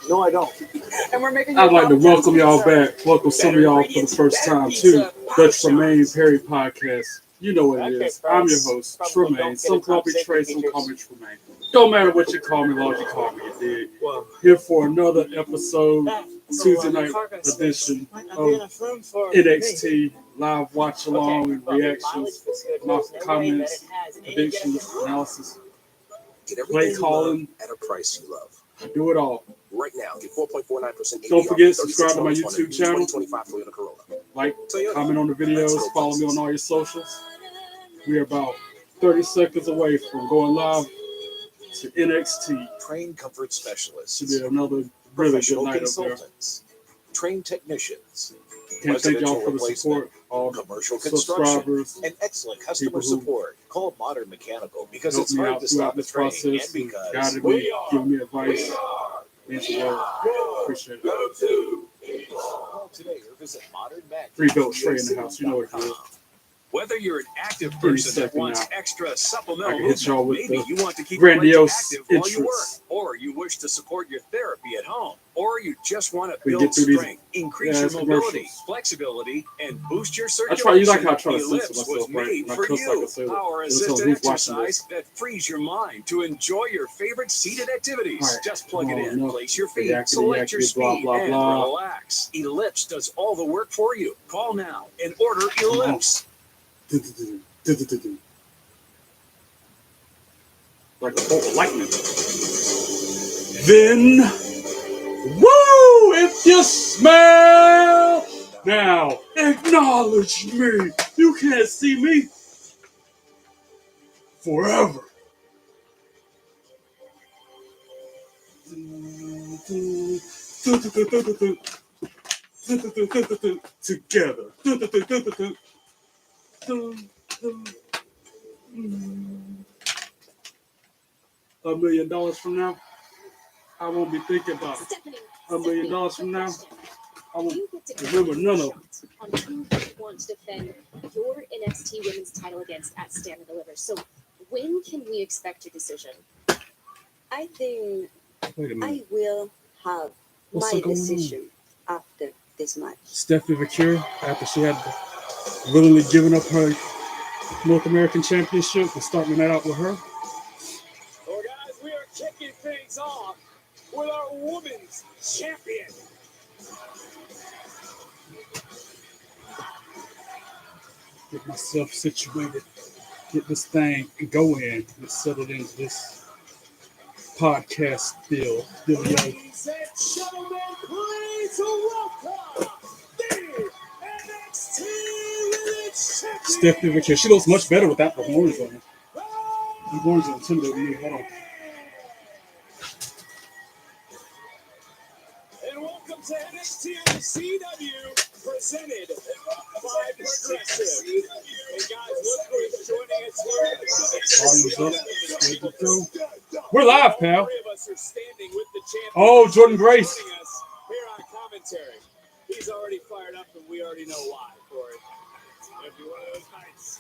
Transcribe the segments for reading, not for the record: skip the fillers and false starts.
No, I don't. And we're making. I'd like to welcome y'all back. Welcome some of y'all for the first time to the Tremaine Perry podcast. You know what it is. I'm your host, Tremaine. Some call me Trey, some call me Tremaine. Don't matter what you call me, as long as you call me, you dig. Here for another episode, Tuesday night edition of NXT live watch along and reactions, comments, predictions, analysis, play calling at a price you love. I do it all. Right now, get 4.49% Don't forget, subscribe to my YouTube channel. 2025 Toyota Corolla. Like, comment on the videos, follow me on all your socials. We are about 30 seconds away from going live to NXT. Trained comfort specialists. Should be another really good night up there. Trained technicians. Can't thank y'all for the support. All commercial subscribers and excellent customer support. Call Modern Mechanical because help it's me hard out to throughout stop the this train process and and because guided me, giving me advice. Means the world. Appreciate it. Call today or visit Modern Mech. Free belt Trey in the house. You know what it is. Whether you're an active person that wants extra supplemental movement, maybe you want to keep your legs active while you work, or you wish to support your therapy at home, or you just want to build strength, increase your mobility, flexibility, and boost your circulation. You like how I try to Ellipse censor was myself, right? made for you. Power-assisted exercise that frees your mind to enjoy your favorite seated activities. Right. Just plug it in, place your feet, select your speed, and relax. Ellipse does all the work for you. Call now and order Ellipse. Like a bolt of lightning. Then, woo! If you smell, now acknowledge me. You can't see me forever. Together. $1 million from now, I won't be thinking about it. $1 million from now, I won't remember none of it. On who you want to defend your NXT Women's title against at Stand and Deliver. So when can we expect a decision? I think Wait a minute. I will have What's my going on? decision after this match. Stephanie McCure, after she had willingly given up her North American Championship, and starting that out with her. Well, guys, we are kicking things off with our women's champion. Get myself situated, get this thing going, and set it into this podcast deal. Ladies and gentlemen, please welcome the NXT Women's Champion. Stephanie McCure, she looks much better without the horns on her. The horns are intimidating me. Hold on. And welcome to NXT on CW, presented by Progressive. And guys, look who's joining us here. Volume's up. We're live, pal. Three of us are standing with the champion. Oh, Jordan Grace. Joining us here on commentary. He's already fired up, and we already know why for it. It'll be one of those nights.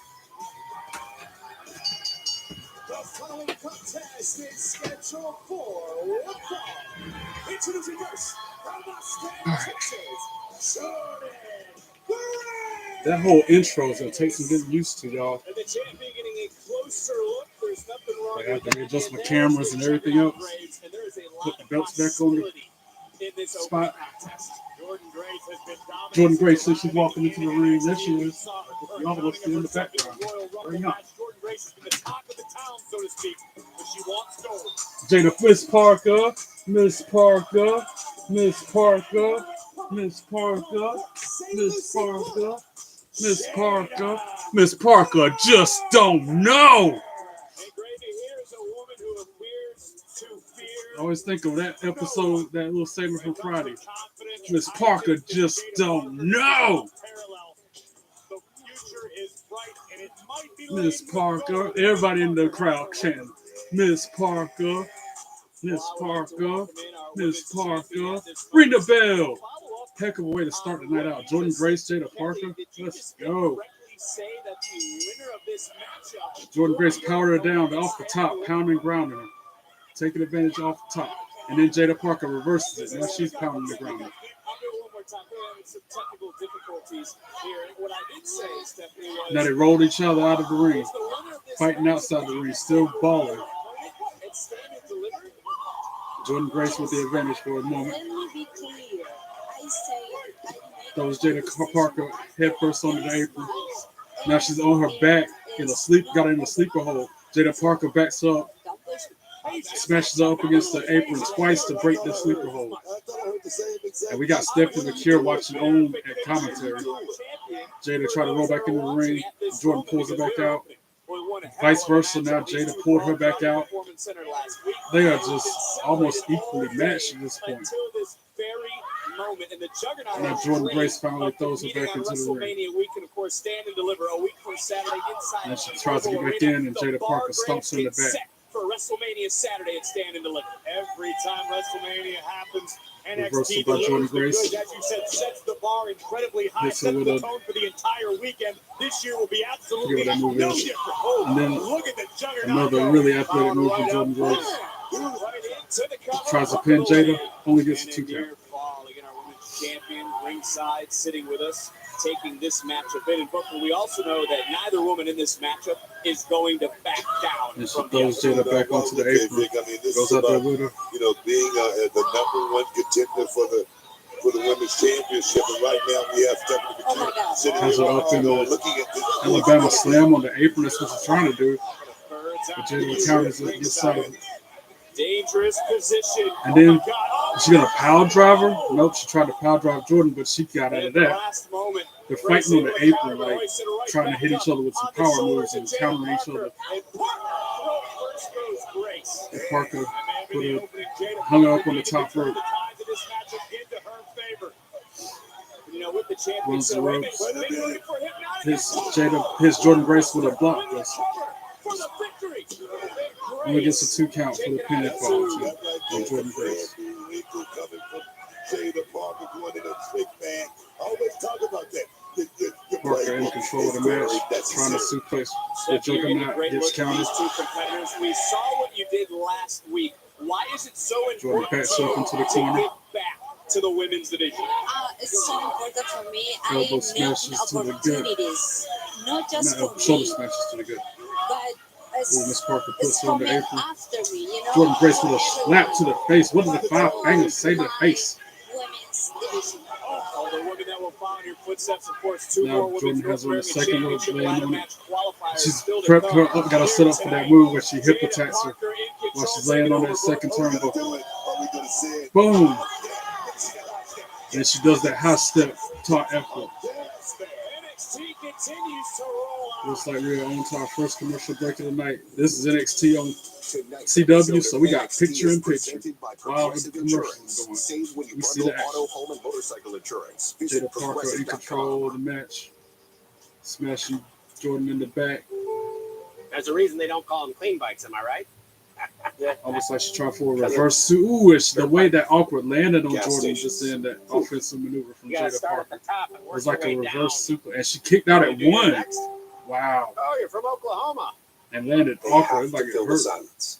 The following contest is scheduled for one fall. Introducing first, from Austin, Texas, Jordan Grace. That whole intro is going to take some getting used to, y'all. And the champion getting a closer look. There's nothing wrong Like, with after that. they adjust my And cameras and everything else, and there is a put lot the of belts back on the hostility in this spot. opening contest. Jordan Grace has been dominant. Jordan Grace, since she's walking into the ring, there she is. Y'all look in the background. Bring up. Jordan Grace has been the talk of the town, so to speak, but she wants gold. Jada, Miss Parker, Miss Parker, Miss Parker, Miss Parker, Miss Parker, Miss Parker, Miss Parker just don't know. And great to hear is a woman who appears to fear. I always think of that episode, that little segment from Friday. Miss Parker just don't know. The future is bright, and it might be Miss Parker, everybody in the crowd chanting, Miss Parker, Miss Parker, Miss Parker, ring the bell. Heck of a way to start the night out. Jordan Grace, Jada Parker, let's go. Jordan Grace powered her down off the top, pounding, grounding her. Taking advantage off the top. And then Jada Parker reverses it. Now she's pounding the ground. I'll do it one more time. We're having some technical difficulties here. What I did say, Stephanie, was Now they rolled each other out of the ring, the winner of this fighting match outside the ring, still balling. and Stand and Deliver. Jordan Grace with the advantage for a moment. Let me be clear. I say Throws Jada Parker head first onto the apron. Now she's on her back in a sleep, got her in a sleeper hold. Jada Parker backs up, smashes her up against the apron twice to break the sleeper hold. And we got Stephanie McCure watching on at commentary. Jada tried to roll back into the ring. Jordan pulls her back out. Vice versa, now Jada pulled her back out. They are just almost equally matched at this point. Now Jordan Grace finally throws her back into the ring. We can, of course, Stand and Deliver a week from Saturday inside. And she tries to get back in, and Jada Parker stomps her in the back. For WrestleMania Saturday at Stand and Deliver. Every time WrestleMania happens, Reversal NXT by Jordan delivers Grace. the goods, as you said, sets the bar incredibly high, Hits her sets with the a- tone for the entire weekend. This year will be absolutely Forget what that move no is. different. Oh, And then look at the juggernaut. another really athletic move from Jordan Grace. Tries to pin Jada, only gets a 2 count. Again, our women's champion ringside sitting with us, taking this matchup in. And Booker, we also know that neither woman in this matchup is going to back down. And she from the throws Jada back onto the apron. I mean, this Goes is out there about, with her. being the number one contender for the women's championship. And right now we have Stephanie Oh my McCure God. sitting Has her up in the looking at this. Alabama slam on the apron. That's what she's trying to do. But Jada counters it inside of it. Dangerous position. And then Oh my God. is she gonna power drive her? Nope, she tried to power drive Jordan, but she got out of At the that. last moment, They're fighting on the apron, like trying to hit each other with some power moves and countering each other. And Parker put her, hung her up on the top rope. Runs the ropes. His Jordan Grace with a block. Only gets a 2 count for the pinfall on Jordan Grace. Jada Parker going in a trick bag. Always talk about that. Parker in control of the match, trying to suplex the juggernaut, gets counted. We saw what you did last week. Why is it so Jordan important backs up into the corner. get back to the women's division? It's so important for me. I Elbow make smashes to the gut. opportunities, not just Not for shoulder me, smashes to the gut. but Ooh, Miss Parker puts it's her on for the men apron. after me. You know, Jordan Grace with a slap to the face. What did the 5 fingers say to the face? Women's division. All the women that will follow in your footsteps, of course, 2 Now more Jordan women's has her on the North American second rope, Championship laying ladder on it. match qualifiers She's still to prepped her come. up, got her set up for that move where she hip attacks her while she's laying on that second turnbuckle. Boom! And she does that high step, top effort. NXT continues to roll on. Looks like we're on to our first commercial break of the night. This is NXT on CW, so we got picture in picture. Wow, the commercials going. We see the action. Jada Parker in control of the match, smashing Jordan in the back. There's a reason they don't call them clean bikes, am I right? Almost like she's trying for a reverse. Ooh, it's the way that awkward landed on Jordan just in that offensive maneuver from You gotta Jada start at Parker. the top and It work was your like a way reverse down. super, and she kicked out at one. Next. Wow, Oh, you're from Oklahoma. and landed awkward. It's like it hurt.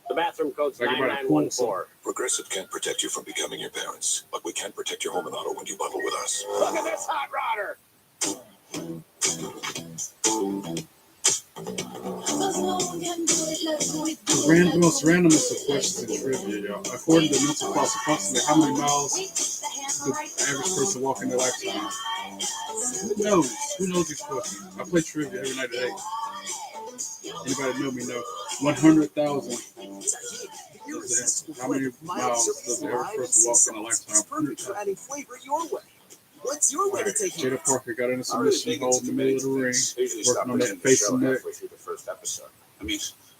The bathroom code's Like about to pull 9914. Progressive can't protect you from becoming your parents, but we can protect your home and auto when you bundle with us. Look at this hot rodder. The most randomest of questions in trivia, y'all. According to Mental Cost, approximately how many miles does the average person walk in their lifetime? Who knows? Who knows these questions? I play trivia every night at 8. Anybody know me know? 100,000. How many miles does the average person walk in a lifetime? Perfect for adding flavor your way. What's your way to take it? Jada Parker got in a submission hold in the middle of the ring, working on that face and neck. Through the first episode. I mean,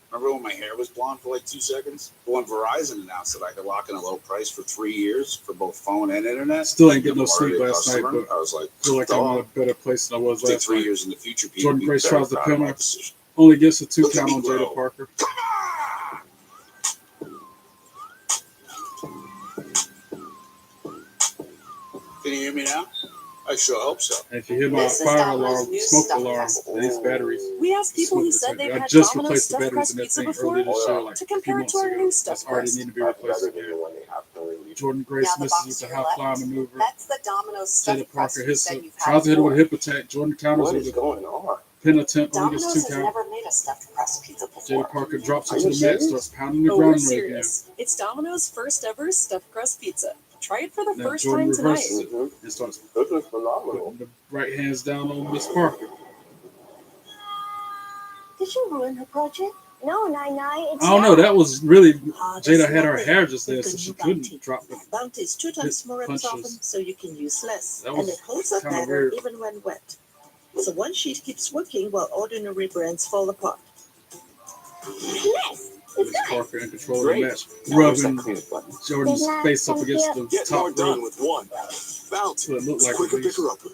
remember when my hair was blonde for like 2 seconds? But when Verizon announced that I could lock in a low price for 3 years for both phone and internet, Still ain't getting no I'm already sleep a last night, customer. but I was like, feel like I'm in a better place than I was I think last 3 night. years in the future, people Jordan be Grace very tries to proud pin of my her. decision. Only gets a 2 count on Jada Parker. Can you hear me now? I sure hope so. And if you hear my fire alarm, smoke alarm, these batteries. We asked people who said they've had Domino's stuffed crust pizza before to compare it to our new stuffed crust. Need to be replaced again. Jordan Grace misses with the high fly maneuver. That's the Domino's Jada stuffed Parker crust hits that it, you've had tries to hit it with a before. hip attack. Jordan counters What with is a going on? pin attempt, only Domino's gets 2 has count. never made a stuffed crust pizza before. Jada Parker drops Are it to you the mat, serious? starts pounding the Oh, we're ground again. serious. It's Domino's first ever stuffed crust pizza. Try it for the Now first Jordan time tonight. reverses it and starts This is phenomenal. putting the right hands down on Miss Parker. Did you ruin her project? No, Nine. I don't know. That was really Jada had her hair just there, so she couldn't drop the Bounty is 2 times more punches. absorbent, so you can use less, That and was it holds up kinda better weird. even when wet. So one sheet keeps working while ordinary brands fall apart. Yes, Miss Parker in control of the Great. match, Now where's that rubbing cleanest button? Jordan's face up against the Get more top done rope. with one. Bounty. So it looked like Quicker at least. picker upper.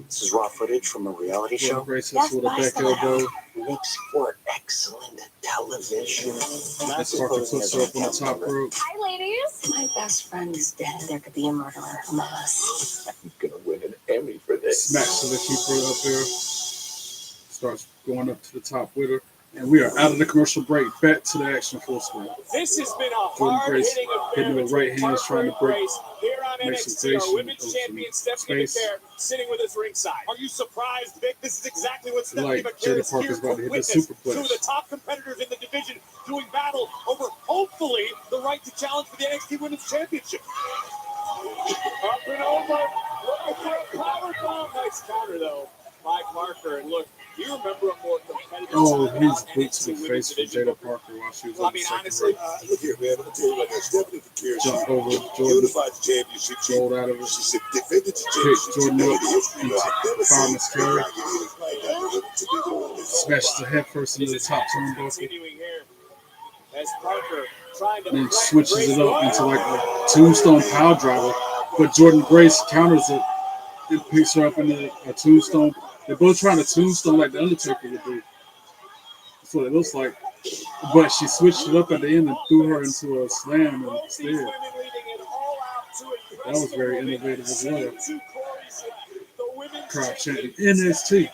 This is raw footage from a reality Jordan show. Grace hits with a back elbow. Looks for excellent television. Miss Parker puts her up on the top rope. Hi, ladies. My best friend is dead. There could be a murderer among us. I'm gonna win an Emmy for this. Smacks to the keeper up there. Starts going up to the top with her. And we are out of the commercial break. Back to the action full screen. This has been a Jordan Grace hard-hitting affair hitting with right hands, trying to break. Here on make some NXT, our space, women's some champion Stephanie space. McCare sitting with us ringside. Are you surprised, Vic? This is exactly what Stephanie Like McCare Jada is Parker's here about to to hit the witness. superplex. Two of the top competitors in the division doing battle over, hopefully, the right to challenge for the NXT Women's Championship. Up and over, looking for a power bomb. Nice counter, though, by Parker. And look, do you remember a more competitive Oh, time he's about boot NXT to the Women's face for Division? Jada Parker while she was Well, I on the mean, second honestly, rope. Look here, man. I'm gonna tell you right now. Stephanie McCare, Jump over she Jordan, unified the championship. She rolled out of it. She defended the Picked championship. She Jordan made up history. into I've never foul seen miscarry. like it is right now. To be doing this. Smashes the head first into the top turnbuckle. continuing here as Parker trying to And then flank switches Grace. it up into like a tombstone power driver. But Jordan Grace counters it and picks her up into a tombstone. They're both trying to tombstone like the Undertaker would do. That's what it looks like. But she switched it up at the end and threw her into a slam Both these instead. women leading it all out to impress That was the very women. innovative as Sitting well. to Corey's left, the women's Crowd champion, chanting NXT.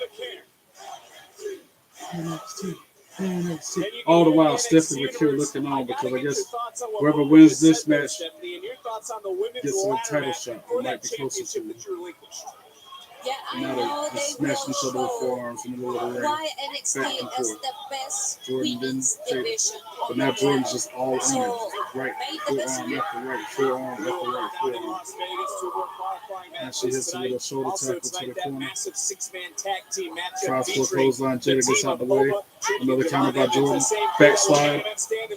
McCare. NXT. All the while, Stephanie McCare looking on because I guess whoever wins this match gets a title shot. It might be closer to it. Yeah, I Now know they're they smashing each will other with show forearms in the middle of the ring. why Back NXT and is forth. the best Jordan women's didn't division. But now Jordan's just all in it. So, Right make the best forearm after right, forearm after right, forearm. And she hits a little shoulder tackle to the corner. Tries for a clothesline. Jada gets out the way. Another counter by Jordan. Backslide.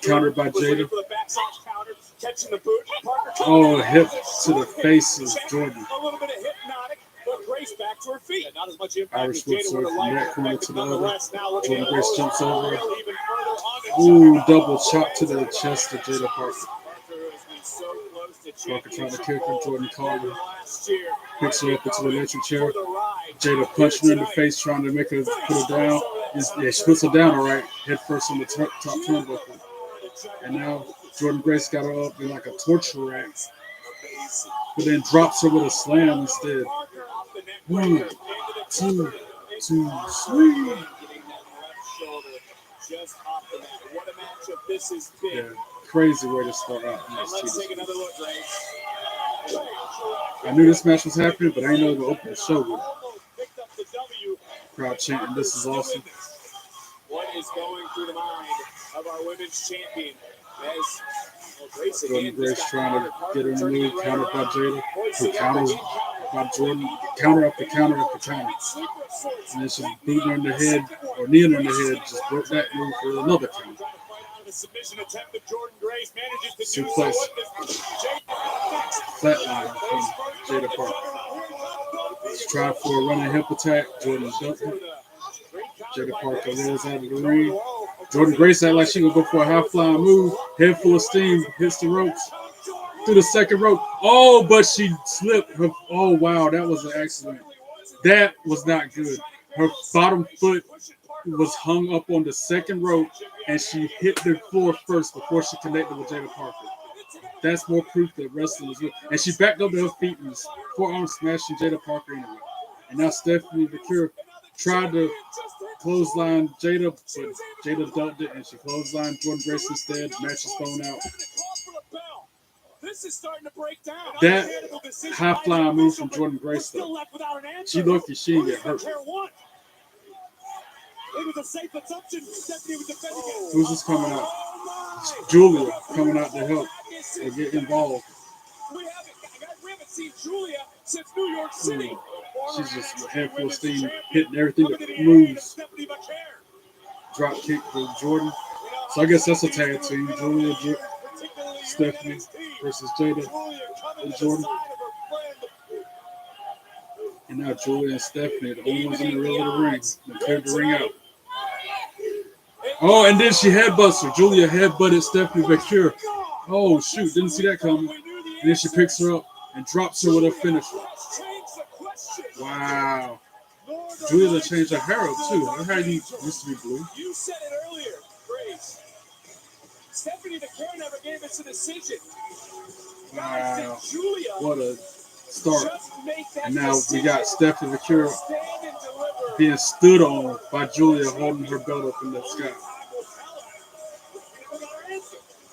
Countered by Jada. Oh, hip to the face of Jordan. A little bit of hypnotic, but Grace back to her feet. Not as much impact Irish as whip Jada serve would have from liked, that corner but to the other. nonetheless, now looking Jordan at Grace Rose jumps over. even further on Ooh, the double chop to the chest of Jada Parker. Parker has been so close to Parker trying to championship kick her. gold Jordan caught her. last year. Picks her up into the electric chair. For the ride. Jada punched her in the face, trying to make her put her down. Yeah, she puts her down all right. Head first on the top turnbuckle. And now Jordan Grace got her up in like a torture rack, but then drops her with a slam instead. 1, 2, 2, 3. Just off the mat. What a matchup this has been. Yeah, crazy way to start out. And let's take another look, Grace. I knew this match was happening, but I didn't know the open the show with it. Almost picked up the W. Crowd chanting, "This is awesome." What is going through the mind of our women's champion? As Grace Jordan again, Grace just trying got to countered, get her in the turning move, it right countered by around. Jada, Hoisted who up counters again, by Jordan, counter after counter after counter. And then she's booting her in the head, or kneeing her in the head, just broke that move for another counter. Submission attempt of Jordan Grace manages to do Suplex. so. Flatline from Jada Parker. She's trying for a running hip attack. Jordan ducked her. Jada Parker rolls out of the ring. Jordan Grace acts like she gonna go for a high flying move. Head full of steam, hits the ropes. Through the second rope. Oh, but she slipped. Oh, wow, that was an accident. That was not good. Her bottom foot was hung up on the second rope, and she hit the floor first before she connected with Jada Parker. that's more proof that wrestling is good. And she backed up to her feet and was forearm smashing Jada Parker anyway. And now Stephanie McCure tried to clothesline Jada, but Jada ducked it, and she clotheslined Jordan Grace instead. Match is thrown out. This is starting to break down. That high flying move from Jordan Grace, though. She lucky she didn't get hurt. It was a safe assumption. Stephanie was defending it. Who's this coming out? Julia coming out to help and get involved. We haven't seen Julia since New York City. She's just a head full of steam, hitting everything that moves. Drop kick to Jordan. So I guess that's a tag team. Julia, Stephanie versus Jada and Jordan. And now Julia and Stephanie, the only ones in the middle of the ring. They cleared the ring out. Oh, and then she headbutts her. Julia headbutted Stephanie McCure. Oh, shoot. Didn't see that coming. And then she picks her up and drops her with a finisher. Wow. Julia changed her hair up, too. Her hair used to be blue. You said it earlier, Grace. Stephanie McCure never gave us a decision. Wow. What a start. And now we got Stephanie McCure being stood on by Julia holding her belt up in the sky.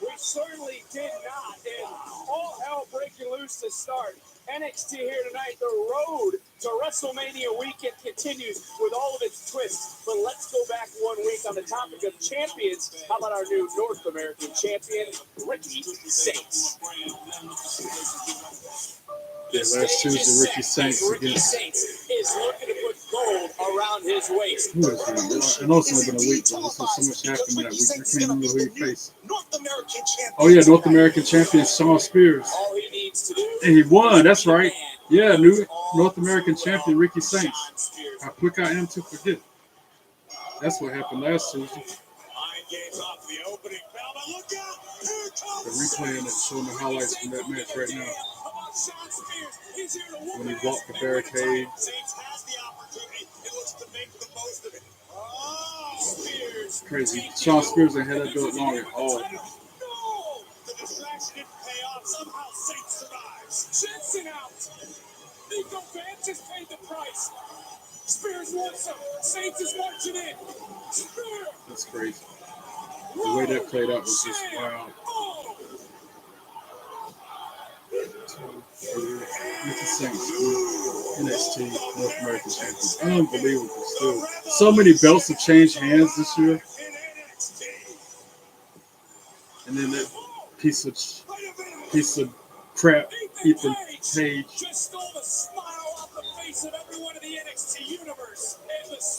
We certainly did not. And all hell breaking loose to start. NXT here tonight. The road to WrestleMania weekend continues with all of its twists. But let's go back 1 week on the topic of champions. How about our new North American champion, Ricky Saints? Yeah, last Tuesday, Ricky Saints against. Is looking to put gold around his waist. I know it's only been a week, but there's so much happened that week. I can't remember who he faced. Oh, yeah, North American champion Shawn Spears. All he needs to do. And he won, that's right. Yeah, new North American champion Ricky Saints. How quick I am to forget. That's what happened last Tuesday. The replay and it's showing the highlights from that match right now. When he blocked the barricade. It's crazy. Shawn Spears ain't had that belt long at all. The distraction didn't pay off. Somehow Saints survives. Jensen out. Nico Vances paid the price. Spears wants him. Saints is marching in. Spears. That's crazy. The way that played out was just wow. Ricky Saints, NXT North American champion. Unbelievable still. So many belts have changed hands this year. And then that piece of crap, Ethan Page. Just stole the smile off the face of everyone in the NXT universe.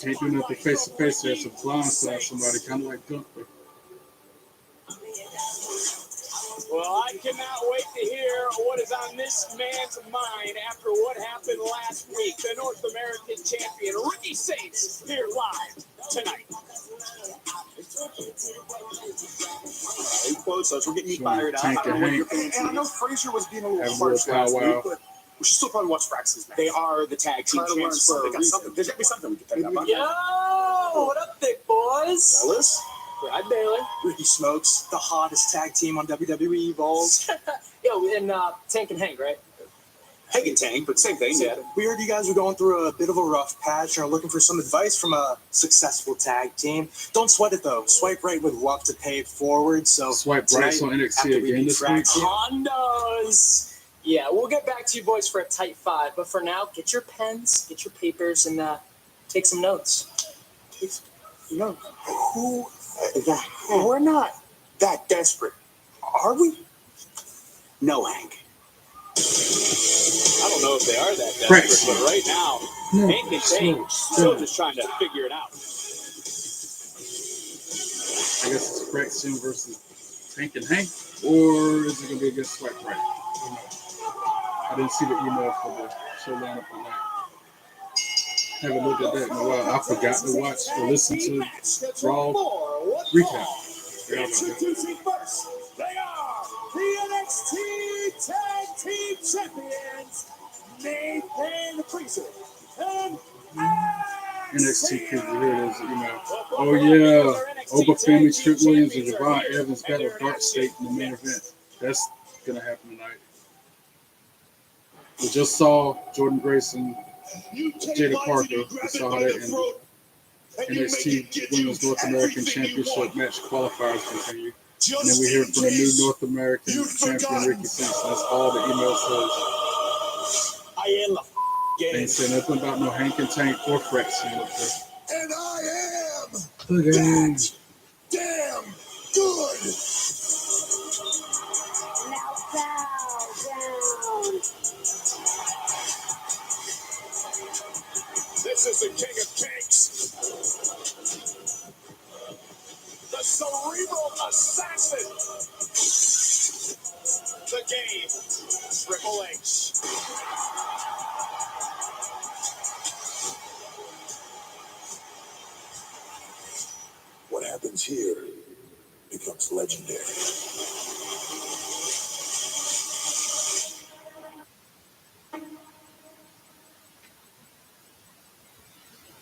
Can't do nothing face to face there. It's a blindside somebody, kind of like Gunther. Well, I cannot wait to hear what is on this man's mind after what happened last week. The North American champion, Ricky Saints, here live tonight. Close us. We're getting fired up. And I know Frazier was being a little harsh last week, but we should still probably watch Braxton's match. They are the tag team champs for a reason. There's got to be something we can pick up on. Yo, what up, big boys? Fellas? Brad Bailey. Ricky Smokes, the hottest tag team on WWE Evolve. Yo, and Tank and Hank, right? Hank and Tank, but same thing. Yeah. We heard you guys were going through a bit of a rough patch and are looking for some advice from a successful tag team. Don't sweat it, though. Swipe right with luck to pay it forward. So swipe right on NXT again this week. Hondos. Yeah, we'll get back to you boys for a tight five. But for now, get your pens, get your papers, and take some notes. No. We're not that desperate, are we? No, Hank. I don't know if they are that desperate, but right now, Hank and Tank still just trying to figure it out. I guess it's Braxton versus Tank and Hank, or is it going to be against Swipe Right? I didn't see the email for the show lineup on that. Haven't looked at that in a while. I forgot to watch or listen to Raw recap. Introducing first, they are the NXT Tag Team Champions, Nathan Frazier and NXT Preview. Here it is, email. Oh yeah, Oba Family, Trick Williams, and Javon Evans battle Dark State in the main event. That's gonna happen tonight. We just saw Jordan Grayson, Jada Parker. We saw that in NXT Women's North American Championship match qualifiers continue. And then we hear from the new North American champion, Ricky Saints. That's all the email says. I am the game. They ain't saying nothing about no Hank and Tank or Fraction up there. And I am The game. damn good. Now bow down. This is the king of kinks. The cerebral assassin. The game. Triple H. What happens here becomes legendary.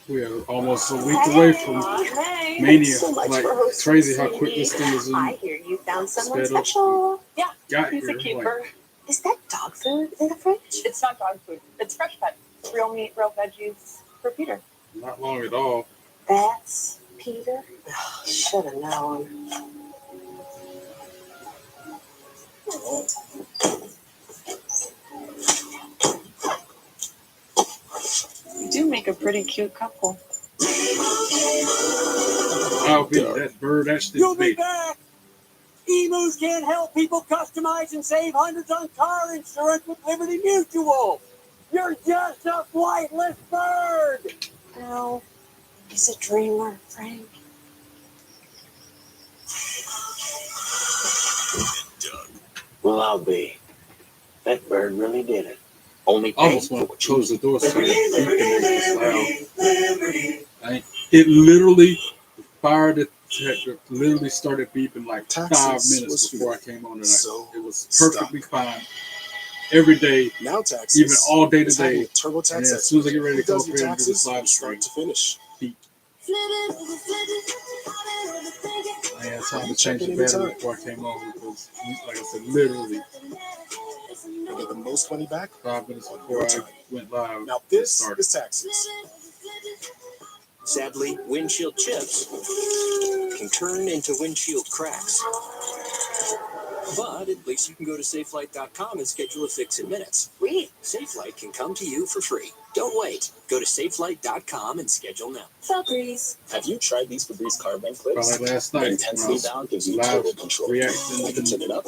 We are almost a week away from Hey, Mania. thanks so much Like, for hosting crazy how me. quick this thing is in. I hear you found someone sped up. special. Yeah, Got he's here. a keeper. Like, Is that dog food in the fridge? It's not dog food. It's fresh pet. Real meat, real veggies for Peter. not long at all. That's Peter. Should have known. You do make a pretty cute couple. I'll be that bird actually You'll be made. back. Emus can't help people customize and save hundreds on car insurance with Liberty Mutual. You're just a flightless bird. No, he's a dreamer, Frank. Well, I'll be. That bird really did it. Only I almost want to close the door so it loud. It literally, the fire detector literally started beeping like 5 minutes before I came on tonight. So it was perfectly fine. Every day, Now taxes. even all day It's having today. a TurboTax And as soon as I get ready to Who go does up your here and do taxes this live from stream, start to finish. I had time to change the battery before I came on because, like I said, literally You get the most money back. 5 minutes before I went live. Now it this started. is taxes. Sadly, windshield chips can turn into windshield cracks. But at least you can go to SafeLight.com and schedule a fix in minutes. Sweet. SafeLight can come to you for free. Don't wait. Go to SafeLight.com and schedule now. Febreze. Have you tried these Febreze carbon clips? Probably like last night when I Intensity was down gives you live total control. reacting I can turn it up.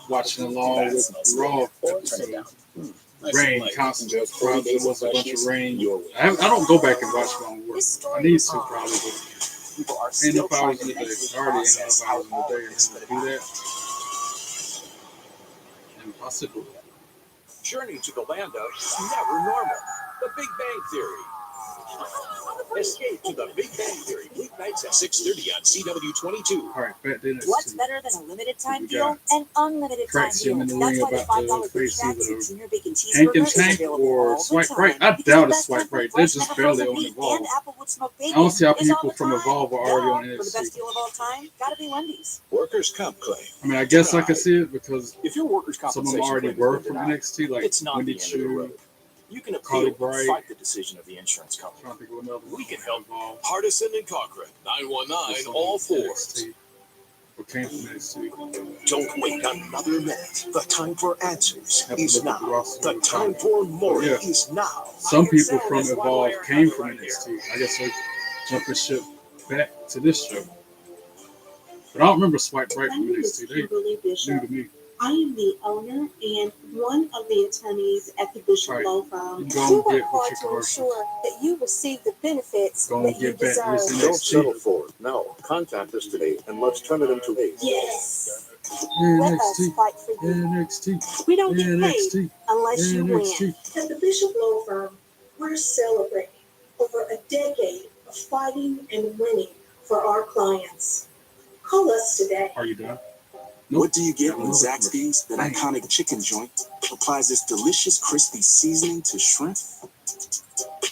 watching along with Raw Or turn it down. episodes. Nice Rain, and light. constant. Enjoy 40 Probably days was a of bunch of freshness. rain. Your way. I don't go back and watch long work. This story I need was to on. probably, but People are ain't still enough trying hours to in the day. mentally I already ain't process enough how hours in the all day this and to could do happen. that. Impossible. Journey to the land of never normal. The Big Bang Theory. Escape to the Big Bang Theory. Weeknights at 6:30 on CW22. All right, back then it's What's better than a limited time We deal? got An unlimited time Cracks deal. him in the That's ring why the about $5 the Big face Jack either Junior Bacon Hank and Cheeseburger is Tank available or all the Swipe time. Right. I Because doubt the it's best Swipe time for Right. They're fresh just never barely frozen on meat Evolve. and Applewood smoked I bacon don't see how is all people the from time. Evolve are already on For the best NXT. deal of all time, gotta be Wendy's. Workers' comp claim. I mean, I guess I could see it because If your workers' some of them compensation already claim were has been from denied, NXT, like it's not Wendy the end of the Chu, road. You can Carly appeal and Bright. fight the decision of the insurance I'm company. trying to think of another one. We can help. Evolve. Partisan and Cochran, 919, all fours. NXT. Or came from NXT. Don't wait another minute. The time for answers Have to is look at the now. roster. The time for more Yeah. is now. Some people from Evolve came from NXT. I guess they're jumping ship back to this show. But I don't remember Swipe Right My from name is NXT. They Kimberly new Bishop. to me. I am the owner and one of the attorneys at the Bishop Right. Law You Firm. can go We and work get hard with your to commercials. ensure that you receive the benefits Go that and you get back with deserve. Don't settle NXT. for it. No. Contact us today and let's turn it into a Yes. Let us NXT. fight for you. NXT. We don't get paid NXT. Unless you win. NXT. at the Bishop Law Firm. We're celebrating over a decade of fighting and winning for our clients. Call us today. Are you done? What do you get Got when another Zaxby's, that iconic chicken joint, applies this delicious crispy seasoning to shrimp?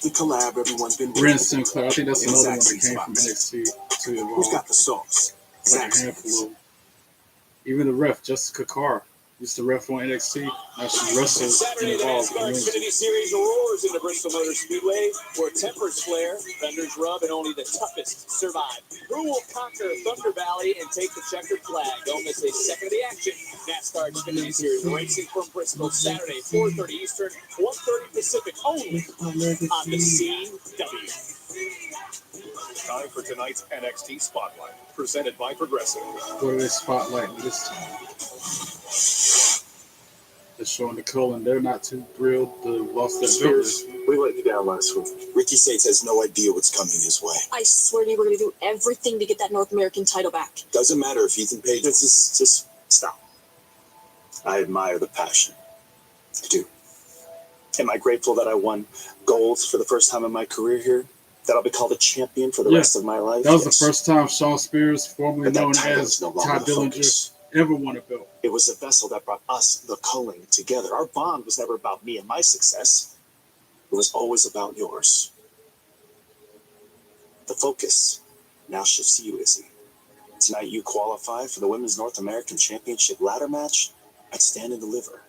The collab everyone's been Ren waiting Sinclair. I think that's in another one that Zaxby's came from box. NXT to Who's Evolve. got the sauce? Like a handful Zaxby's. of. Even the ref, Jessica Carr. Used to ref on NXT. Now she wrestles Saturday, the NASCAR Xfinity Series roars into Bristol Motor Speedway, where tempers flare, vendors rub, and only the toughest survive. Who will conquer Thunder Valley and take the checkered flag? Don't miss a second of the action. NASCAR Xfinity Series racing from Bristol, Saturday, 4:30 Eastern, 1:30 Pacific, only on the CW. Time for tonight's NXT Spotlight, presented by Progressive. What are they spotlighting this time? They're showing the Cullen. They're not too thrilled to lost that Spears, we let you down last week. Ricky Sates has no idea what's coming his way. I swear to you, we're going to do everything to get that North American title back. Doesn't matter if Ethan Page. Just stop. I admire the passion. I do. Am I grateful that I won gold for the first time in my career here? That I'll be called a champion for the rest of my life? That was the first time Shawn Spears, formerly known as Todd Dillinger, ever won a belt. It was a vessel that brought us, the Culling, together. Our bond was never about me and my success. It was always about yours. The focus now shifts to you, Izzy. Tonight you qualify for the Women's North American Championship ladder match. I'd stand and deliver.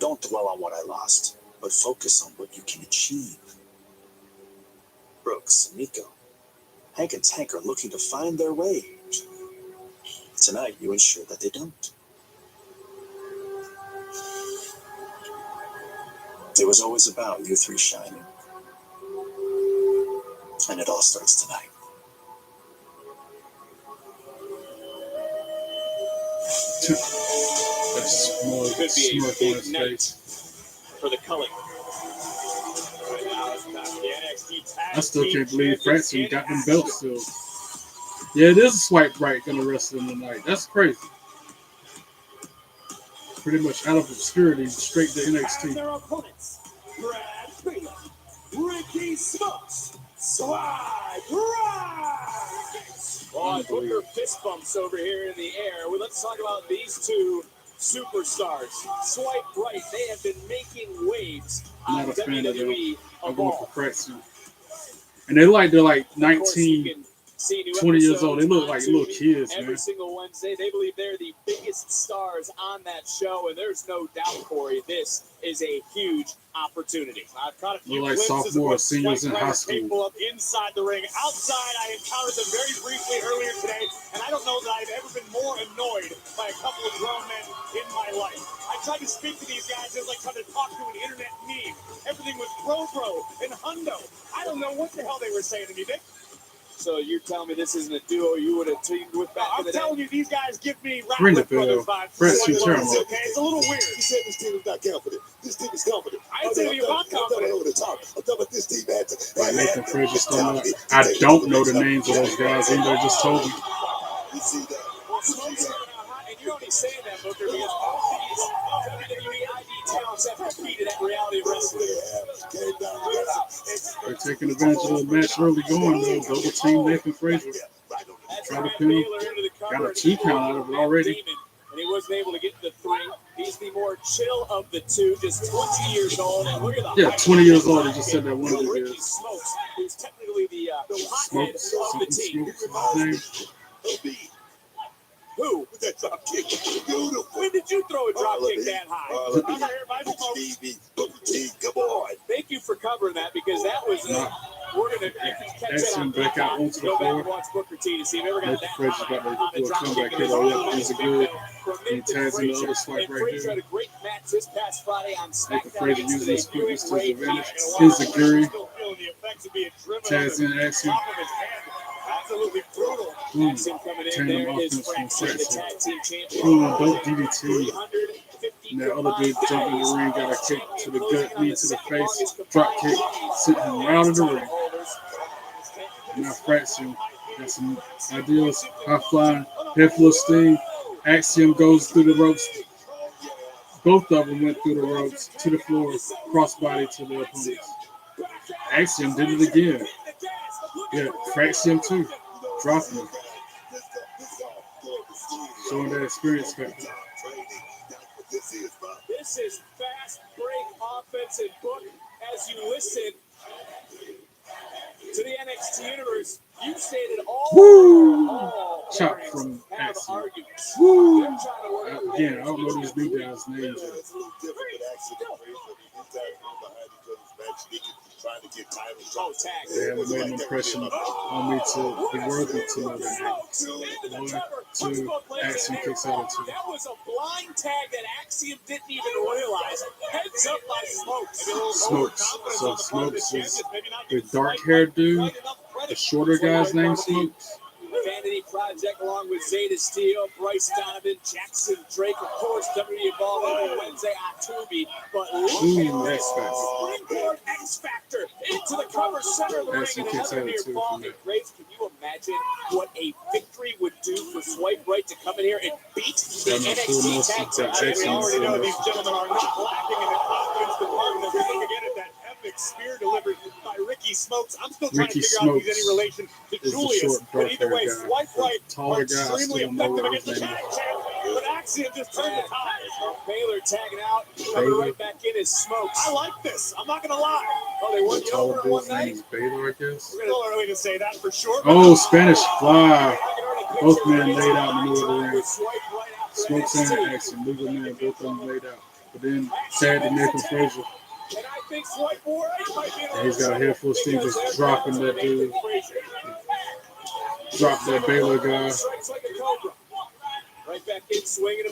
Don't dwell on what I lost, but focus on what you can achieve. Brooks, Nico, Hank and Tank are looking to find their way. Tonight, you ensure that they don't. It was always about you three shining. And it all starts tonight. Could be a big night for the Culling. I still can't believe Frankson got them belts still. Yeah, it is a Swipe Right gonna wrestle them tonight. That's crazy. Pretty much out of obscurity, straight to NXT. Their opponents, Brad Baylor, Ricky Smokes, Swipe Right. Oh, Booker fist bumps over here in the air. Well, let's talk about these two superstars. Swipe Right. They have been making waves on WWE. I'm going for Frankson. And they're like 19, 20 years old. They look like little kids, man. Every single Wednesday, they believe they're the biggest stars on that show, and there's no doubt, Corey, this is a huge opportunity. I've caught a few like glimpses sophomore, of what seniors in Swipe high Right school. are capable of inside the ring. Outside, I encountered them very briefly earlier today, and I don't know that I've ever been more annoyed by a couple of grown men in my life. I tried to speak to these guys as I tried to talk to an internet meme. Everything was bro and hundo. I don't know what the hell they were saying to me, Vic. So you're telling me this isn't a duo you would have teamed with back in the day? I'm telling you, these guys give me Ring the Ratliff Brothers bell. vibes. Frankson, turn them Okay, it's a little weird. He said this team is not confident. This team is confident. I ain't saying you're not confident. I'm talking about this team had Nathan Frazier still not. I don't know the names of those guys. They just told me. You see that? And you're only saying that, Booker, because all these WWE ID talents have competed at Reality Wrestling. They're taking advantage of the match early going, though. Double team Nathan Frazier. Try to pin him. Got a 2 count out of it already. And he wasn't able to get the 3. He's the more chill of the two, just 20 years old. And look at the 20 years old. He just said that one of the Ricky years. Smokes, who's technically the hothead Smokes, of the something team. Smokes is his name. Who? With that drop kick. Beautiful. When did you throw a drop kick that high? Come on. Thank you for covering that, because that was we're gonna catch that on back out onto the go back floor. and watch Booker T to see if ever got that Frazier high about to on do the a drop comeback kick. hit. Oh, yeah, he's a good. He tags in the other Swipe And right Frazier had here. a great match this past Friday on Nathan SmackDown Frazier against uses the his quickness to his debuting Ray advantage. Keith. Insecurity. Still feeling the effects of being driven Tags in Axiom. top of his head. Absolutely brutal. Axiom coming in Tandem there is offense from Frankson, the Frankson. tag team champion. Dope DDT. And that other dude jumped in the ring, got a kick to the gut, knee to the face, drop kick, sitting him right in the ring. Now Frankson got some ideas, high flying, head full of steam. Axiom goes through the ropes. Both of them went through the ropes to the floor, crossbody to their opponents. Axiom did it again. Yeah, Frankson too, dropping him. Showing that experience factor. This is fast break offense, and Book, as you listen to the NXT universe, you stated all chop from Axiom. Woo! Again, I don't know these new guys' names. It's a little different with Axiom and Frazier. I mean, these guys were behind each other's back, sneaking, trying to get titles. They haven't made an impression on me to be worthy to know their name. 1, 2, Axiom kicks out of 2. That was a blind tag that Axiom didn't even realize. Heads up by Smokes. Smokes. So Smokes is the dark-haired dude. The shorter guy's name Smokes. Vanity Project along with Zeta Steel, Bryce Donovan, Jackson Drake, of course, WWE Evolved every Wednesday on Tubi. But look at this springboard X Factor into the cover center of the ring and another near fall. And Grace, can you imagine what a victory would do for Swipe Right to come in here and beat the NXT tag team? We already know these gentlemen are not lacking in the confidence department. If you look again at that epic spear delivered by Ricky Smokes, I'm still trying to figure out if he's any relation to Julius. But either way, Swipe Right are extremely effective against the tag champ. But Axiom just turned the tide. Baylor tagging out, coming right back in as Smokes. I like this. I'm not going to lie. Oh, they won you over at one night? Baylor, I guess. We're going to early to say that for sure. Oh, Spanish Fly. Both men laid out in the middle of the ring. Smokes and Axiom, legal man, both of them laid out. But then tag to Nathan Frazier. And he's got a head full of steam just dropping that dude. Drop that Baylor guy.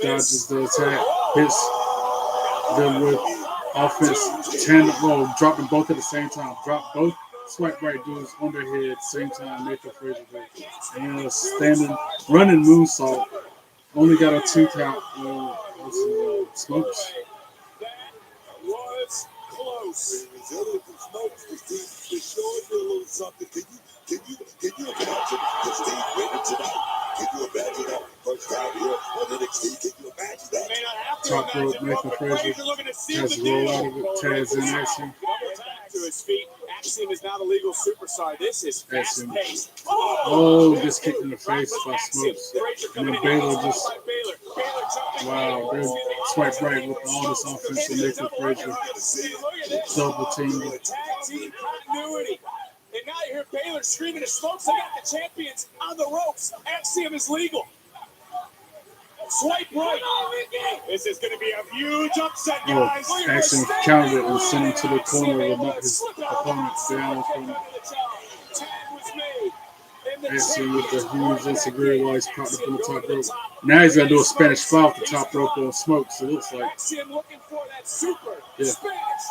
Dodges the attack. Hits them with offense. Tandem, drop them both at the same time. Drop both Swipe Right dudes on their head at the same time. Nathan Frazier did. And standing, running moonsault. Only got a 2 count. Smokes. Close. Smokes, they showing you a little something. Can you imagine the Steve winning tonight? Can you imagine that first time here on NXT? Can you imagine that? Top rope, Nathan Frazier has to roll out of it. Taz in Axiom. To his feet. Axiom is now the legal superstar. This is fast-paced. Just kicked in the face by Smokes. And then Baylor just, wow, they're Swipe Right with all this offense and Nathan Frazier. Double team. Tag team continuity. And now you hear Baylor screaming at Smokes. They got the champions on the ropes. Axiom is legal. Swipe Right. This is going to be a huge upset, guys. Axiom countered it and sent him to the corner with not his opponent down. Axiom with the huge insecurity while he's popped up on the top rope. Now he's going to do a Spanish Fly off the top rope on Smokes. It looks like. Axiom looking for that super Spanish.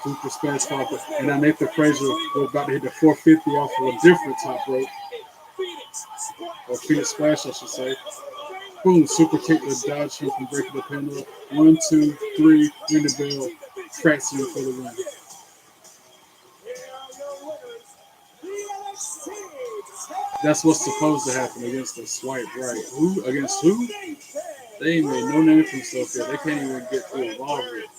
Super Spanish Fly. And now Nathan Frazier was about to hit the 450 off of a different top rope. Or Phoenix Splash, I should say. Boom, super kick to dodge him from breaking the pin up. 1, 2, 3, ring the bell. Cracks him for the win. That's what's supposed to happen against the Swipe Right. Who? Against who? They ain't made no name for themselves yet. They can't even get through Evolve yet.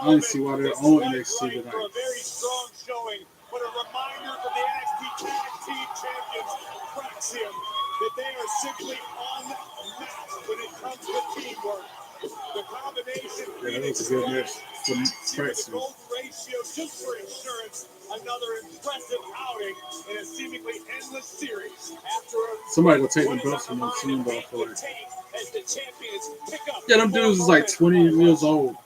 I don't see why they're on NXT tonight. A very strong showing, but a reminder from the NXT Tag Team Champions, Axiom, that they are simply unmatched when it comes to teamwork. The combination. Yeah, that was a good match from Axiom. Gold ratio just for insurance. Another impressive outing in a seemingly endless series. Somebody will take the belts from the team, but I feel like. Yeah, them dudes is like 20 years old.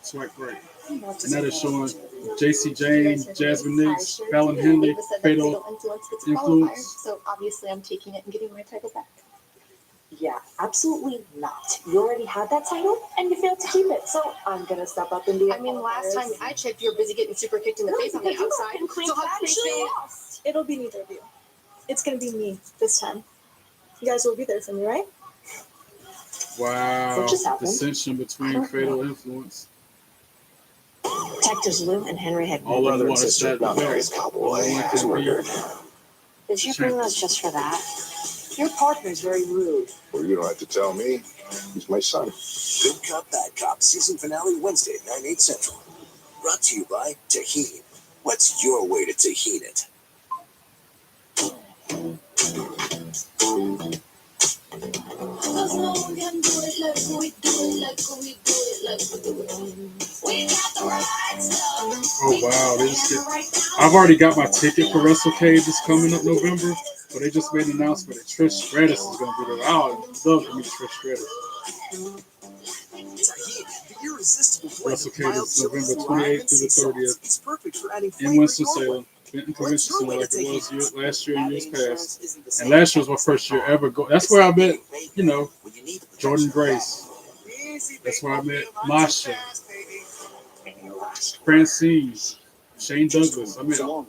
Swipe Right. And that is showing JC Jane, Jasmine Nix, Fallon Henley, Fatal Influence. So obviously I'm taking it and getting my title back. Yeah, absolutely not. You already had that title and you failed to keep it. So I'm going to step up and be last time I checked, you were busy getting super kicked in the face on the outside. So how can they lost? It'll be neither of you. It's going to be me this time. You guys will be there for me, right? Wow. Dissension between Fatal Influence. Detectives Lou and Henry had all brother and sister. Not Mary's cowboy. Is murdered. Did you bring us just for that? Your partner's very rude. Well, you don't have to tell me. He's my son. Good Cop, Bad Cop, season finale Wednesday at 9, 8 Central. Brought to you by Tahini. What's your way to Tahini it? Oh wow, I've already got my ticket for WrestleCade that's coming up November. But they just made an announcement that Trish Stratus is going to be there. I would love to meet Trish Stratus. The irresistible blend of WrestleCade mild is November chilies, 28th through the 30th It's perfect for adding in flavor Winston-Salem. Benton Convention Center like it was last year and years past. And last year was my first year ever going. That's where I met, you know, Jordan Grace. That's where I met Masha, Francine, Shane Douglas. I met all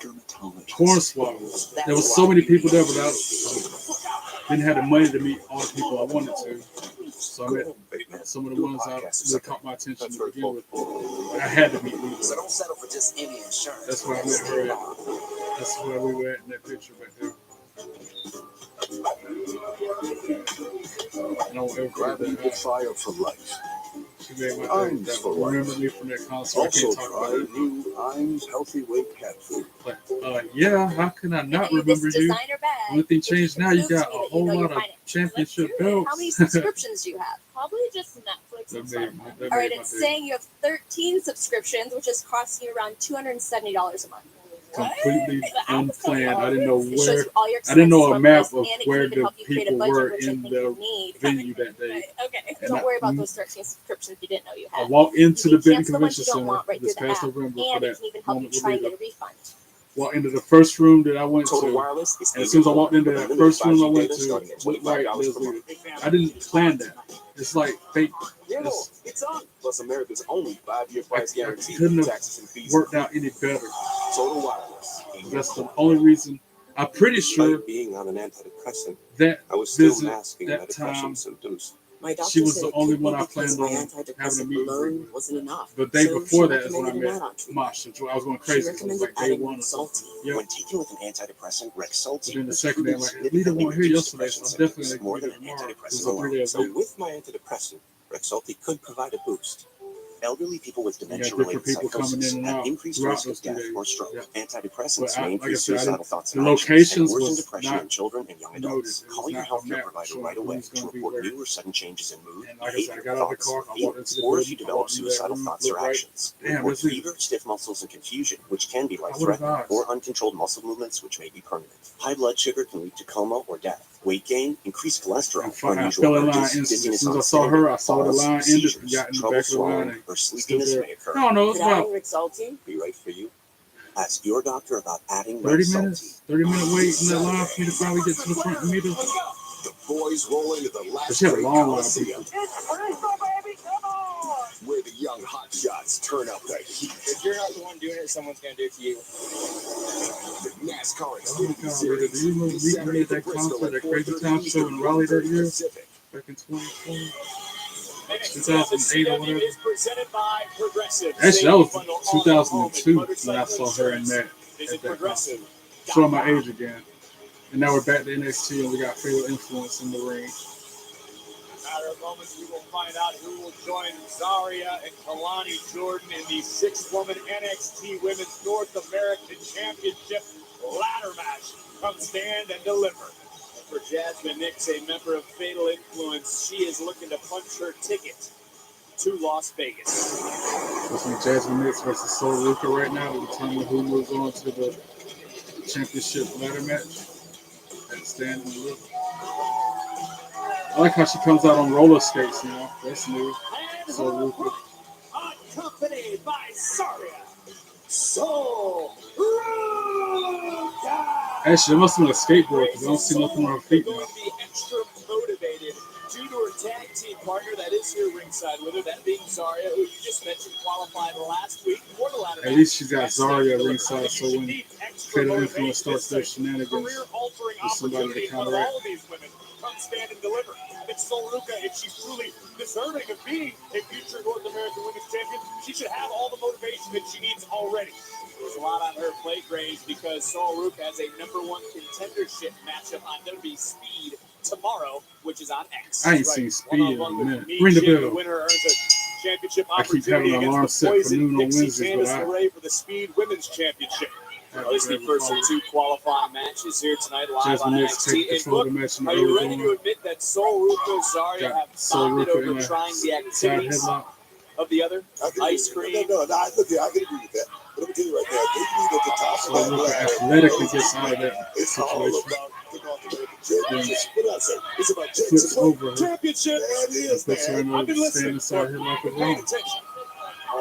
Hornswoggle. There was so many people there, but I didn't have the money to meet all the people I wanted to. So I met some of the ones that caught my attention to begin with. I had to meet Lisa. So don't settle for just any insurance. That's where I met her at. That's where we were at in that picture back there. I don't ever forget that. Fire for life. She made my day. That remembered me from that concert. Also, I can't talk about it. new Heinz Healthy Weight Cat Food. But, yeah, how can I not remember you? Only thing changed now, you got a whole lot of championship belts. How many subscriptions do you have? Probably just Netflix and Spotify. All right, it's saying you have 13 subscriptions, which is costing you around $270 a month. Completely unplanned. I didn't know where. I didn't know a map of where the people were in the venue that day. Okay, don't worry about those 13 subscriptions you didn't know you had. I walked into the Benton Convention Center this past November for that moment with Lita. Walked into the first room that I went to, and as soon as I walked into that first room I went to, looked like Liz Lita. I didn't plan that. It's like fate. It's on. Plus America's only 5-year price guarantee. Couldn't have worked out any better. Total Wireless. That's the only reason. I'm pretty sure being on an antidepressant, that I was still visit masking that my depression time, symptoms. she was the only one I planned on having a meeting with. Wasn't enough. The day before that is when I met Masha. I was going crazy. It was like day one or something. Yep. When taken with an antidepressant, Rexulti. But then the second day, I'm like, Lita weren't here yesterday, so I'm definitely more going than to an tomorrow. It was antidepressant a 3-day alone. So event. with my antidepressant, Rexulti could provide a boost. Elderly people with You got dementia-related different people coming psychosis in and have out increased throughout risk those of death 3 days. or stroke. Yep. Antidepressants But may like I increase said, suicidal thoughts the and actions, locations and worsen was depression not in children and young noted. adults. It was Call your not a healthcare map provider showing right who away was to going to be report where. new or sudden changes in mood, And like I said, I behavior, got out of the thoughts, car, I walked into the or if building, you I develop walked into that suicidal room, thoughts looked or right. actions. Damn, Report that's it. fever, stiff muscles, and confusion, which can be I would life-threatening, advise. or uncontrolled muscle movements, which may be permanent. High blood sugar can lead to coma or death. Weight gain, increased cholesterol, I unusual fell in line urges, instantly. As dizziness soon as on I saw her, I saw the falls, line ended seizures, and got in the trouble back of the line swallowing, and or stood sleepiness there. may occur. I don't know, it's about Rexulti? Be right for you. Ask your doctor about adding 30 Rexulti. minutes, 30-minute wait in that line for me to finally get to the front and meet her. The boys roll into the But last she had a great long line of Coliseum, people. where the young hotshots turn up the heat. If you're not the one doing it, someone's going to do it to you. The NASCAR Oh my Xfinity God, Series. do you remember this meeting me Saturday at that from Bristol concert, at that Crazy 4:30 Town show in Eastern, Raleigh that 1:30 year? Pacific. Back in 2020. NXT 2008 or whatever. is presented by Progressive. Actually, that was Bundle all your home and 2002 when I motorcycle saw her in insurance. that. Visit At that Progressive. concert. Showing my age again. And now we're back to NXT and we got Fatal Influence in the ring. In a matter of moments, we will find out who will join Zarya and Kalani Jordan in the 6-woman NXT Women's North American Championship ladder match. Come stand and deliver. For Jasmine Nix, a member of Fatal Influence, she is looking to punch her ticket to Las Vegas. Listen to Jasmine Nix versus Soul Luca right now to determine who moves on to the championship ladder match. At Stand and Deliver. I like how she comes out on roller skates, you know. That's new. Soul Luca. Accompanied by Zarya. Soul Luca. Actually, it must have been a skateboard because I don't see nothing on her feet now. Going to be extra motivated due to her tag team partner that is here ringside with her, that being Zarya, who you just mentioned qualified last week for the ladder match. At least she's got Zarya ringside, so when Fatal Influence starts their shenanigans with somebody to counteract. All of these women come stand and deliver. It's Soul Luca, if she's truly deserving of being a future North American Women's Champion, she should have all the motivation that she needs already. There's a lot on her plate, Graves, because Soul Luca has a #1 contendership matchup on WWE Speed tomorrow, which is on X. I ain't seen Speed in a minute. Me, Ring the Jim, bell. The winner earns a championship I keep having opportunity an alarm against the set for Poison noon on Dixie Wednesdays, but Candice I LeRae for the Speed Women's Championship. It's the first of 2 qualifying matches here tonight live Jasmine on Nix take NXT. control of And the match in are the you early ready to going. admit that Soul Luca, Zarya Got have Soul bonded Luca in over a trying the side activities headlock. of the other. Ice cream. No, look here, I can agree with that. But let me tell you right now, they need at the top of that ladder. Athletically gets out of that It's all situation. about the North American Championship. What did I say? It's about Flips over her. Championship. That is, Puts her in man. a stand inside here like a Paying wrong. attention.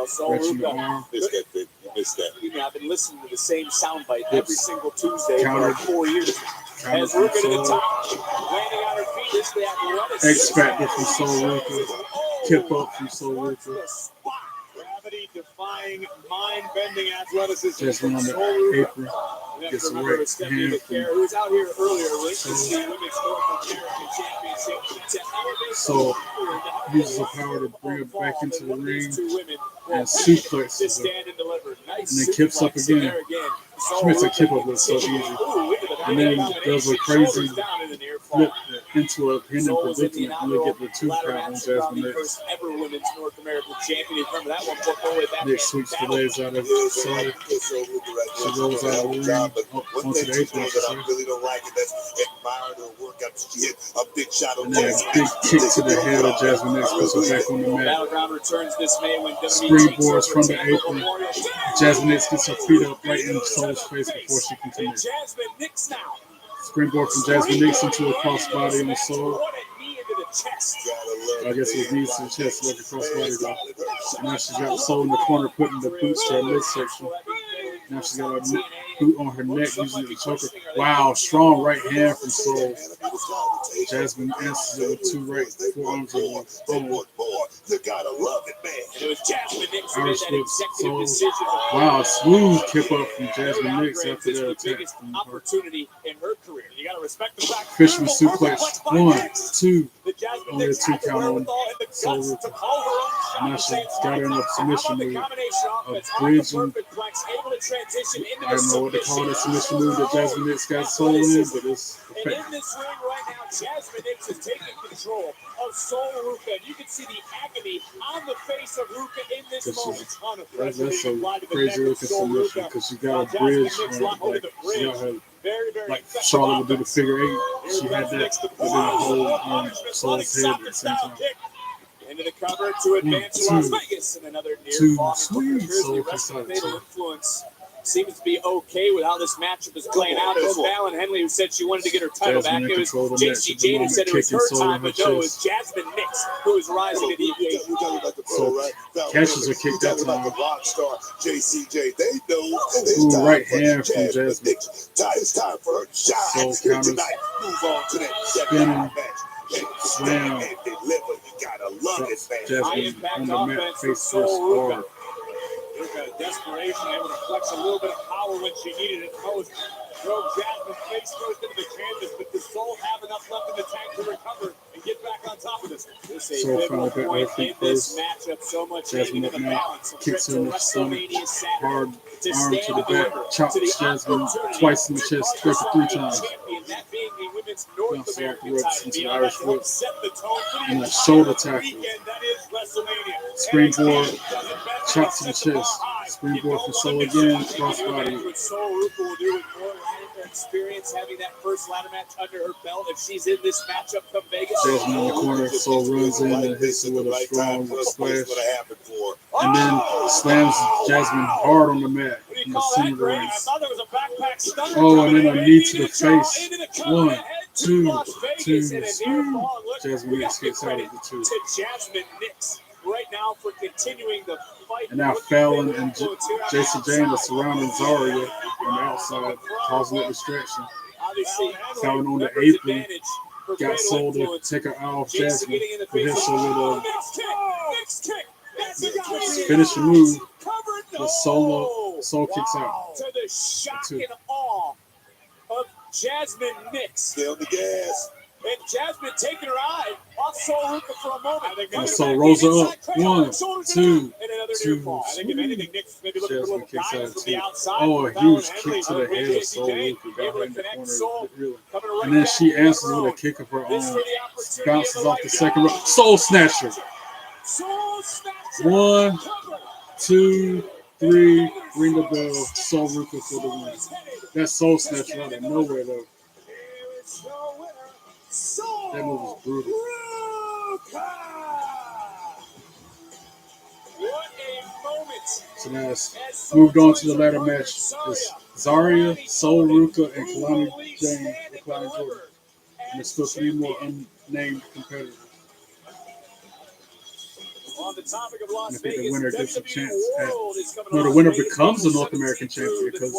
Stretching the arm. Missed that, baby. You missed that. I've been listening to the same soundbite every single Tuesday Counter. for 4 years. Counter As from Ruka to the Soul. top, landing on her feet. This the athletic. X Factor from Soul Ruka. Kip up from Soul Ruka. Gravity-defying, mind-bending athleticism. Just on from the Soul Ruka. apron. We have Gets to a remember right Stephanie hand McCare, from who was out here earlier, linked to the Women's North American Championship to elevate So uses the power to bring it back into the ring and suplexes her. And then kips up again. She makes a kip up look so easy. And then does a crazy flip into a pending predicament and they get the 2 count on Jasmine Nix. Nick sweeps the legs out of Soul. She rolls out of the ring onto the apron. I really don't like it. That's admired her workout. She hit a big shot on And then a big kick to the head of Jasmine Nix puts her back on the mat. Springboards from the apron. Jasmine Nix gets her feet up right in Soul's face before she can connect. Springboard from Jasmine Nix into a crossbody on Soul. I guess it needs to the chest like a crossbody though. Now she's got Soul in the corner putting the boots to her midsection. Now she's got a boot on her neck using the choker. Wow, strong right hand from Soul. Jasmine answers it with 2 right forearms over the boom. You gotta love it, man. It was Jasmine Nix who Irish made that whip, executive Soul. decision. Wow, smooth kip up from Jasmine Nix after that attack. Biggest opportunity in her career. You got to respect the fact. Fisherman suplex. 1, 2. Only a 2 count on Soul Ruka. Now she's got her in a submission move. A bridging. I don't know what to call this submission move that Jasmine Nix got Soul in, but it's And in this ring right now, Jasmine Nix is taking control of Soul Ruka. You can see the agony on the face of Ruka in this moment. That's a crazy looking submission because she got a bridge on like she got her like Charlotte would do the figure 8. She had that within the whole Soul's head at the same time. Into the cover to advance to Las Vegas and another near fall. The wrestling fatal influence seems to be okay with how this matchup is playing out. It was Fallon Henley who said she wanted to get her title back. It was JC Jane who said it was her time, but no, it was Jasmine Nix who is rising to the occasion. So catches a kick that time. Rock star JCJ, they know Ooh, right hand from Jasmine. It's time for her to shine here tonight. Move on to that Spinning. match. Slam. And deliver. You gotta love it, man. Jasmine on the mat, face first forward. Ruka, desperation, able to flex a little bit of power when she needed it most. Drove Jasmine face first into the canvas, but does Soul have enough left in the tank to recover and get back on top of this? This is a pivotal point in this matchup. So much Jasmine hanging in the balance. kicks her in the stomach, WrestleMania Saturday. hard To arm to stand the back, over chops to the Jasmine opportunity twice in the chest, to straight 3 times. champion, that being the women's North Bounce off the American ropes title. into the Beyond Irish that, to help whip. set the tone for the And a entire shoulder tackle. weekend that is WrestleMania. Springboard, NXT does it better. chops to the chest. Springboard for Soul again, crossbody. What Soul Ruka will do with more ladder experience, having that first ladder match under her belt. If she's in this matchup come Vegas, Jasmine in the corner, Soul runs in and hits her with a strong splash. And then slams Jasmine hard on the mat in the center of the ring. Oh, and then a knee to the face. 1, 2, 2, swing. Jasmine Nix gets out of the 2. to Jasmine Nix right now for continuing the fight. And now Fallon and JC Jane are surrounding Zarya on the outside, causing a distraction. Fallon on the apron got Soul to take her eye off Jasmine for his little finishing move. The Soul kicks out. To the shock and awe of Jasmine Nix. Stay on the gas. And Jasmine taking her eye off Soul Ruka for a moment. And Soul rolls her up. 1, 2, And another 2. near fall. I think if anything, Nix maybe looking for a little guidance from the outside. Oh, a huge kick to the head of Soul Ruka. Got her in the corner. And then she answers with a kick of her own. Bounces off the second rope. Soul Snatcher. 1, 2, 3. Ring the bell. Soul Ruka for the win. That Soul Snatcher out of nowhere, though. That move was brutal. So now it's moved on to the ladder match. It's Zarya, Sol Ruka, and Kalani Jordan. And there's still 3 more unnamed competitors. On the topic of Las I think the Vegas, winner gets a chance the winner becomes a North American champion because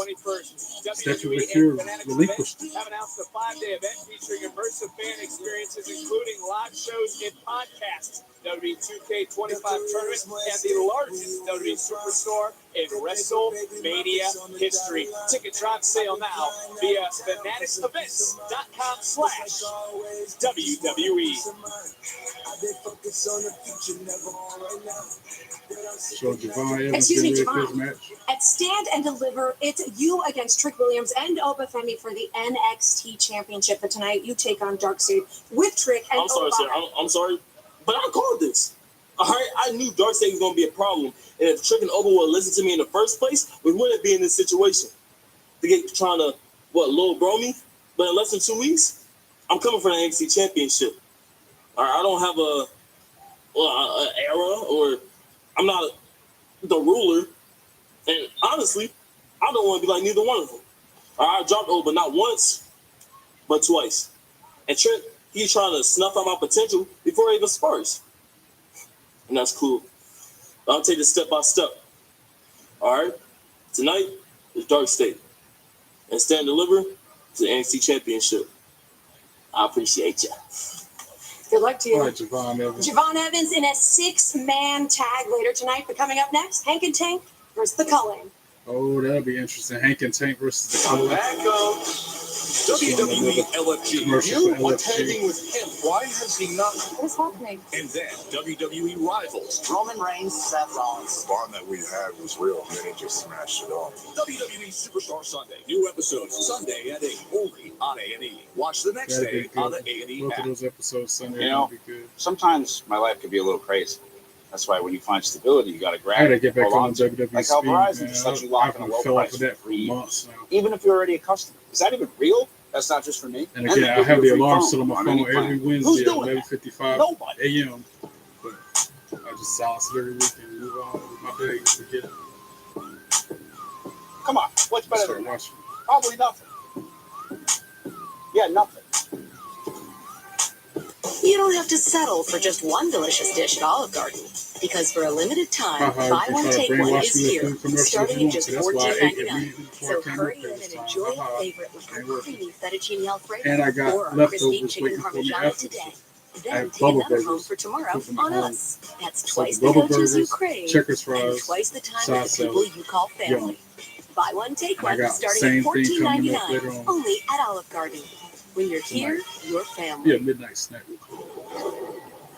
Stephanie McFear relinquished. Have announced a 5-day event featuring immersive fan experiences, including live shows and podcasts, WWE 2K25 tournament, and the largest WWE Superstore in WrestleMania history. Tickets are on sale now via fanaticsevents.com/WWE. So Javon Evans Excuse me, getting ready for his Javon. match. At Stand and Deliver, it's you against Trick Williams and Oba Femi for the NXT Championship. But tonight, you take on Darkseid with Trick and I'm sorry, Oba. sir. I'm sorry, but I called this. All right, I knew Darkseid was going to be a problem, and if Trick and Oba would listen to me in the first place, we wouldn't be in this situation. They get trying to little bro me, but in less than 2 weeks, I'm coming for the NXT Championship. All right, I don't have a era, or I'm not the ruler, and honestly, I don't want to be like neither one of them. All right, I dropped Oba not once, but twice, and Trick, he's trying to snuff out my potential before it even sparks. And that's cool. I'll take it step by step. All right? Tonight is Darkseid. And Stand and Deliver to the NXT Championship. I appreciate you. Good luck to you. All right, Javon Evans. Javon Evans in a 6-man tag later tonight. But coming up next, Hank and Tank versus the Cullen. Oh, that'll be interesting. Hank and Tank versus the Cullen. Back up. WWE LFG. You were tagging with him. Why has he not? What is happening? And then WWE Rivals. Roman Reigns, Seth Rollins. The bond that we had was real, and they just smashed it off. WWE Superstar Sunday. New episodes Sunday at 8. Only on A&E. Watch the next day on the A&E Both app. of those episodes Sunday You know, will be good. sometimes my life could be a little crazy. That's why when you find stability, you got to grab I gotta it. get back hold on to it. WWE Like how speed, Verizon man. just lets you lock in a I low fell off price of that for for 3 years. months now. Even if you're already a customer. Is that even real? That's not just for me. And again, I have the alarm set on my phone every Who's Wednesday at doing 11:55 Nobody. a.m. But I just silence it every week and move on with my day and forget it. Come on. What's better Start than that? watching. Probably nothing. Yeah, nothing. You don't have to settle for just one delicious dish at Olive Garden. Because for a limited time, buy one, take one is here, starting at just $14.99. So hurry in and enjoy your favorite with our creamy fettuccine Alfredo And I got or our crispy leftovers chicken waiting for me parmigiana after. today. I Then have take bubble another home burgers. for tomorrow Cooking on at home. us. That's So twice the bubble coaches you burgers, crave checkers and fries, twice the time side with the people salad. you call family. Buy one, take And I one, got starting same at thing coming up $14.99 later on. only at Olive Garden. When you're here, your family. Yeah, midnight snack.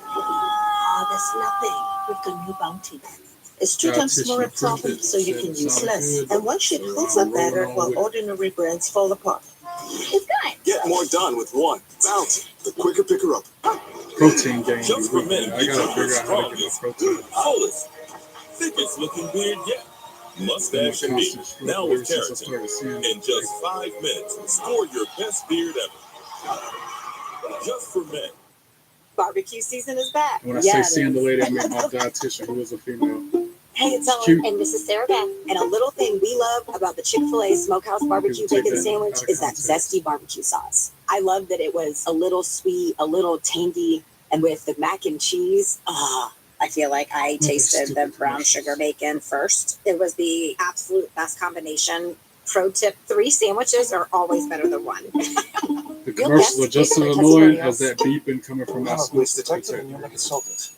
Ah, that's nothing with the new Bounty. It's 2 times more absorbent, so you can use less. And one sheet holds up better while ordinary brands fall apart. It's good. Get more done with one. Bounty, the quicker picker up. Protein game. Just for men, I gotta figure out how to get my protein. Fullest. Thickest looking beard yet. Mustache and meat. Now with keratin. In just 5 minutes, score your best beard ever. Just for men. Barbecue season is back. When I say seeing the lady, I mean my dietitian, who is a female. Hey, it's Ellen, cute. and this is Sarah Beth. And a little thing we love about the Chick-fil-A Smokehouse Barbecue Bacon Sandwich is that zesty barbecue sauce. I love that it was a little sweet, a little tangy, and with the mac and cheese. I feel like I tasted the brown sugar bacon first. It was the absolute best combination. Pro tip, 3 sandwiches are always better than 1. The commercials are just as annoying as that beeping coming from my police detective and you're my consultant.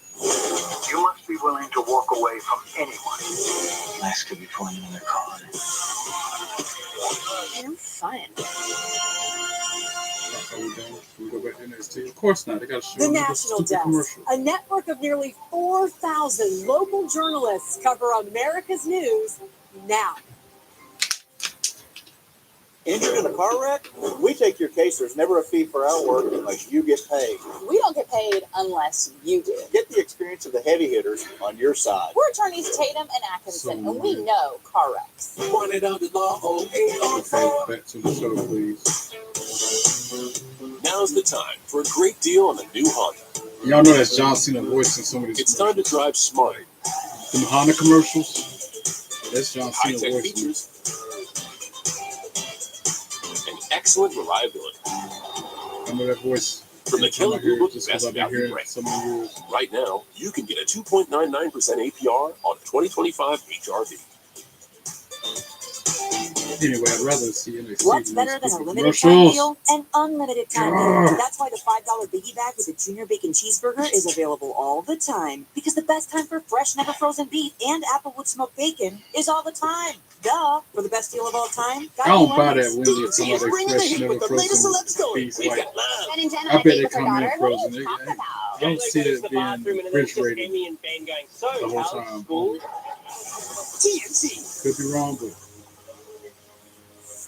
You must be willing to walk away from anyone. Ask her before you in their car. No fun. Are we done? Can we go back to NXT? Of course not. They got to show The another National stupid Desk, commercial. a network of nearly 4,000 local journalists cover America's news now. Injured in a car wreck? We take your case. There's never a fee for our work unless you get paid. We don't get paid unless you do. Get the experience of the heavy hitters on your side. We're attorneys Tatum and Atkinson, and we know car wrecks. Okay, back to the show, please. Now's the time for a great deal on a new Honda. Y'all know that's John Cena voice in some of these It's time to drive smart. Some Honda commercials. That's John Cena High-tech voice. features and excellent reliability. Remember that voice. From the Kelly Blue Book just Best because I've been Value hearing brand. so many years. Right now, you can get a 2.99% APR on a 2025 HRV. Anyway, I'd rather see NXT. What's better than a limited time deal? An unlimited time deal. That's why the $5 biggie bag with a junior bacon cheeseburger is available all the time. Because the best time for fresh, never frozen beef and applewood smoked bacon is all the time. Duh. For the best deal of all time, I don't buy that when you come out of fresh, never frozen beef. Like, I bet they come in frozen. I don't see it being refrigerated the whole time. Could be wrong, but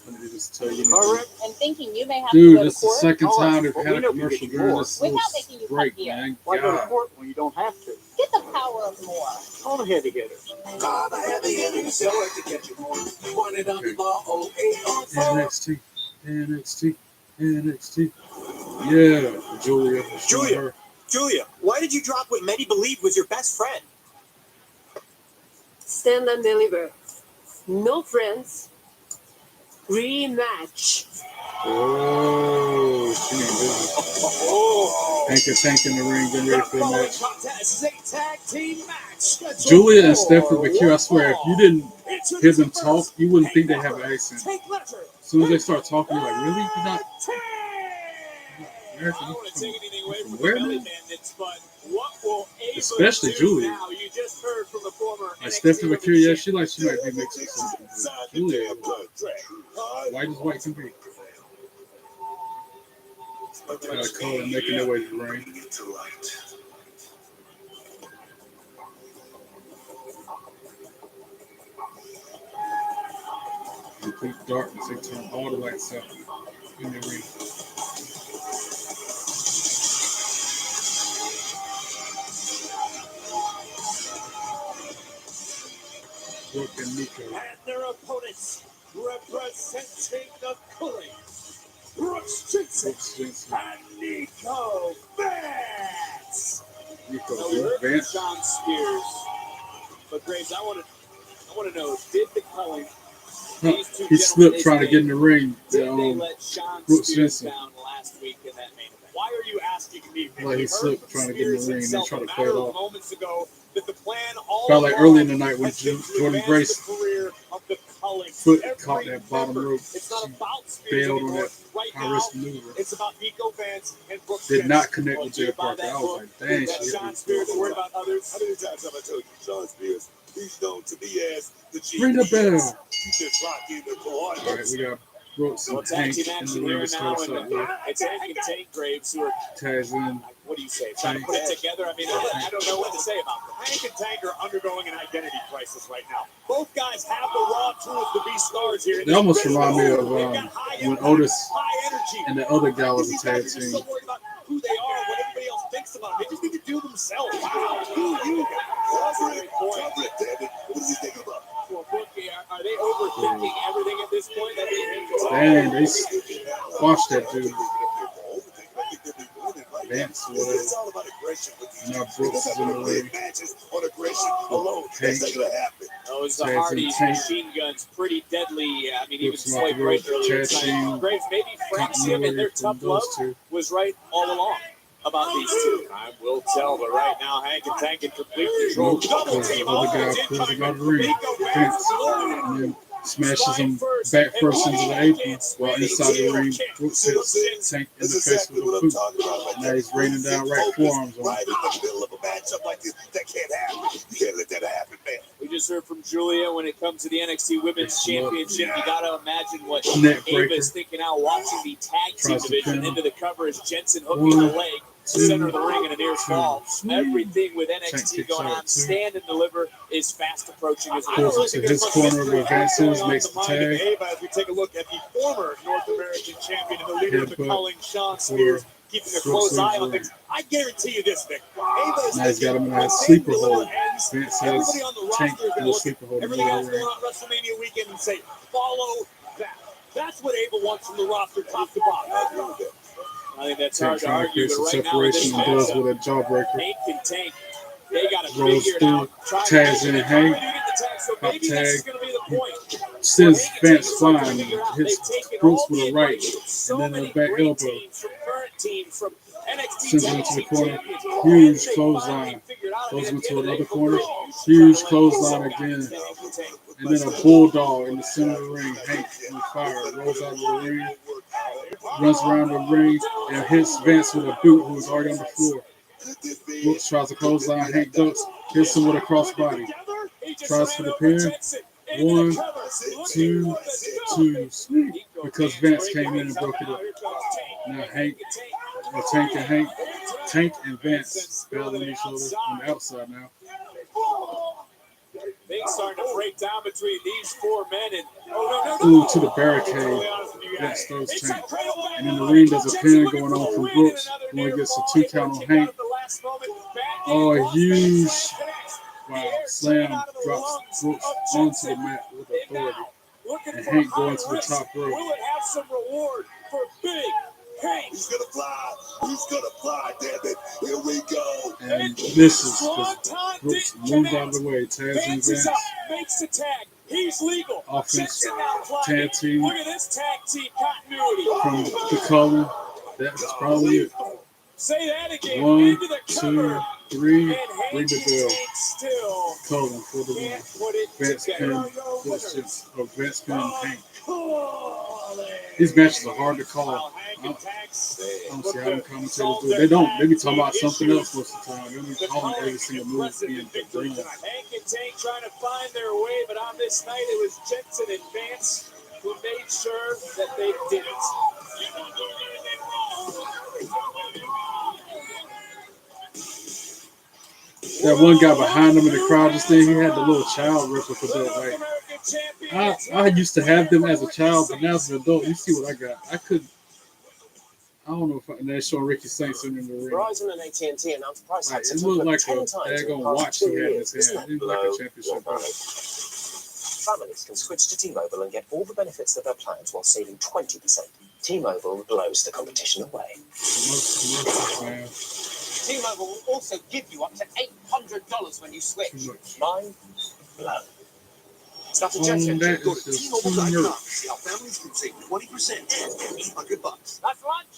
let me just tell you. And thinking you may have Dude, to go this to is the court second time they've had a commercial during this without making you break, come here. man. Why go to God. court when you don't have to? Get the power of more. Call the heavy hitters. Call the heavy hitters. They like to catch you more. You want it on the law 0804. NXT. Yeah, Julia. Julia, why did you drop what many believed was your best friend? Stand and deliver. No friends. Rematch. Oh, she ain't busy. Tank in the ring, getting ready for the match. Julia and Stephanie McHugh, I swear, if you didn't hear them talk, you wouldn't think they have an accent. As soon as they start talking, you're like, really? You're not American? You from where now? Especially Julia. Like Stephanie McHugh, yeah, she might be mixing something. Julia, white as white can be. Got a color making their way to the ring. Complete darkness, they turn all the lights out in the ring. Brooke and Nico. And their opponents representing the Culling, Brooks Jensen and Nico Vance. Nico Vance. Sean Spears. But Graves, I want to know, did the Culling, he slipped trying to get in the ring. Did they let Sean Brooks Spears Jensen. down last week in that main event? Why are you asking me? Like he slipped trying to get in the ring and they try to play it off. Moments ago, that the plan all Felt like early in the night when Jordan Grace foot caught that bottom rope. She bailed on that high-risk maneuver. It's about Nico Vance and Brooks Did not connect with Jay Parker. I was like, dang, she Sean Spears worried about others. How many times have I told you, Sean Spears, he's known to be as the G. Ring the bell. You just rock in the court. All right, we got Brooks and Tank in the ring to start us out with. It's Hank and Tank Graves who are Tags in. what do you say? Trying to put it together. I mean, I don't know what to say about them. Hank and Tank are undergoing an identity crisis right now. Both guys have the raw tools to be stars here. They almost remind me of when Otis and the other guy was a tag team. So worried about who they are, what everybody else thinks about them. They just need to do themselves. Wow, who you got? Cover it, David. What is he thinking about? Well, Brookie, are they overthinking everything at this point? Dang, they squashed that dude. Vance or whatever. It's all about aggression. Now Brooks is in the ring. Matches on aggression alone. That's not going to happen. Those Hardy's machine guns, pretty deadly. I mean, even Slade right earlier tonight. Graves, maybe friendship and their tough love was right all along about these two. Time will tell, but right now, Hank and Tank in complete control. Double team offense incoming from Nico Vance. Smashes him back first into the apron while inside the ring. Brooks hits Tank in the face with a boot. Now he's raining down right forearms on him. Right in the middle of a matchup like this, that can't happen. You can't let that happen, man. We just heard from Julia when it comes to the NXT Women's Championship. You got to imagine what Ava is thinking out watching the tag team division into the cover as Jensen hooking the leg. Center of the ring in a near fall. Everything with NXT going on, stand and deliver, is fast approaching as well. Goes to his corner where Vance is, makes the tag. As we take a look at the former North American champion and the leader of the Culling, Sean Spears, keeping a close eye on things. I guarantee you this, Nick. Now he's got him in a sleeper hold. Vance has Tank in a sleeper hold. Everything else going on WrestleMania weekend and say, follow that. That's what Ava wants from the roster, top to bottom. I think that's hard to argue, but right now, separation and does with a jawbreaker. Hank and Tank They got to rolls figure it through, out. tags in Hank, hot tag, sends Vance flying, hits Brooks with a right, and then a back elbow. Sends him into the corner, huge clothesline, goes into another corner, huge clothesline again, and then a bulldog in the center of the ring. Hank on fire, rolls out of the ring, runs around the ring, and hits Vance with a boot who was already on the floor. Brooks tries to clothesline, Hank ducks, hits him with a crossbody, tries for the pin. 1, 2, 2, sweet, because Vance came in and broke it up. Now Tank and Vance battling each other on the outside now. Things starting to break down between these four men. And to the barricade. Vance throws Tank. And in the ring, there's a pin going on from Brooks. When he gets a 2 count on Hank. Oh, a huge slam drops Brooks onto the mat with authority. And Hank going to the top rope. Will it have some reward for Big Hank? He's gonna fly. He's gonna fly, damn it. Here we go. And misses because Brooks moved out of the way. Taz and Vance. Makes the tag. He's legal. Offense. Tag team. Look at this tag team continuity. From the color. That's probably it. Say that again. 1, 2, 3. Ring the bell. Colin for the win. Vance pin. Vance pin Hank. These matches are hard to call. I don't see how them commentators do it. They don't. They be talking about something else most of the time. They be calling every single move being brilliant. Hank and Tank trying to find their way, but on this night it was Jensen and Vance who made sure that they didn't. That one guy behind him in the crowd just then, he had the little child replica that. Like, I used to have them as a child, but now as an adult, you see what I got. I don't know if they're showing Ricky Saints in the ring. Verizon and AT&T announced price hikes. It looked like a daggone watch he had in his hand. It looked like a championship watch. Families can switch to T-Mobile and get all the benefits of their plans while saving 20%. T-Mobile blows the competition away. T-Mobile will also give you up to $800 when you switch. Mind blown. Start to check. Go to T-Mobile.com. See how families can save 20% and get $800. That's lunch.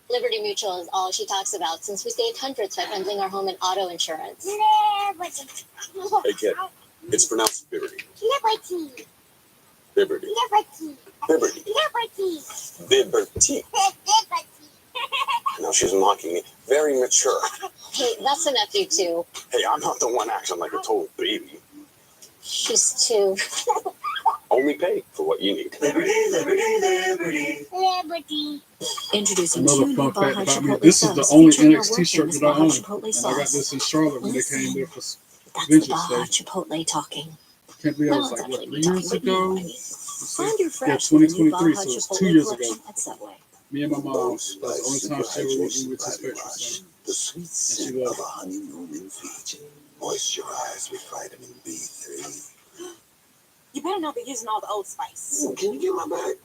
Liberty Mutual is all she talks about since we saved hundreds by bundling our home and auto insurance. Hey, kid. It's pronounced Liberty. Liberty. Liberty. Liberty. No, she's mocking me. Very mature. Hey, that's a nephew too. Hey, I'm not the one acting like a total baby. She's 2. Only pay for what you need. Liberty, liberty, liberty. Introducing another fun fact about me. This is the only NXT shirt that I own. And I got this in Charlotte when they came there for Vengeance Day. Chipotle talking. Can't believe it was like, what, 3 years ago? Find your Yeah, fresh 2023, so it's 2 years ago. at Subway. Me and my mom, that's the only time she ever went with to Spectrum Center. The sweet scent of a honeymoon in Fiji. Moisturize with vitamin B3. You better not be using all the Old Spice. Can you get my bag?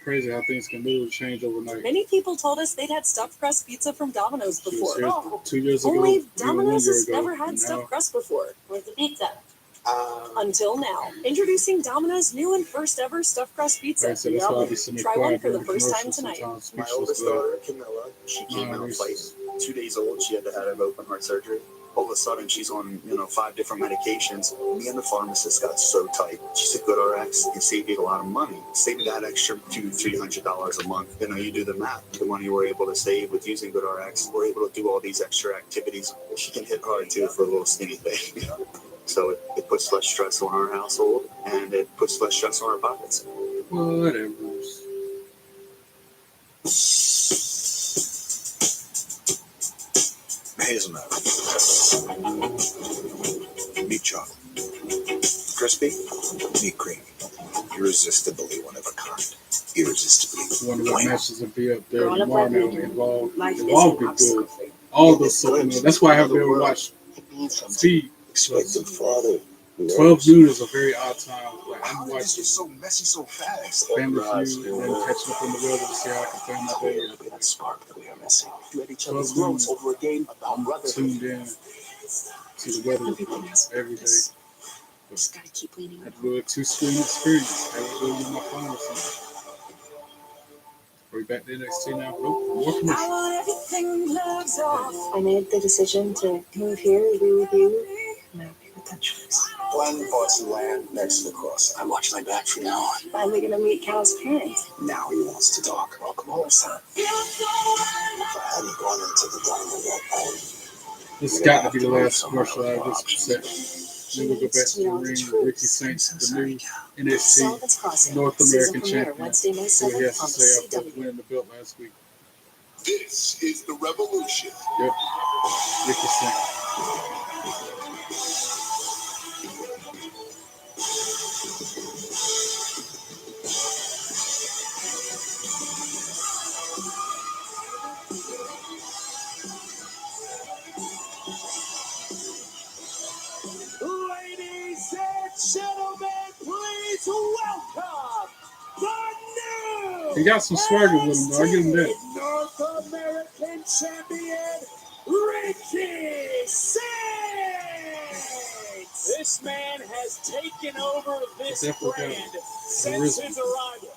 Crazy how things can literally change overnight. Many people told us they'd had stuffed crust pizza from Domino's before. Here 2 years ago. Only even 1 Domino's year has ago, never had and stuffed now, crust before. Where's the pizza? Until now. Introducing Domino's new and first ever stuffed crust pizza. like I said, that's why I be sitting Try one quiet for the during first time commercials tonight. sometimes. My Speechless oldest to daughter, Camilla, she came out like 2 days old. She had to have open heart surgery. All of a sudden, she's on 5 different medications. Me and the pharmacist got so tight. She said, GoodRx can save you a lot of money. Save you that extra $200-$300 a month. You do the math. The money we're able to save with using GoodRx, we're able to do all these extra activities. She can hit hard too for a little skinny thing. So it puts less stress on our household, and it puts less stress on our pockets. Whatever. Hazelnut. Meat chocolate. Crispy. Meat creamy. Irresistibly one of a kind. Irresistibly. Wonder what matches will be up there Growing up tomorrow like now. me, Involved life is be good. obstacle-free. All those supplements. That's why I haven't been able to watch Speed. 12 noon is a very odd time. Like, I'm watching so messy so fast. Family Feud and then catching up on the weather to see how I can plan my day. That spark that we are missing. you at each other's throats over a game about I'm brotherhood. tuned in to the weather Everything else every day. Just gotta keep leaning. I had to do a 2-screen experience. I had to do it on my phone or something. Are we back to NXT now? Nope. More commercials. I made the decision to move here, be with you. No, make that choice. Glenn bought some land next to the cross. I watch my back from now on. Finally gonna meet Cal's parents. Now he wants to talk. Welcome home, son. If I hadn't gone into the diamond yet, This has got to be the last commercial out of this set. Then we'll go back to the ring with Ricky Saints, the new NXT North American champion. See what he has to say after winning the belt last week. This is the revolution. Yep. Ricky Saints. Ladies and gentlemen, please welcome the new He got some swagger with him, though. I give him that. North American champion, Ricky Saints. This man has taken over this brand since his arrival.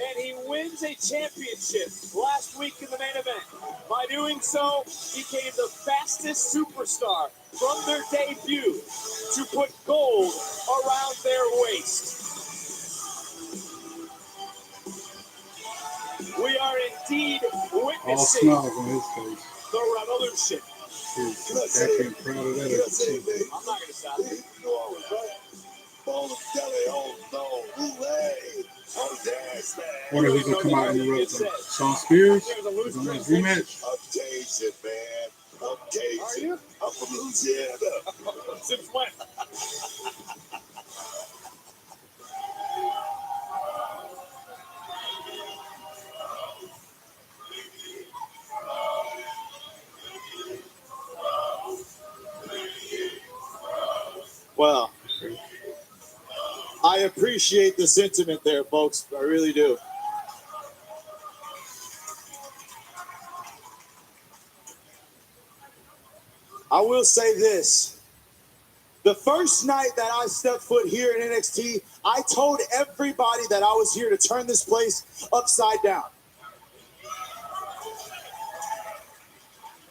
And he wins a championship last week in the main event. By doing so, he became the fastest superstar from their debut to put gold around their waist. We are indeed All witnessing smiles on his face. the revolution. He's happy and proud of that. I'm not going to stop you. You know it, right? Bone Kelly, oh no, Roulet. Oh, yes, man. Wonder who's going to come out and interrupt him. Sean Spears? Is on his rematch? I'm Cajun, man. I'm Cajun. Are you? I'm from Louisiana. Since when? Well, I appreciate the sentiment there, folks. I really do. I will say this. The first night that I stepped foot here in NXT, I told everybody that I was here to turn this place upside down.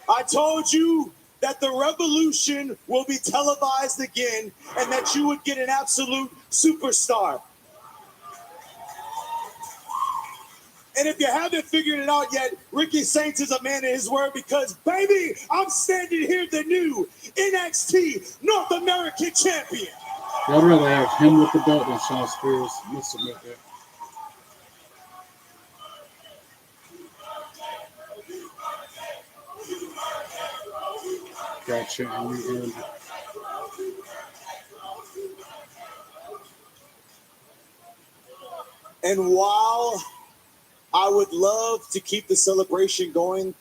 I told you that the revolution will be televised again and that you would get an absolute superstar. And if you haven't figured it out yet, Ricky Saints is a man of his word because, baby, I'm standing here the new NXT North American champion. I'd rather have him with the belt than Sean Spears. Must admit that. Gotcha. And we earned it. And while I would love to keep the celebration going,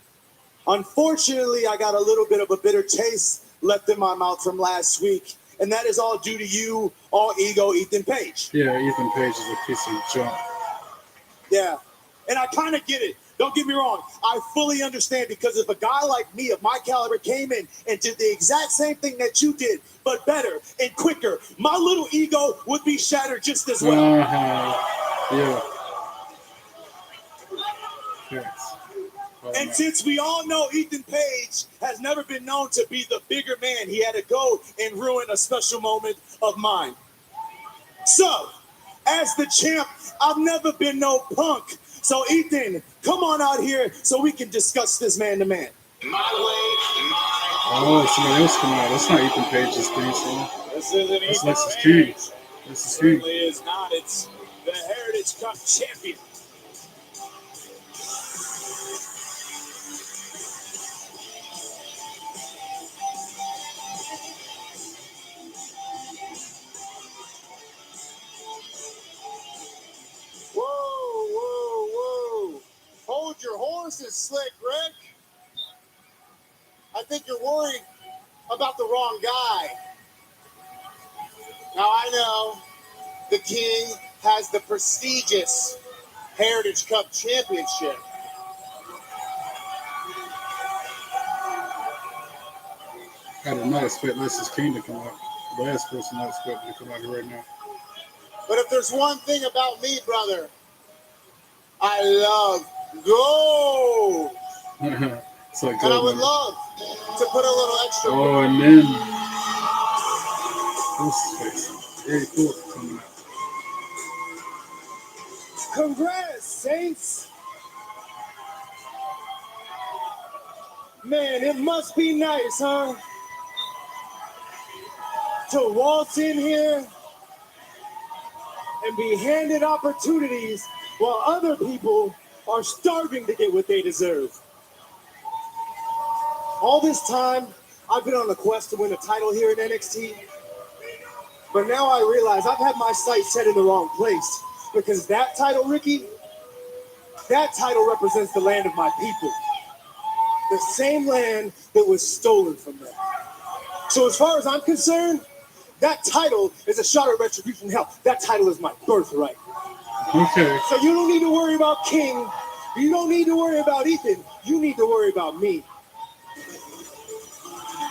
unfortunately, I got a little bit of a bitter taste left in my mouth from last week. And that is all due to you, all ego, Ethan Page. Yeah, Ethan Page is a piece of junk. Yeah. And I kind of get it. Don't get me wrong. I fully understand because if a guy like me of my caliber came in and did the exact same thing that you did, but better and quicker, my little ego would be shattered just as well. Yeah. Yes. And since we all know Ethan Page has never been known to be the bigger man, he had to go and ruin a special moment of mine. So, as the champ, I've never been no punk. So, Ethan, come on out here so we can discuss this man-to-man. My way, Oh, somebody else coming out. That's not Ethan Page's theme song. This isn't That's Ethan Lexus Page. Page. Lexus Page. Certainly is not. It's the Heritage Cup champion. Whoa. Hold your horses, Slick Rick. I think you're worried about the wrong guy. Now, I know the King has the prestigious Heritage Cup championship. I did not expect Lester's King to come out. The last person I expected to come out here right now. But if there's one thing about me, brother, I love gold. It's like And I would love to put a little extra. Oh, and then what's his face? Very cool coming out. Congrats, Saints. Man, it must be nice, huh? To waltz in here and be handed opportunities while other people are starving to get what they deserve. All this time, I've been on a quest to win a title here in NXT, but now I realize I've had my sights set in the wrong place, because that title, Ricky, that title represents the land of my people. The same land that was stolen from them. So as far as I'm concerned, that title is a shot at retribution. Hell, that title is my birthright. Okay. So you don't need to worry about King. You don't need to worry about Ethan. You need to worry about me.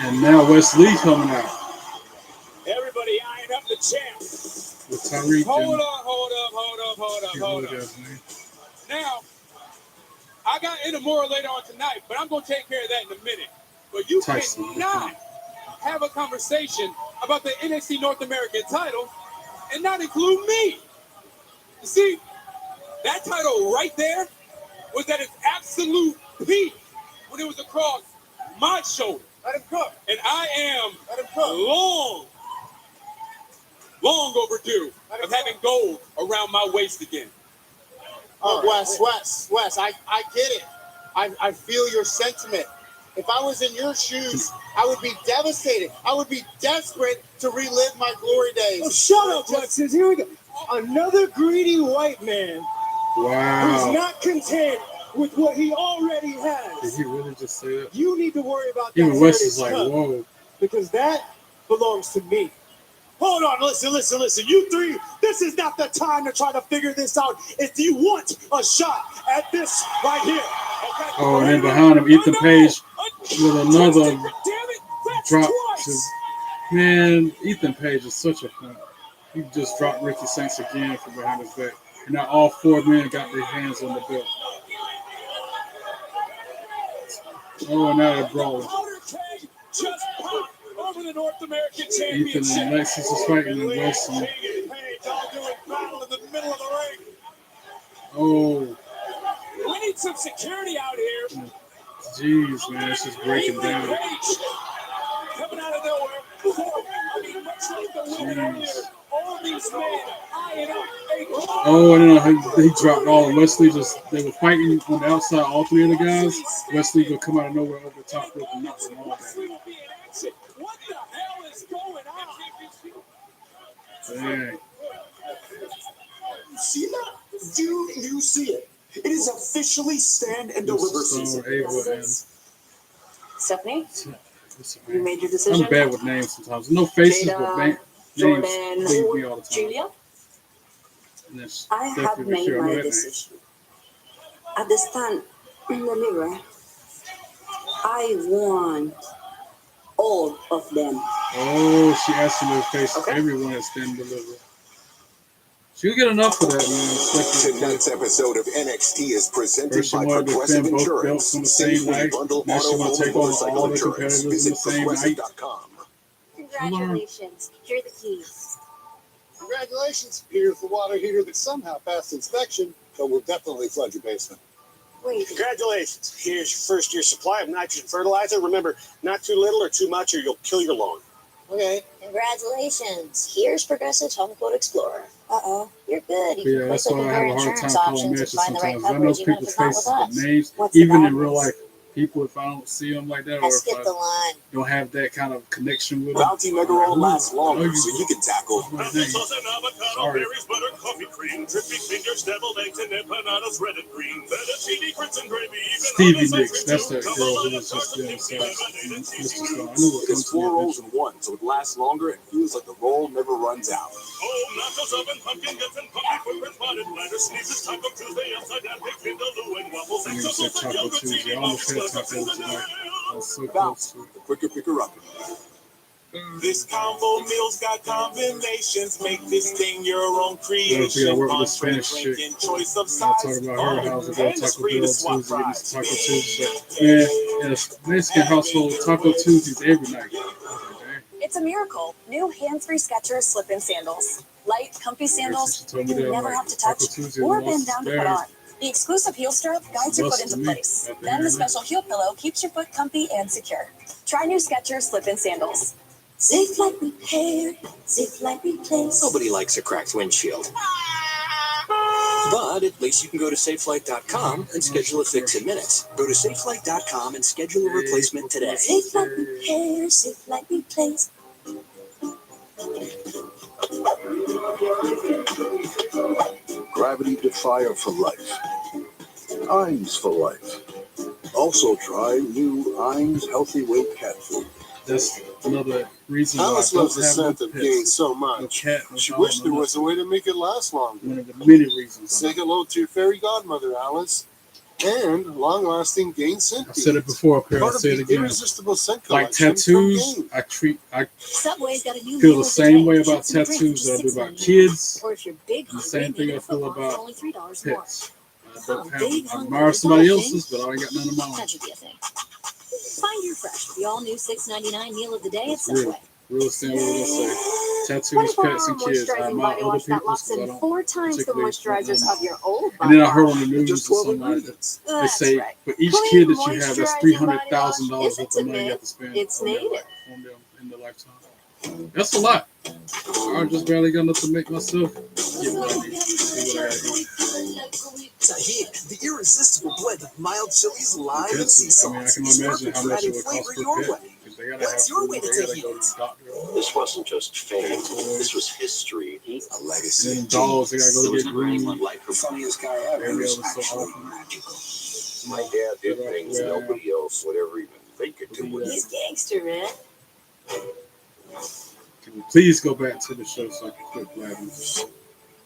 And now Wesley coming out. Everybody eyeing up the champ. With Tyreek. Hold up. Now, I got into more later on tonight, but I'm going to take care of that in a minute. But you cannot have a conversation about the NXT North American title and not include me. You see, that title right there was at its absolute peak when it was across my shoulder. Let him cook. And I am long overdue of having gold around my waist again. Oh, Wes, I get it. I feel your sentiment. If I was in your shoes, I would be devastated. I would be desperate to relive my glory days. Oh, shut up, Lexus. Here we go. Another greedy white man who's not content with what he already has. Did he really just say that? You need to worry about that. Even Wes is like, whoa. Because that belongs to me. Hold on, listen. You three, this is not the time to try to figure this out. If you want a shot at this right here. Okay? Oh, and then behind him, Ethan Page with another drop. Man, Ethan Page is such a fan. He just dropped Ricky Saints again from behind his back. And now all four men got their hands on the belt. Oh, and now they're brawling. Over the North American Ethan and Lexus is fighting in Wrestling. Oh. We need some security out here. Jeez, man, it's just breaking down. Coming out of nowhere. I mean, much like the women earlier, all these men eyeing up. Oh, and then he dropped all. Wesley they were fighting on the outside, all three of the guys. Wesley will come out of nowhere over the top rope and knock them all down. What the hell is going on? Dang. You see that? Do you see it? It is officially stand and deliver season. Stephanie, you made your decision. I'm bad with names sometimes. No faces, but names leave me all the time. Julia, I have made my decision. At the stand and deliver, I want all of them. Oh, she asked him to face everyone at stand and deliver. She'll get enough of that, man. Tonight's episode of NXT is presented by Progressive Insurance. Safely bundle auto, home, and motorcycle insurance. Visit Progressive.com. Congratulations. Here are the keys. Congratulations. Here's the water heater that somehow passed inspection, but will definitely flood your basement. Wait. Congratulations. Here's your first year supply of nitrogen fertilizer. Remember, not too little or too much or you'll kill your lawn. Okay. Congratulations. Here's Progressive's Home Quote Explorer. Uh-oh. You're good. You can quickly compare insurance options and find the right coverage even if it's not with us. Names, even in real life. People, if I don't see them like that, or if I don't have that kind of connection with them. Bounty Mega Roll lasts longer, so you can tackle. Applesauce and avocado, berries, butter, coffee cream, dripping fingers, deviled eggs, and empanadas, red and green, fettuccine, grits and gravy. Stevie Nicks, that's that girl who was just there. It's 4 rolls in one, so it lasts longer and feels like the roll never runs out. Oh, nachos, oven, pumpkin guts, and pumpkin quick spotted bladder, sneezes, Taco Tuesday, upside down, pigs, vindaloo, and waffles, and so yogurt, TV, top over tonight. I was so close to it. The quicker picker up. This combo meal's got combinations. Make this thing your own creation. I work with a Spanish chick. Choice of I size. talk about her house. I go to Taco Bell Tuesday, get me some Taco Tuesday. Yeah. Man, in a Mexican household, Taco Tuesdays every night. It's a miracle. New hands-free Skechers slip-in sandals. Light, comfy sandals you never have to touch or bend down to put on. The exclusive heel strap guides your foot into place. Then the special heel pillow keeps your foot comfy and secure. Try new Skechers slip-in sandals. Safe like repair, safe like replace. Nobody likes a cracked windshield. But at least you can go to safelight.com and schedule a fix in minutes. Go to safelight.com and schedule a replacement today. Safe like repair, safe like replace. Gravity Defier for life. Ein's for life. Also try new Ein's Healthy Weight Cat Food. That's another reason why Alice I loves don't the have no scent of gain pets. so much. No cat, no She dog, wished no there was a nothing. way to make it last longer. One of the many reasons. Say hello to your fairy godmother, Alice. And long-lasting Gain scent. I said it before up here, I'll Part of say it the again. irresistible scent Like collection from tattoos, Gain. I Subway's got a new feel meal the of same day. way about Chips and drinks tattoos for that I do about $6.99. kids. Or if you're big The hungry, same thing I get a feel football for about only $3 more. pets. I don't have Big I hungry admire somebody golfing. else's, but I ain't got none of my own. That should be a thing. Find your fresh, the all-new $6.99 meal of the day at It's real. Subway. Real stand what I say. Tattoos, 24-hour pets, and kids. I moisturizing admire body other wash that people's locks because I in don't 4 times the particularly. moisturizers of your old And body then I heard on the wash. news Just that 12 somebody ingredients. they That's say right. for each Clean, kid that you have, that's moisturizing body $300,000 wash worth isn't of money you have to spend It's on their native. life, on them in their lifetime. That's a lot. I just barely got enough to make myself get what I need. See what I got here. Tahini, the irresistible blend of mild chilies, lime, and Pets, sea I mean, I salts, can is imagine perfect how for much adding it would cost flavor per your pet. way. Because they gotta What's have your food, way to they gotta Tahini? go to the doctor. This wasn't just fame. This was history. A legacy. And then dogs, they gotta go There was get never anyone groomed. like her. Funniest guy ever. Every It other was so actually often. magical. My dad did things nobody else would ever even think of doing. He's gangster, man. Can you please go back to the show so I can quit blabbing?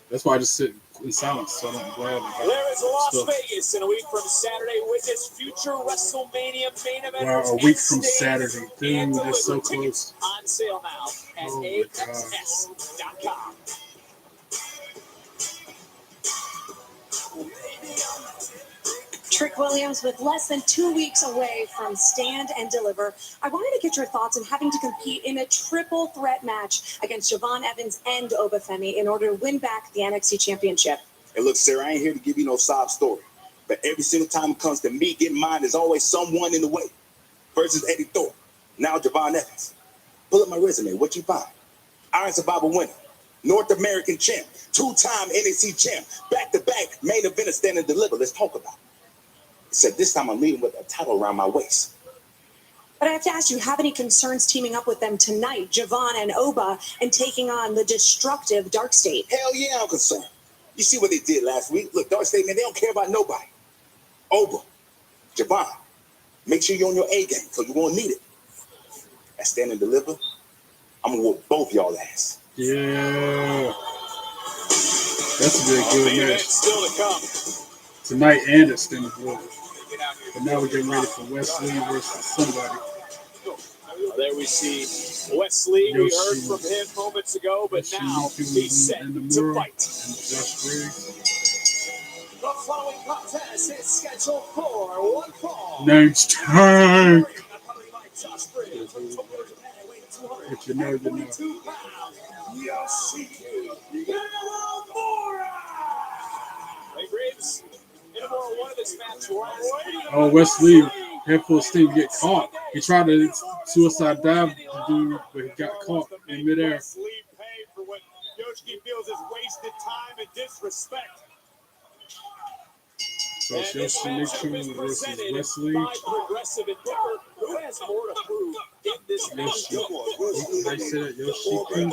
That's why I just sit in silence so I don't blab about There is Las stuff. Vegas in a week from Saturday. Witness future WrestleMania main event. Wow, a week from Saturday. Dude, that's so close. On sale now at Oh my AXS.com. Trick Williams, with less than 2 weeks away from Stand and Deliver, I wanted to get your thoughts on having to compete in a triple threat match against Javon Evans and Obafemi in order to win back the NXT Championship. Hey, look, Sarah, I ain't here to give you no sob story. But every single time it comes to me getting mine, there's always someone in the way. First is Eddie Thorpe. Now Javon Evans. Pull up my resume. What you find? Iron Survivor winner. North American champ. 2-time NXT champ. Back-to-back main event of Stand and Deliver. Let's talk about it. Except this time I'm leading with a title around my waist. But I have to ask you, have any concerns teaming up with them tonight, Javon and Oba, and taking on the destructive Dark State? Hell yeah, I'm concerned. You see what they did last week? Look, Dark State, man, they don't care about nobody. Oba, Javon, make sure you're on your A game, because you won't need it. At Stand and Deliver, I'm going to whoop both y'all ass. Yeah. That's a good match. Still to come. Tonight and at Stand and Deliver. But now we're getting ready for Wesley versus somebody. There we see Wesley. We heard from him moments ago, but now he's set to fight. Josh Briggs. The following contest is scheduled for one fall. Name's Tank. Josh Briggs from Tokyo, Japan, weighing If you know, you know. 222 pounds. Yoshiki Nakamura. Hey, Briggs. Nakamura won this match right. Oh, Wesley, head full of steam, get caught. He tried to suicide dive the dude, but he got caught in midair. Wesley paid for what Yoshiki feels is wasted time and disrespect. So it's Yoshiki versus Wesley. Progressive and Booker, who has more to prove in this match? They said Yoshiki and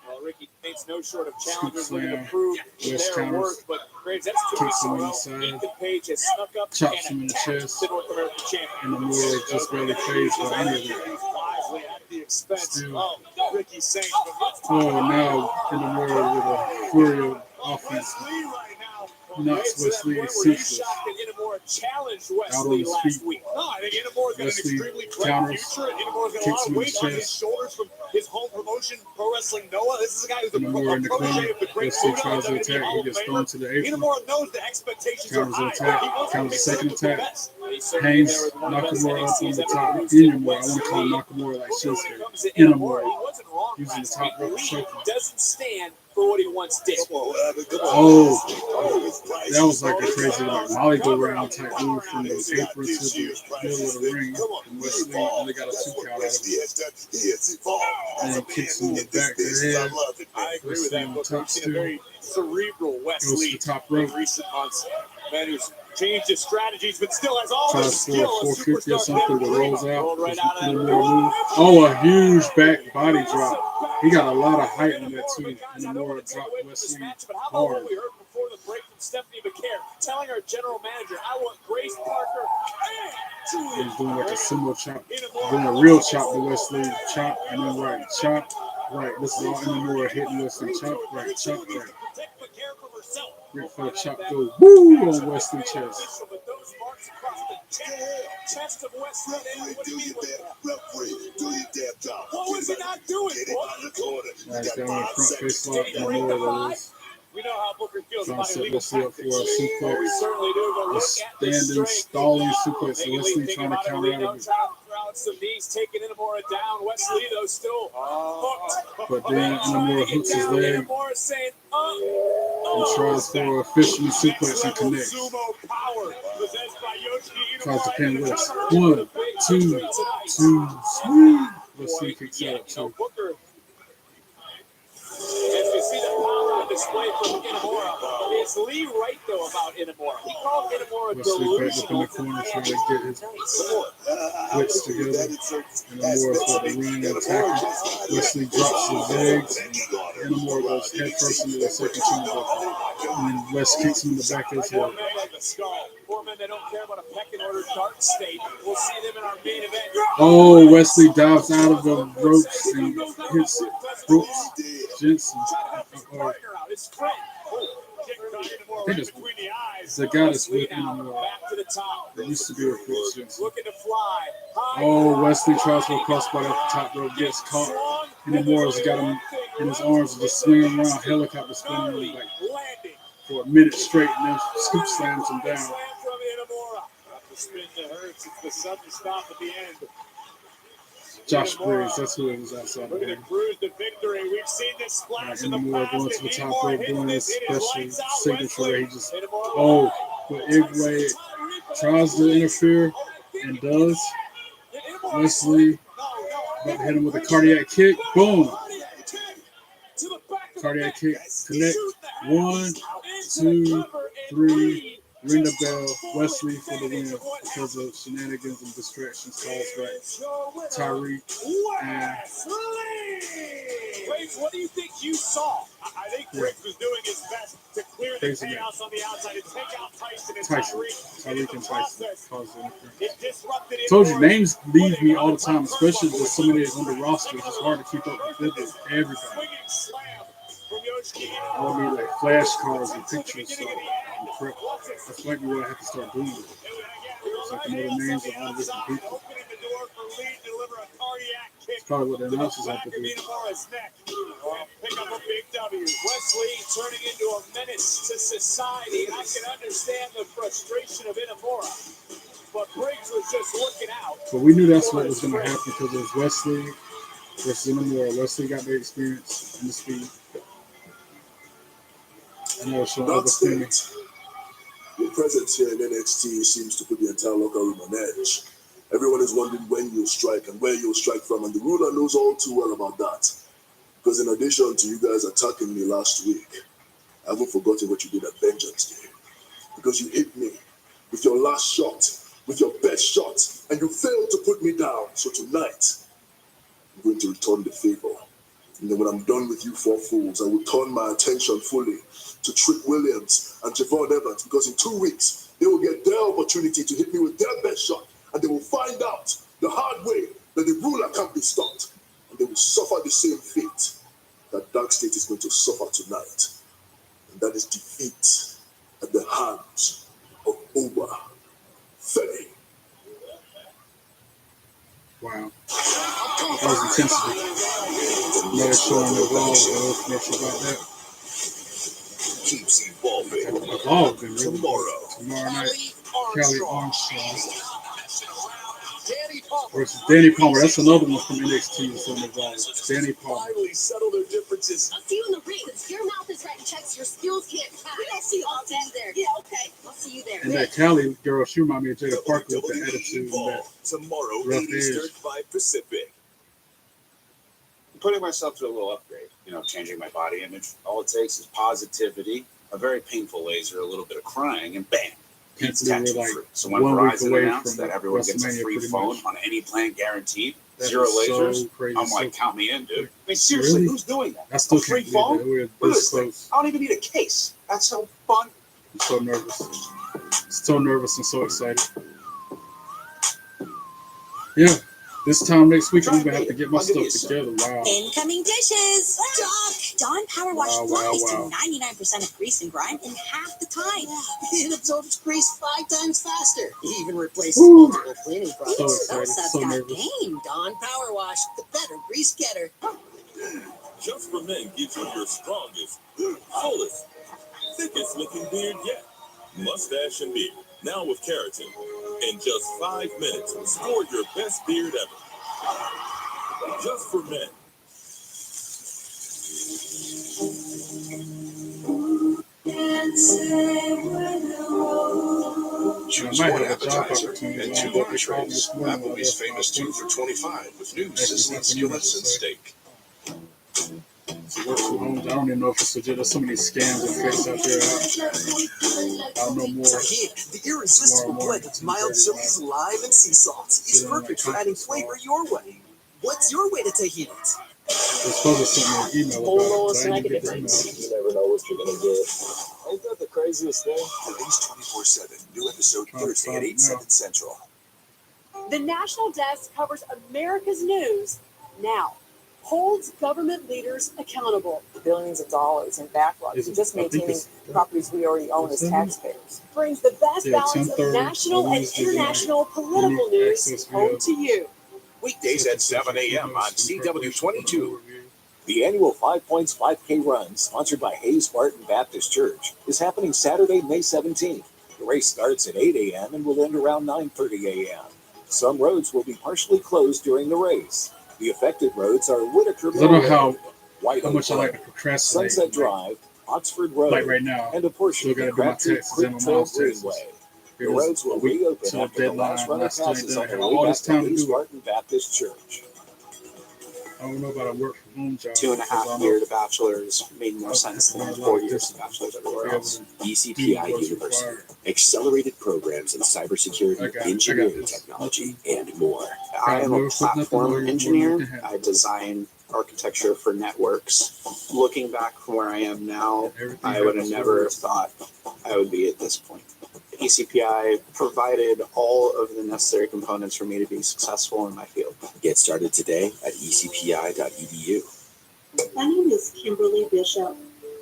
Well, Ricky Bates no short of challengers looking to prove their worth, but Graves, that's 2 weeks in a row. Ethan Page has snuck up chops and him in the attacked chest, the North American champion. and the Moore just barely phased by any of it. Wisely out of the expense Still. of Ricky Saints. Now in the world with a flurry of offense. Knocks Wesley ceaseless. Challenged Out on Wesley his last feet. week. No, I think Inamora's got an Wesley extremely bright counters, future. Inamora's got a kicks lot him of in weight the on his chest. shoulders from his home promotion, Pro Wrestling Noah. This is a guy who's Inamura in the corner. protege of the great Wesley Buddha, tries to WWE attack. Hall He of gets Famer. thrown to the apron. Inamura knows the expectations are Counters high. attack. He wants to Counters be second the attack. best. Hangs Nakamura up on the top. Inamura. I want to call him Nakamura like Shinsuke. Inamura. Using the top rope choking. Doesn't stand for what he once did. Oh, that was like a crazy like Molly go round type move from the apron to the middle of the ring. And Wesley, and they got a 2 count out of it. And he kicks him in the back of the head. I agree with Wesley that. on But top we've seen a still. very cerebral Goes Wesley to the top in rope. recent months. Man who's changed his strategies, but still has all the Tries for a skill of 450 or something, but rolls out. Rolled right out of that Inamura move. Oh, a huge back body drop. He got a lot of height on that too. Inamura dropped Wesley But how about what hard. we heard before the break from Stephanie McCare, telling her general manager, I want Grace Parker and Julia. He's doing like a similar chop, doing a real chop to Wesley. Chop and then right, chop, right. This is all Inamura hitting Wesley. Chop, right, chop, right. Ric Flair chop goes woo on Wesley's chest. Chest of Wesley. Do your damn job. What was he not doing? Nice down in front face lock. Inamura that is. We know how Booker feels Trying about to set illegal Wesley up for a tactics. suplex. We certainly do. But A look at this standing, strength. stalling suplex. Making Wesley Lee trying to think counter about out of it. Throughout some knees, taking Inamura down. Wesley, though, still hooked. But then Inamura hooks his leg Inamura saying, and tries for a fisherman suplex and connects. sumo power possessed by Yoshiki Tries to pin Inamura. West. 1, 2, 2, 3. Wesley kicks out up too. Booker, as you see the power on display from Inamura, is Lee right though about Inamura? He called Inamura Wesley back up in delusional. the corner trying to get his wits together. Inamura for the ring attacking. Wesley drops his legs. Inamura goes head first into the second turnbuckle. And Wes kicks him in the back of his head. Four men that don't care about a pecking order dark state. We'll see them in our main event. Oh, Wesley dives out of the ropes and hits Brooks Jensen. Or, I think it's the guy that's with Inamura. It used to be with Brooks Jensen. Oh, Wesley tries for a crossbody off the top rope, gets caught. Inamura's got him in his arms and just swinging around, helicopter spinning like for a minute straight, and then scoop slams him down. Josh Briggs, that's who it was outside the ring. We've seen this splash in the Inamura going past. to the top rope, doing his special signature where he just, but Igwe tries to interfere and does. Wesley about to hit him with a cardiac kick. Boom! Cardiac kick, connect. 1, 2, 3. Ring the bell. Wesley for the win because of shenanigans and distractions caused by Tyreek and Briggs, what do you think you saw? I think Briggs was doing his best to clear the chaos on the outside and take out Tyson and Tyreek and Tyson caused the interference. It disrupted it. Told you, names leave me all the time, especially with so many on the roster. It's hard to keep up with everybody. I would need like flashcards and pictures. So that's might be what I have to start doing. So I can know the names of all the different people. It's probably what the announcers have to do. Pick up a big W. Wesley turning into a menace to society. I can understand the frustration of Inamura, but Briggs was just looking out. But we knew that's what was going to happen because it was Wesley versus Inamura. Wesley got the experience and the speed. And that was showing other things. Your presence here in NXT seems to put the entire locker room on edge. Everyone is wondering when you'll strike and where you'll strike from, and the ruler knows all too well about that. Because in addition to you guys attacking me last week, I haven't forgotten what you did at Vengeance Day. Because you hit me with your last shot, with your best shot, and you failed to put me down. So tonight, I'm going to return the favor. And then when I'm done with you four fools, I will turn my attention fully to Trick Williams and Javon Evans, because in 2 weeks, they will get their opportunity to hit me with their best shot, and they will find out the hard way that the ruler can't be stopped. they will suffer the same fate that Dark State is going to suffer tonight. And that is defeat at the hands of Oba Femi. Wow. That was intensity. Another show on the wall, no commercial about that. Keeps evolving. Evolving, really. Tomorrow Night, Kelly Armstrong versus Danny Palmer. That's another one from NXT. That's on the wall. Danny Palmer. Finally settle their differences. I'll see you in the ring. Your mouth is right and checks your skills can't tie. I'll see you there. Yeah, okay. I'll see you there. And that Cali girl, she reminded me of Jada Parker with the attitude and that tomorrow, rough 8 Eastern, 5 Pacific. Putting myself through a little upgrade, changing my body image. All it takes is positivity, a very painful laser, a little bit of crying, and bam, it's tattoo free. So when Verizon announced that everyone gets a free phone on any plan guaranteed, zero lasers, I'm like, count me in, dude. I mean, seriously, who's doing that? I still a free can't phone? believe that. Look at this thing. I don't even need a case. That's so fun. I'm so nervous. So nervous and so excited. Yeah. This time next week, I'm going to have to get my stuff together. Wow. Incoming dishes. Dawn Power Wash flies to 99% of grease and grime in half the time. It absorbs grease 5 times faster. It even replaces multiple cleaning products. Those subs got game. Dawn Power Wash, the better grease getter. Just for Men gives you your strongest, fullest, thickest looking beard yet. Mustache and beard. Now with keratin. In just 5 minutes, score your best beard ever. Just for Men. Choose one appetizer and 2 entrees. Applebee's famous 2 for $25 with new sizzling skillets and steak. I don't even know if it's legit. There's so many scams and fakes out there. I'll know more. Tahini, the irresistible blend of mild chilies, lime, and sea salt, is perfect for adding flavor your way. What's your way to tahini? They're supposed to send me an email about it, but I didn't get the email. You never know what you're going to get. Ain't that the craziest thing? Release 24/7. New episode Thursday at 8, 7 Central. The National Desk covers America's news now. Holds government leaders accountable. Billions of dollars in backlogs for just maintaining properties we already own as taxpayers. Brings the best balance of national and international political news home to you. Weekdays at 7 a.m. on CW22. The annual 5 Points 5K Run, sponsored by Hayes Spartan Baptist Church, is happening Saturday, May 17th. The race starts at 8 a.m. and will end around 9:30 a.m. Some roads will be partially closed during the race. The affected roads are Whitaker I don't know how White much I like to procrastinate. Sunset Drive, Oxford Road, like right now, and a portion of the Crabtree Creek Trail Greenway. The roads will reopen after the last runner passes on the way back to Hayes Spartan Baptist Church. I don't know about a work from home job. 2.5 year to bachelor's made more sense than 4 years to bachelor's everywhere else. ECPI University. Accelerated programs in cybersecurity, engineering technology, and more. I am a platform engineer. I design architecture for networks. Looking back from where I am now, I would have never thought I would be at this point. ECPI provided all of the necessary components for me to be successful in my field. Get started today at ecpi.edu. My name is Kimberly Bishop.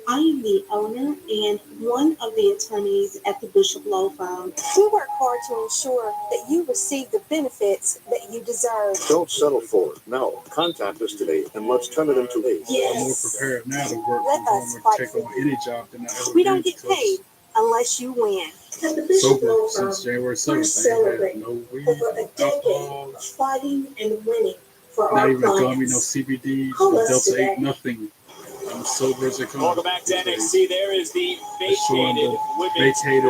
I am the owner and one of the attorneys at the Bishop Law Firm. We work hard to ensure that you receive the benefits that you deserve. Don't settle for it. No. Contact us today and let's turn it into a. I'm more prepared now to work from home and take on any job than I ever We don't get paid unless you win. At the Bishop Law Sober Firm, since January we're 7th. celebrating No weed, over a decade of fighting and winning for not our even gummy, no clients. CBD, Call no us Delta today. 8, nothing. I'm sober as it comes. Welcome back to NXT. There is the vacated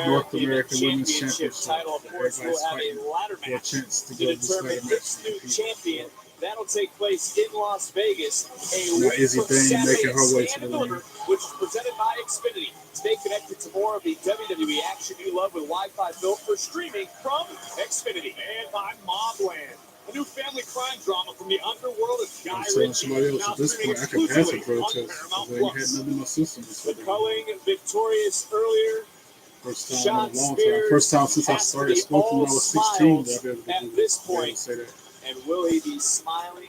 North American Women's Championship title. Of course, we'll have a ladder match to determine its new champion. That'll take place in Las Vegas. A week Izzy from Bain Saturday making at her way Stand to and the Deliver, which is presented by Xfinity. Stay connected to more of the WWE action you love with Wi-Fi built for streaming from Xfinity. And by Mobland, a new family crime drama from the underworld of Guy I'm telling Ritchie. somebody else Now at this streaming point, I can pass a exclusively drug on test. Paramount They ain't had Plus. nothing in my system. McCulling victorious earlier. First time Shot in a long time. Spears First time since I has to started be smoking when I all was 16 that smiles I've been able to at do this that. point. Say that. And will he be smiling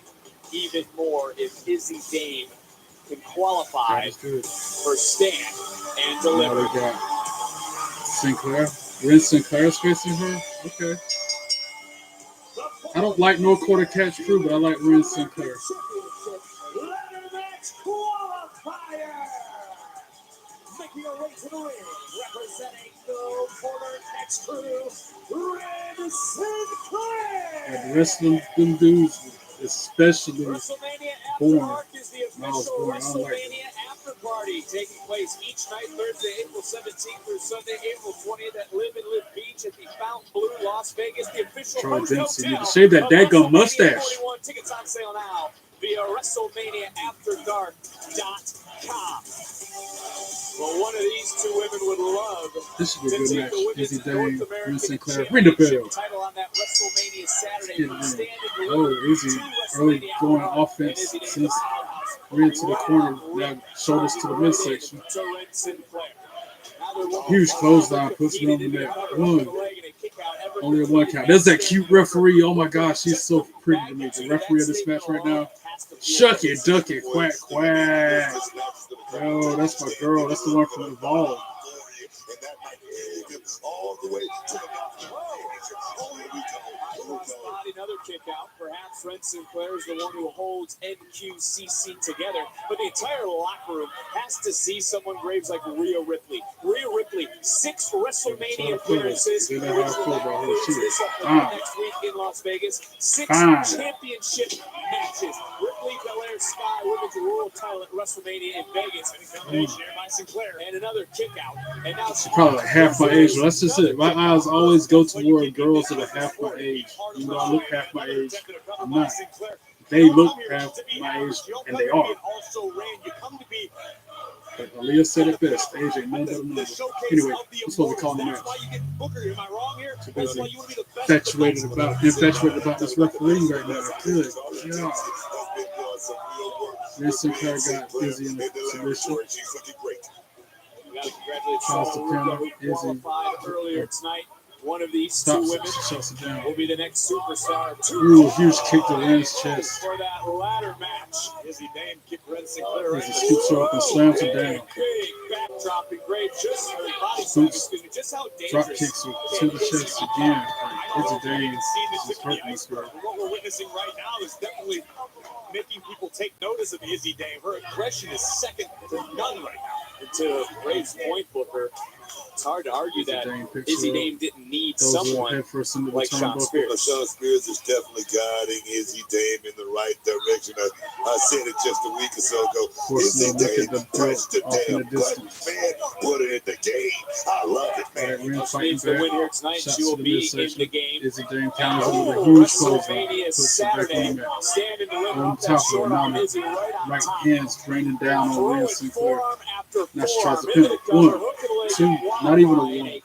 even more if Izzy Dame can qualify for stand and Now deliver. we got Sinclair. Ren Sinclair's facing her. Okay. I don't like no quarter catch crew, but I like Ren Sinclair. Ladder match qualifier. Making her way to the ring, representing the quarter catch crew, Ren Sinclair. Like the rest of them dudes, especially WrestleMania After Born. Dark is the official WrestleMania after party taking place each night Thursday, April 17th through Sunday, April 20th at Live and Live Beach at the Fountainblue, Las Vegas. The official Troy host Dempsey need hotel to shave that of daggum WrestleMania mustache. 41. Tickets on sale now via WrestleManiaAfterDark.com. Well, one of these two women would love This should be a to good take match. the women's Izzy North Dame, American Ren Sinclair. Ring the Championship bell. title on that WrestleMania Saturday. Get it in. Stand and deliver Oh, Izzy to early WrestleMania going After Dark. offense And Izzy Dame, since the powerhouse, Ren to the right corner. out, Now shoulders to the right midsection. in to Ren Sinclair. Now they're looking Huge for clothesline another puts me on the defeated net. cover One. up the leg and a kick out. Ever Only a one count. There's that cute referee. Oh my gosh, she's so pretty to me. The referee of this match right now. Shuck it, duck it, quack, quack. Yo, that's my girl. That's the one from Evolve. And that might lead him all the way to the mountain. Oh, here we go. Another kick out. Perhaps Ren Sinclair is the one who holds NQCC together, but the entire locker room has to see someone Graves like Rhea Ripley. Rhea Ripley, 6 WrestleMania appearances, which will include this up next week in Las Vegas. 6 championship matches. Ripley, Belair, Sky, Women's World title at WrestleMania in Vegas. By Sinclair, and another kick out. And now she's Probably like half my age. That's just it. My eyes always go toward girls that are half my age. Even though I look half my age, I'm not. They look half my age, and they are. But Aaliyah said it best. Age ain't none but a number. Anyway, that's what we call the match. Too busy infatuated about this referee right now. Good God. Ren Sinclair got Izzy in the submission. Charles the Pimp, Izzy. Earlier tonight. One of these two women will be the next superstar. Ooh, huge kick to Ren's chest. For that ladder match. Izzy Dame kicked Ren Sinclair. Izzy scoops her up and slams her down. Big backdropping great. Just how dangerous. Drop kicks her to the chest again. Izzy Dame is hurting this girl. What we're witnessing right now is definitely making people take notice of Izzy Dame. Her aggression is second to none right now. And to Graves' point, Booker, it's hard to argue that Izzy Dame didn't need someone like Sean Spears. Sean Spears is definitely guiding Izzy Dame in the right direction. I said it just a week or so ago. Izzy Dame pressed the damn button, man. Put it in the game. I love it, man. She needs to win here tonight. She will be in the game. Izzy Dame counters with a huge clothesline. WrestleMania Puts it back on Saturday. the mat. Stand and deliver On off top that of short her, arm. now Izzy right on right top. hands raining down on Ren Sinclair. Forearm after Now she tries to forearm. pin it. 1, 2, not even a 1. It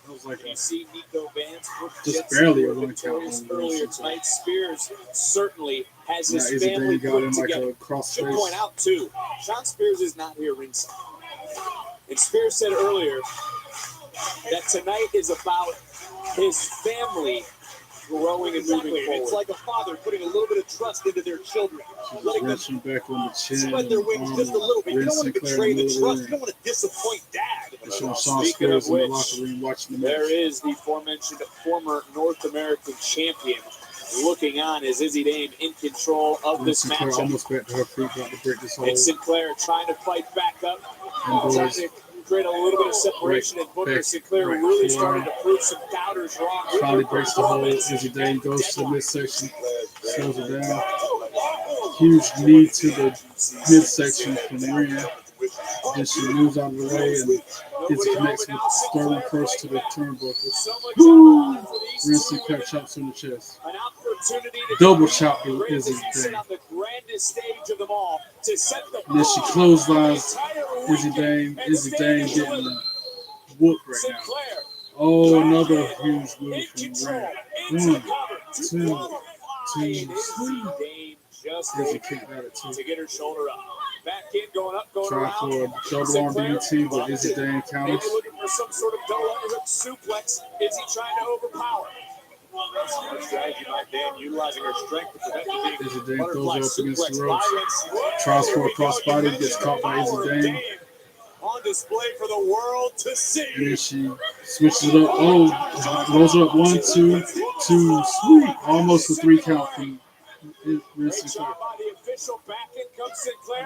was like you see Nico Vance just barely a 1 count. Earlier tonight, Spears certainly has his Izzy family Dame got put him like together. a cross Should face. point out too, Sean Spears is not here ringside. And Spears said earlier that tonight is about his family growing and moving forward. It's like a father putting a little bit of trust into their children. Letting them back on the chin. spread their wings just a little bit. You don't want to betray the trust. You don't want to disappoint dad. Speaking of which, watching the there is the aforementioned former North American champion looking on as Izzy Dame in control of this Sinclair matchup. almost back to her feet, about to break this hold. And Sinclair trying to fight back up, And trying boys, to create a little bit of separation. And Booker back, Sinclair right, really forearm. started to prove some doubters wrong. Finally breaks the hold. Izzy Dame goes to the midsection, slows her down. Huge knee to the midsection from Ren. Then she moves out of the way and Izzy connects with Sterling first to the turnbuckle. Woo! Ren Sinclair chops her in the chest. An opportunity to Double chop to Izzy Dame. on the grandest stage of them all to set the And then she clotheslines Izzy Dame. Izzy Dame getting whooped right now. Oh, another huge move from Ren. 1, 2, 3. Dame just Izzy kicked out at 2. to get her shoulder up. Back in, going up, going Try around. for a double arm DDT, but Izzy Dame Maybe counters. looking for some sort of double underhook suplex. Izzy trying to overpower. Her strategy back then, utilizing her strength to prevent the Izzy big Dame butterfly throws her up against the suplex ropes. violence. Tries for a crossbody, gets caught by Izzy Dame. On display for the world to see. And then she switches it up. Oh, rolls her up 1, 2, 2, sweet. Almost a 3 count from Sinclair.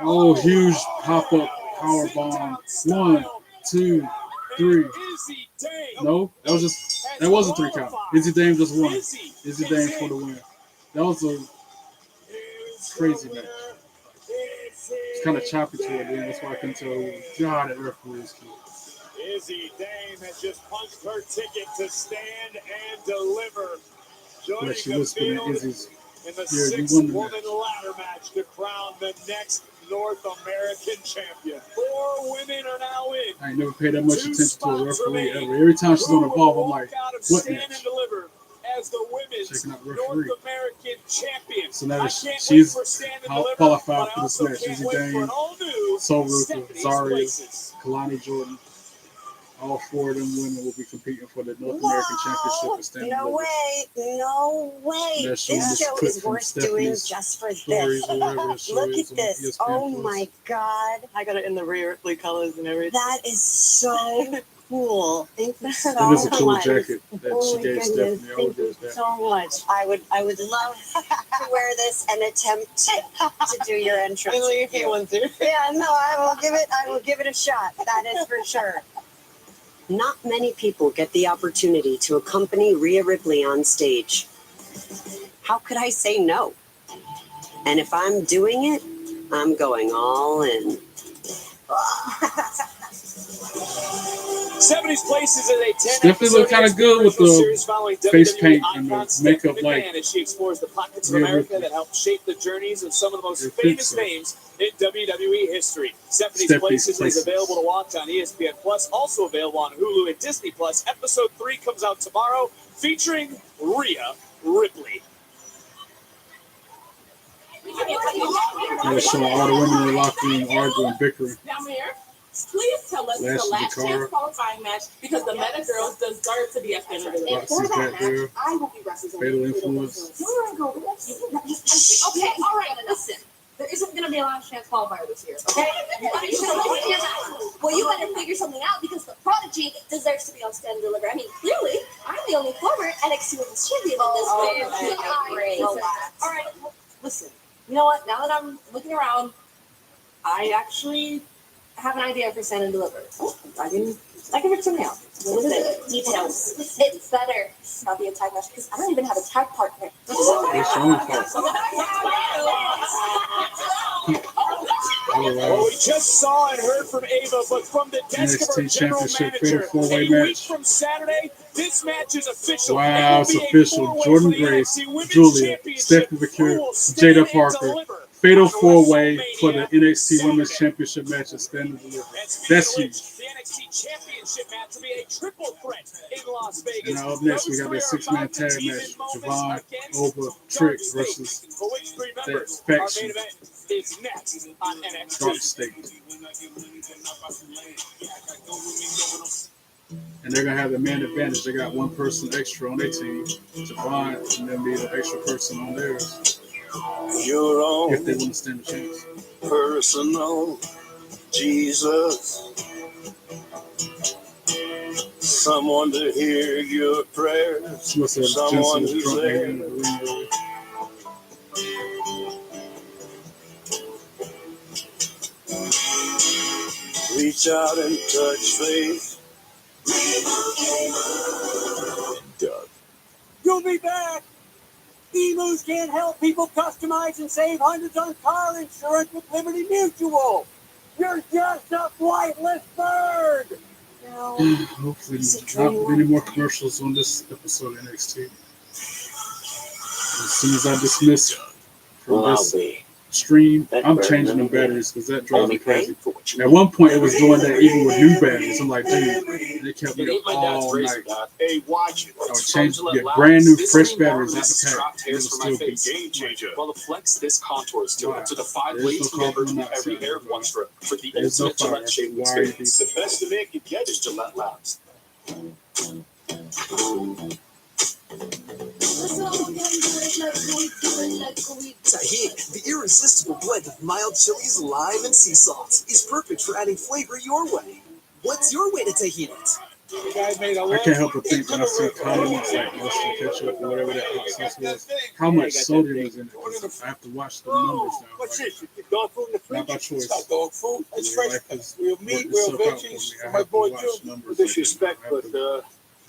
Oh, huge pop-up power bomb. 1, 2, 3. No, that was a 3 count. Izzy Dame just won. Izzy Dame for the win. That was a crazy match. It's kind of choppy toward the end. That's why I couldn't tell. God, that referee is cute. Izzy Dame has just punched her ticket to stand and deliver. Joining she the whispered in field Izzy's in the ear, "You won the six-woman ladder match to crown the next North American champion. 4 women are now in. I ain't never paid that much attention to a referee ever. Every time she's on the ball, I'm like, what match? As the women's North American champion. So now she's qualified for this match. Izzy Dame, Soul Ruther, Zarya, Kalani Jordan. All 4 of them women will be competing for the North American Championship and standing No way. This show is worth doing just for this. Look at this. Oh my God. I got it in the Ripley colors and everything. That is so cool. Thank you so much. It is a cool much. jacket that she gave Stephanie. Thank you so much. I would love to wear this and attempt to do your entrance. If you want to. Yeah, no, I will give it a shot. That is for sure. Not many people get the opportunity to accompany Rhea Ripley on stage. How could I say no? And if I'm doing it, I'm going all in. 70s places as a 10 Stephanie looked kind of good with the face paint and the makeup, like as she explores the pockets of America that helped shape the journeys of some of the most famous names in WWE history. Stephanie's Places is available to watch on ESPN Plus, also available on Hulu and Disney Plus. Episode 3 comes out tomorrow, featuring Rhea Ripley. They're showing all the women in the locker room arguing, bickering. Please tell us it's the last chance qualifying match because the Meta Girls deserve to be at the end of the day. For that match, I will be representing Fatal Influence. Okay, all right, listen. There isn't going to be a last chance qualifier this year, okay? Well, you better figure something out because the Prodigy deserves to be on Stand and Deliver. I mean, clearly, I'm the only former NXT Women's Champion in this one. All right, listen. You know what? Now that I'm looking around, I actually have an idea for Stand and Deliver. I can rip something out. What is it? Details. It's better not be a tag match because I don't even have a tag partner. Well, we just saw and heard from Ava, but from the desk of our general manager, a week from Saturday, this match is official. Wow, it's official. Jordan Grace, Julia, Stephanie McCure, Jada Parker. Fatal 4-way for the NXT Women's Championship match at Stand and Deliver. That's huge. The NXT Championship match will be a triple threat in Las Vegas. And now up next, we got that 6-man tag match. Javon, Ova, Trick versus that faction. Is next on NXT. Dark State. And they're going to have the man advantage. They got one person extra on their team, Javon, and then be the extra person on theirs. Your own if they want to stand a chance. Personal Jesus. Someone to hear your prayers. Someone who's there. Reach out and touch faith. Doug. You'll be back. Emus can't help people customize and save hundreds on car insurance with Liberty Mutual. You're just a flightless bird. No. Hopefully not many more commercials on this episode of NXT. As soon as I dismiss from this stream, I'm changing the batteries because that drives me crazy. At one point, it was doing that even with new batteries. I'm like, dude, they kept me up all night. Hey, watch it. I would change, get brand new, fresh batteries out the pack. It was still be game changer. Well, the Flex this contours to it, so the 5 ways to convert every hair one strip for the ultimate Gillette shaving experience. The best the man can get is Gillette Labs. Tahini, the irresistible blend of mild chilies, lime, and sea salt, is perfect for adding flavor your way. What's your way to tahini? I can't help but think when I see condiments like mustard, ketchup, or whatever that hot sauce was, how much sodium is in it. I have to watch the numbers now. What's this? You get dog food in the fridge? Not by choice. It's not dog food. It's fresh. Real meat, real veggies. I My have to boy watch Joe. numbers. Disrespect, but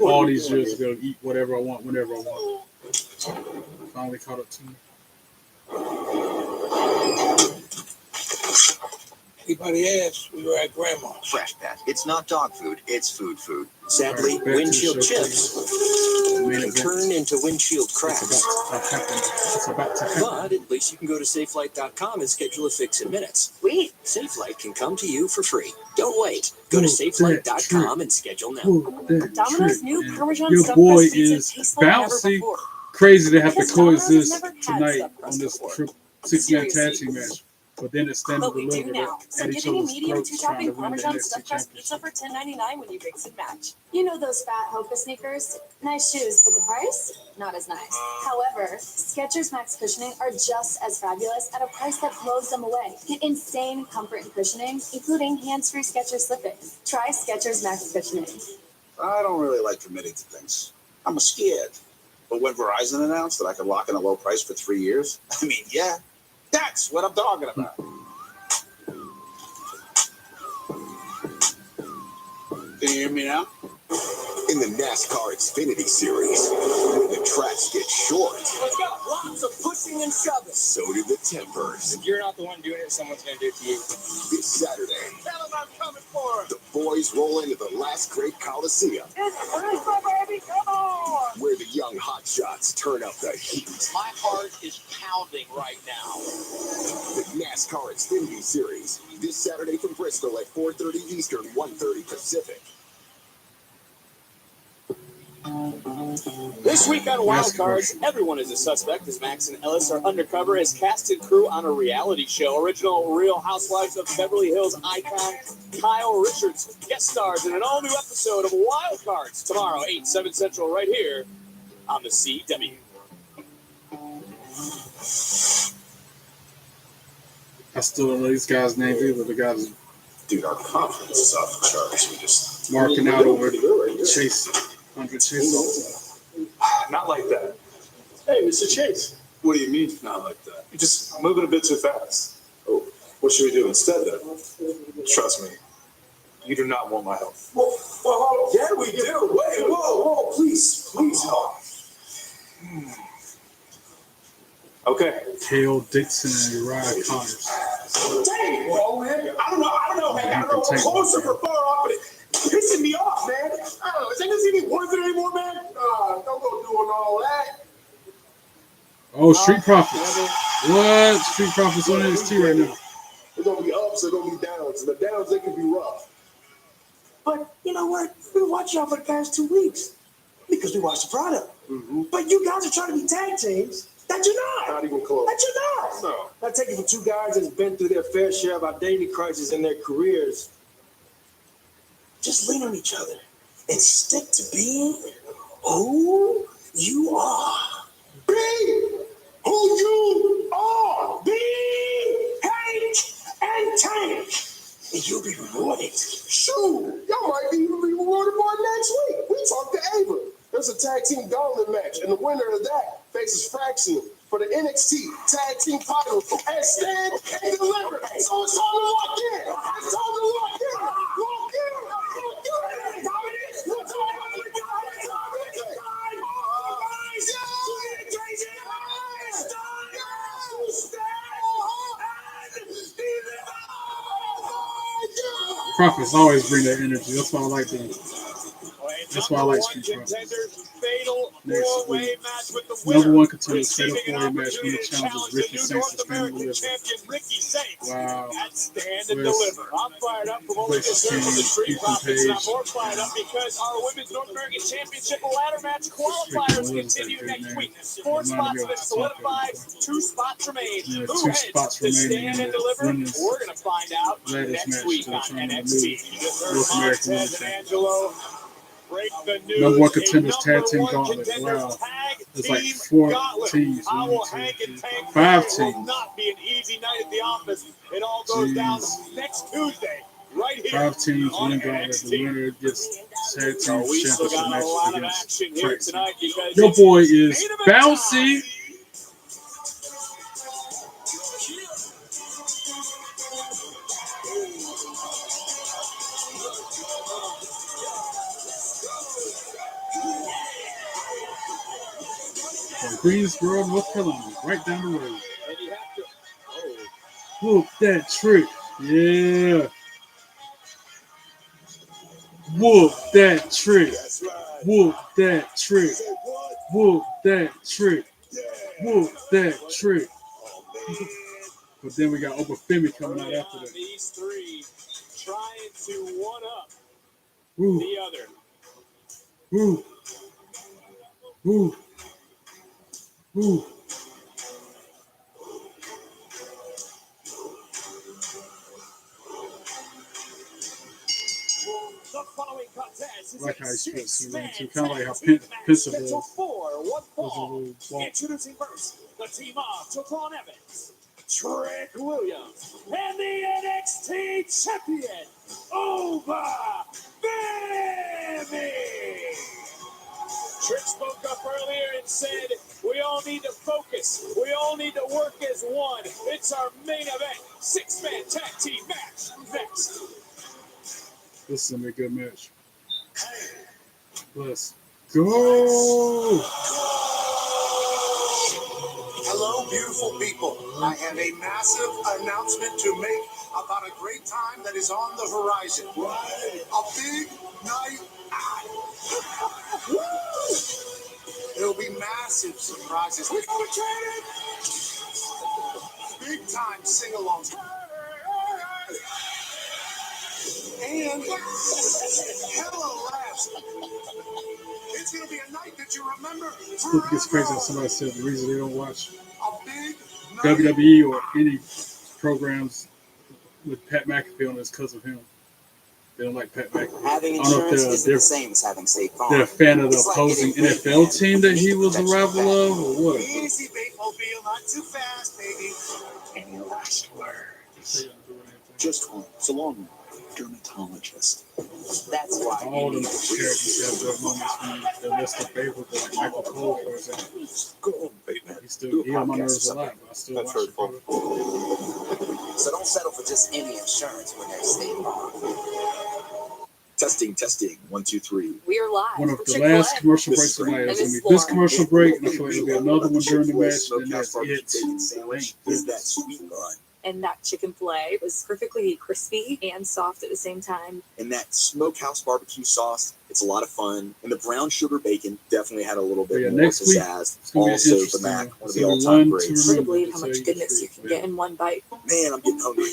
all these years ago, eat whatever I want, whenever I want. Finally caught up to me. Anybody ask, we were at Grandma's. Fresh Pat. It's not dog food, it's food. Sadly, All right, windshield chips can turn into windshield cracks. But at least you can go to SafeLight.com and schedule a fix in minutes. Sweet. SafeLight can come to you for free. Don't wait. Go to SafeLight.com and schedule now. Domino's new Parmesan Your stuffed boy crust pizza is tastes like never bouncing. before. Crazy to have to Because Domino's has coexist never had tonight stuffed on crust this before. six-man tag Seriously. team match. But then it's standing But we do delivered now. So at get each any other's medium throats trying to two-topping win the Parmesan NXT stuffed crust championship. pizza for $10.99 when you mix and match. You know those fat Hoka sneakers? Nice shoes, but the price? Not as nice. However, Skechers Max Cushioning are just as fabulous at a price that blows them away. Get insane comfort and cushioning, including hands-free Skechers slippers. Try Skechers Max Cushioning. I don't really like committing to things. I'm scared. But when Verizon announced that I could lock in a low price for 3 years, I mean, yeah, that's what I'm talking about. Can you hear me now? In the NASCAR Xfinity Series, where the tracks get short, Let's go. Lots of pushing and shoving. so do the tempers. If you're not the one doing it, someone's going to do it to you. This Saturday, Tell them I'm coming for him. the boys roll into the last great Coliseum, It's Christmas, baby. Come on. where the young hotshots turn up the heat. My heart is pounding right now. The NASCAR Xfinity Series, this Saturday from Bristol at 4:30 Eastern, 1:30 Pacific. This week on Wild Cards, everyone is a suspect as Max and Ellis are undercover as cast and crew on a reality show. Original Real Housewives of Beverly Hills icon Kyle Richards guest stars in an all-new episode of Wild Cards tomorrow, 8, 7 Central, right here on the CW. I still don't know these guys' names either. The guys Dude, our confidence is off the charts. We just marking out over Chase. 100 Chase. Not like that. Hey, Mr. Chase. What do you mean, not like that? You're just moving a bit too fast. Oh, what should we do instead, then? Trust me, you do not want my help. Well, yeah, we do. Wait, whoa, please help. Okay. Kale Dixon and Uriah Connors. Dang, well, man. I don't know, man. I don't know if we're closer or far off, but it's pissing me off, man. I don't know. Is this even worth it anymore, man? Don't go doing all that. Oh, Street Profits. What? Street Profits on NXT right now. There's going to be ups, there's going to be downs. And the downs, they can be rough. But you know what? We've been watching y'all for the past 2 weeks because we watched the product. Mm-hmm. But you guys are trying to be tag teams that you're not. Not even close. That you're not. No. Not taking from two guys that's been through their fair share of identity crisis in their careers. Just lean on each other and stick to being who you are. Be who you are. Be Hank and Tank. And you'll be rewarded. Shoot, y'all might even be rewarded more next week. We talked to Ava. There's a tag team gauntlet match, and the winner of that faces Fraction for the NXT tag team title and Stand and Deliver. So it's time to lock in. It's time to lock in. Lock in. Profits always bring that energy. That's why I like them. That's why I like Street Profits. Next week, number one contender, fatal 4-way match, winner challenges Ricky Saints to stand and deliver. Wow. Stand and deliver. I'm fired up from what we just heard from the Street Profits, and I'm more fired up because our Women's North American Championship ladder match qualifiers continue next week. 4 spots have been solidified, 2 spots remain. Who heads to Stand and Deliver? We're going to find out next week on NXT. You just heard Montez and Angelo. Break the news. Number one contenders tag team Number one gauntlet. contenders Wow. tag There's like team 4 gauntlet. teams. I 1, will 2, hang 3, and tank. 5 It will teams. not be an easy night at the office. It all goes down next Tuesday, right here. 5 teams, on one gauntlet. NXT. The winner gets tag team So we still championship got a match lot of against action here Tracy. tonight because Your it's boy is main event bouncy. time. From Greensboro, North Carolina, right down the road. And you have to, Whoop that trick. Yeah. Whoop that trick. Whoop that trick. Whoop that trick. Whoop that trick. But then we got Obafemi coming out after that. these three trying to one up Woo. the other. Woo. Woo. Woo. The following contest is Like how a he split six-man too. Kind of like how tag team Pincer match. does. It's a 4-1 There's a fall. little walk. Introducing first the team of Javon Evans, Trick Williams, and the NXT champion, Obafemi. Trick spoke up earlier and said, we all need to focus. We all need to work as one. It's our main event. 6-man tag team match next. This is going to be a good match. Let's go. Hello, beautiful people. I have a massive announcement to make about a great time that is on the horizon. A big night out. There'll be massive surprises. We're going to big time sing-alongs. And hello, laughs. It's going to be a night that you remember. It gets crazy when somebody said the reason they don't watch A big WWE or any programs with Pat McAfee on is because of him. They don't like Pat McAfee. Having I don't know insurance if isn't the same as having State Farm. they're a fan of the It's like opposing getting NFL team that he was a rival of, or what? Easy, Batemobile, not too fast, baby. Any last words? Just one. So long, dermatologist. That's why All the characters have their moments when they're less than favorable, like Michael Cole, for example. Go on, Bateman. He on my nerves a lot, but I still That's watch it. hurtful. So don't settle for just any insurance when there's State Farm. Testing. 1, 2, 3. We are live. One of for the Chick-fil-A. last commercial This breaks is great. tonight is And going to it's be this Lauren. commercial break, and I feel like there'll be another one during the match, and Smokehouse that's barbecue it. bacon sandwich is that sweet bun. And that chicken filet was perfectly crispy and soft at the same time. And that smokehouse barbecue sauce, it's a lot of fun. And the brown sugar bacon definitely had a little But bit yeah, more next week, pizzazz. it's gonna be Also, the interesting. Mac, one of It's the gonna be all-time 1, 2 greats. Hard to remember, believe to how tell much you the goodness you truth, can get in one bite. Man, I'm getting hungry.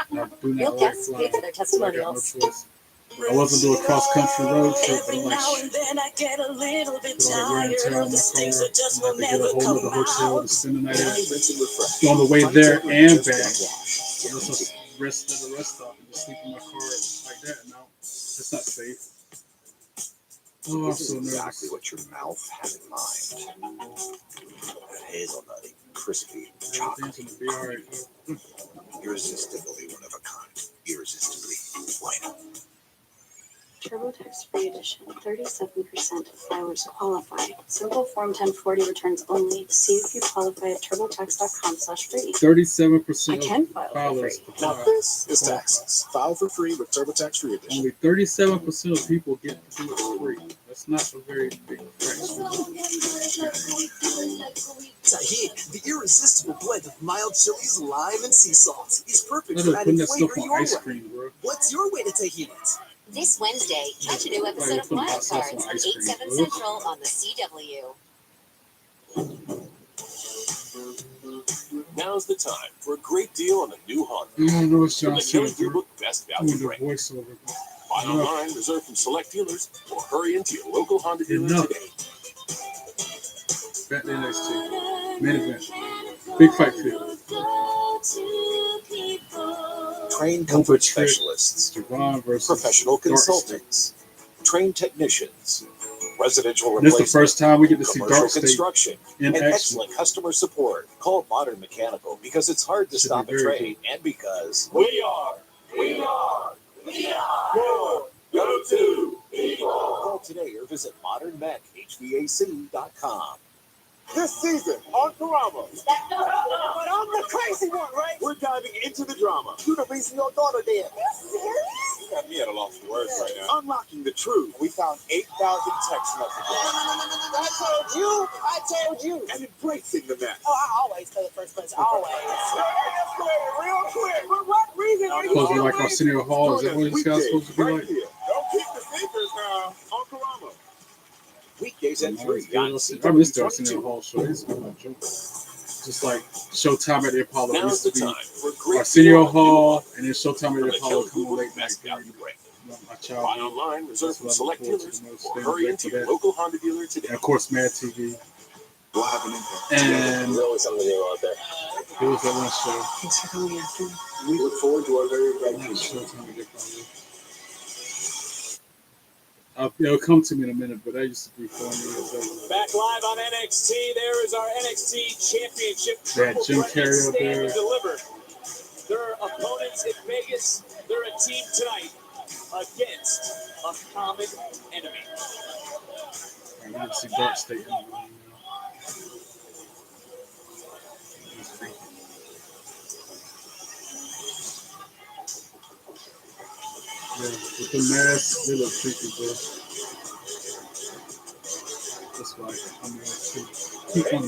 I do You'll not like guess flying. pay for their I got no testimonials. choice. I wasn't doing a cross-country road trip, but I'm like, shit. then I get a little bit Put all the wear and tear on my car. things that just I have to get a whole other hotel to spend the night at. Rinse and refresh. On the way there and back. Wash. Let's just rest at a rest stop and just sleep in my car like that. No, it's not safe. Oh, I'm This is so exactly nervous. what your mouth had in mind. That hazelnutty, crispy, chocolate, Everything's gonna be all right. irresistibly one of a kind, irresistibly white. TurboTax Free Edition. 37% of filers qualify. Simple Form 1040 returns only. See if you qualify at turbotax.com/free. 37% I can file for filers free. apply. Now this is taxes. File for free with TurboTax Free Edition. Only 37% of people get to do it free. That's not a very big fraction. Tahini, the irresistible blend of mild chilies, lime, and sea salt, is perfect They're for putting adding that flavor stuff on your ice way. cream, bro. What's your way to tahini it? This Wednesday, catch a new episode of putting Wild hot sauce Cards on at ice 8, cream. 7 Ugh. Central on the CW. Now's the time for a great deal on the new Honda. Yeah, I know it's From John the Cena, Kelley bro. Yearbook Best I'm Value the Brand. voiceover. Buy Enough. online, reserve from select dealers, or hurry into your local Honda dealer Enough. today. Back to NXT. Main event. Big fight field. Trained comfort Trick. specialists, Javon versus professional Dark Stick. consultants, trained technicians, residential This is replacement, the first time we get to see commercial Dark State construction, in and action. excellent customer support. Call Modern Mechanical because it's hard to Should stop be a very trade, and because We are your go-to people. Call today or visit modernmechhvac.com. This season on Karama. But I'm the crazy one, right? We're diving into the drama. You're the reason your daughter did. Are you serious? You got me at a loss for words right now. Unlocking the truth. We found 8,000 text messages. I told you. And embracing the mess. Oh, I always play the first person. Always. Real quick. For what reason are you Supposed to be like Arsenio Hall. Is that what this guy's supposed to be like? here. Don't keep the secrets now on Karama. Weekdays at 3 I on missed the CW22. Arsenio Hall show. It's a joke. Just like Showtime at the Apollo Now's used to the be time for great Arsenio deals. Hall, and then Showtime From at the the Apollo Kelly come on Group late of night. Best Value Brand. My Buy childhood. online, reserve That's from what I select look forward to dealers, the most. or Staying hurry late into for your that. local Honda dealer today. And of course, Mad TV. We'll have an impact. And There's always something new out there. there was that one show. Thanks for coming after. We look forward to our very bright Not future. Showtime at the Apollo. It'll come to me in a minute, but that used to be 4 years old. Back live on NXT, there is our NXT Championship They had Jim Triple Threat Carrey up Stand there. and Deliver. Their opponents in Vegas, they're a team tonight against a common enemy. I want to see Dark State in the room now. Yeah, with the mask, they look freaky, bro. That's why I'm gonna keep on.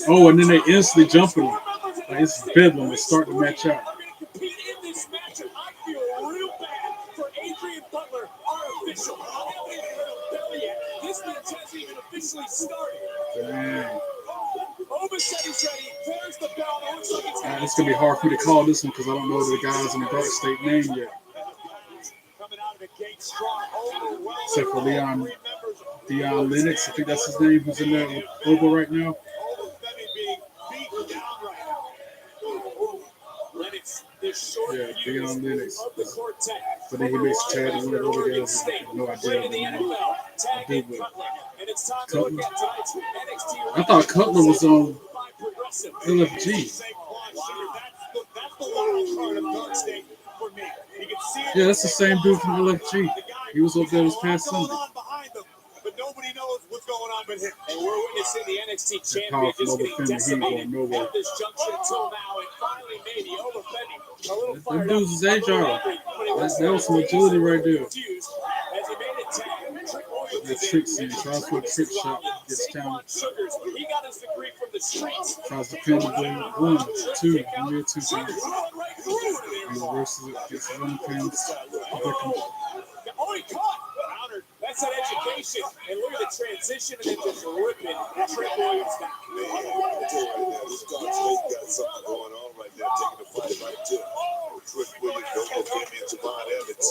Oh, and then they instantly jump him. Like it's bedlam to start the match out. Compete in this match, and I feel real bad for Adrian Butler, our official. I haven't even heard of Belly yet. This match hasn't even officially started. Dang. Oba said he's ready. There's the bell. It looks like It's gonna be hard for me to call this one because I don't know the guys in the Dark State name yet. coming out of the gate strong, overwhelming. Except for Dion Lennox, I think that's his name, who's in there with Oba right now. Being beaten down right now. Lennox, the short Yeah, Dion Lennox. of the quartet. But then he makes Chad and one of the other guys. I have no idea Right what in the the name. NFL, tag I do, in but Cutler. And it's time to look at tonight's NXT. I thought Cutler was on LFG. That's the wild card of Dark State for me. You can see it. Yeah, that's the same dude from LFG. He was up there this past going Sunday. on behind them, but nobody knows what's going on but him. And we're witnessing the NXT champion powerful just getting Oba Femi, he ain't decimated going nowhere. at this junction until now, and finally maybe Oba Femi a little Them fired dudes up, is a agile. little angry, but he That was some agility right there. confused as he made a tag. Trick Williams That trick scene, tries for a trick shot, gets counted. Sugars, he got his degree from the streets. Tries to pin the blade. 1, 2, and near 2 times. He reverses it, gets 1 pin. Oh, he caught. Countered. That's that education. And look at the transition and then just ripping Trick Williams down. This Dark State got something going on right there, taking the fight right to Trick Williams, Oba Femi, and Javon Evans.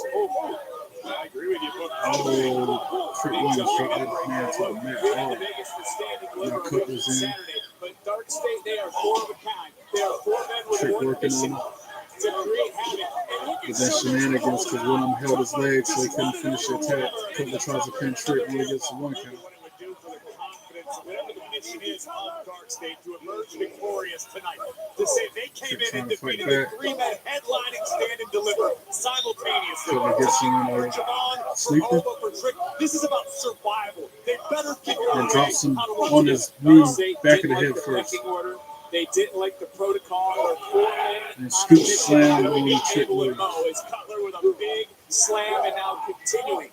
I agree with you, Book. Oh, Trick Williams dropped that man to the mat. Oh, now Cutler's in. But Dark State, they are 4 of a kind. They are 4 men with Trick one working mission on him. to create havoc. And look But at then shenanigans because one of them held his leg so he couldn't finish the attack. Cutler tries to pin Trick, only gets the 1 count. whatever the mission is of Dark State to emerge victorious tonight. To say they came in and defeated the 3-man headlining Stand and Deliver simultaneously. Sleeper. This is about survival. They better figure out and drops him on his knee, back of the head first. They didn't like the protocol or and scoop slam on Trick Williams. Cutler with a big slam and now continuing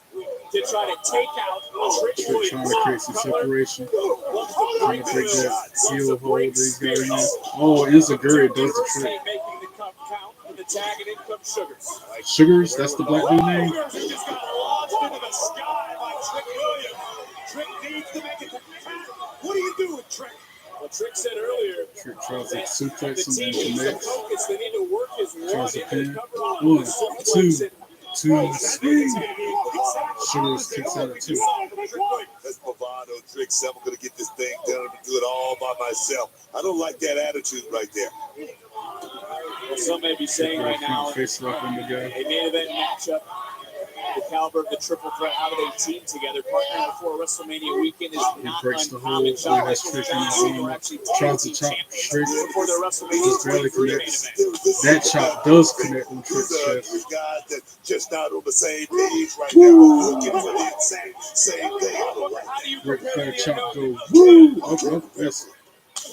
to try to take out Trick Williams. Trying to create some separation. Trying to break that heel hold that he's got in there. Oh, Izaguri does the trick. The tag and in comes Sugars. Sugars, that's the black dude name. Sugars just got launched into the sky by Trick Williams. Trick needs to make it to count. What are you doing, Trick? Well, Trick said earlier. Trick tries to suplex him and connects. They need to work his Tries to run pin. and cover off 1, the 2, 2, swing. Sugars kicks out at 2. That's bravado, Trick. I'm going to get this thing done and do it all by myself. I don't like that attitude right there. Well, some may be saying right now, face lock on the guy. a main event matchup. The caliber of the triple threat, how do they team together? Partnering before WrestleMania weekend is not uncommon. Tries to chop Trick. Before their WrestleMania Just barely connects. That chop does connect on Trick's chest. guys that just not on the same page right now, looking for the exact same thing. Ric Flair chop go woo up yes.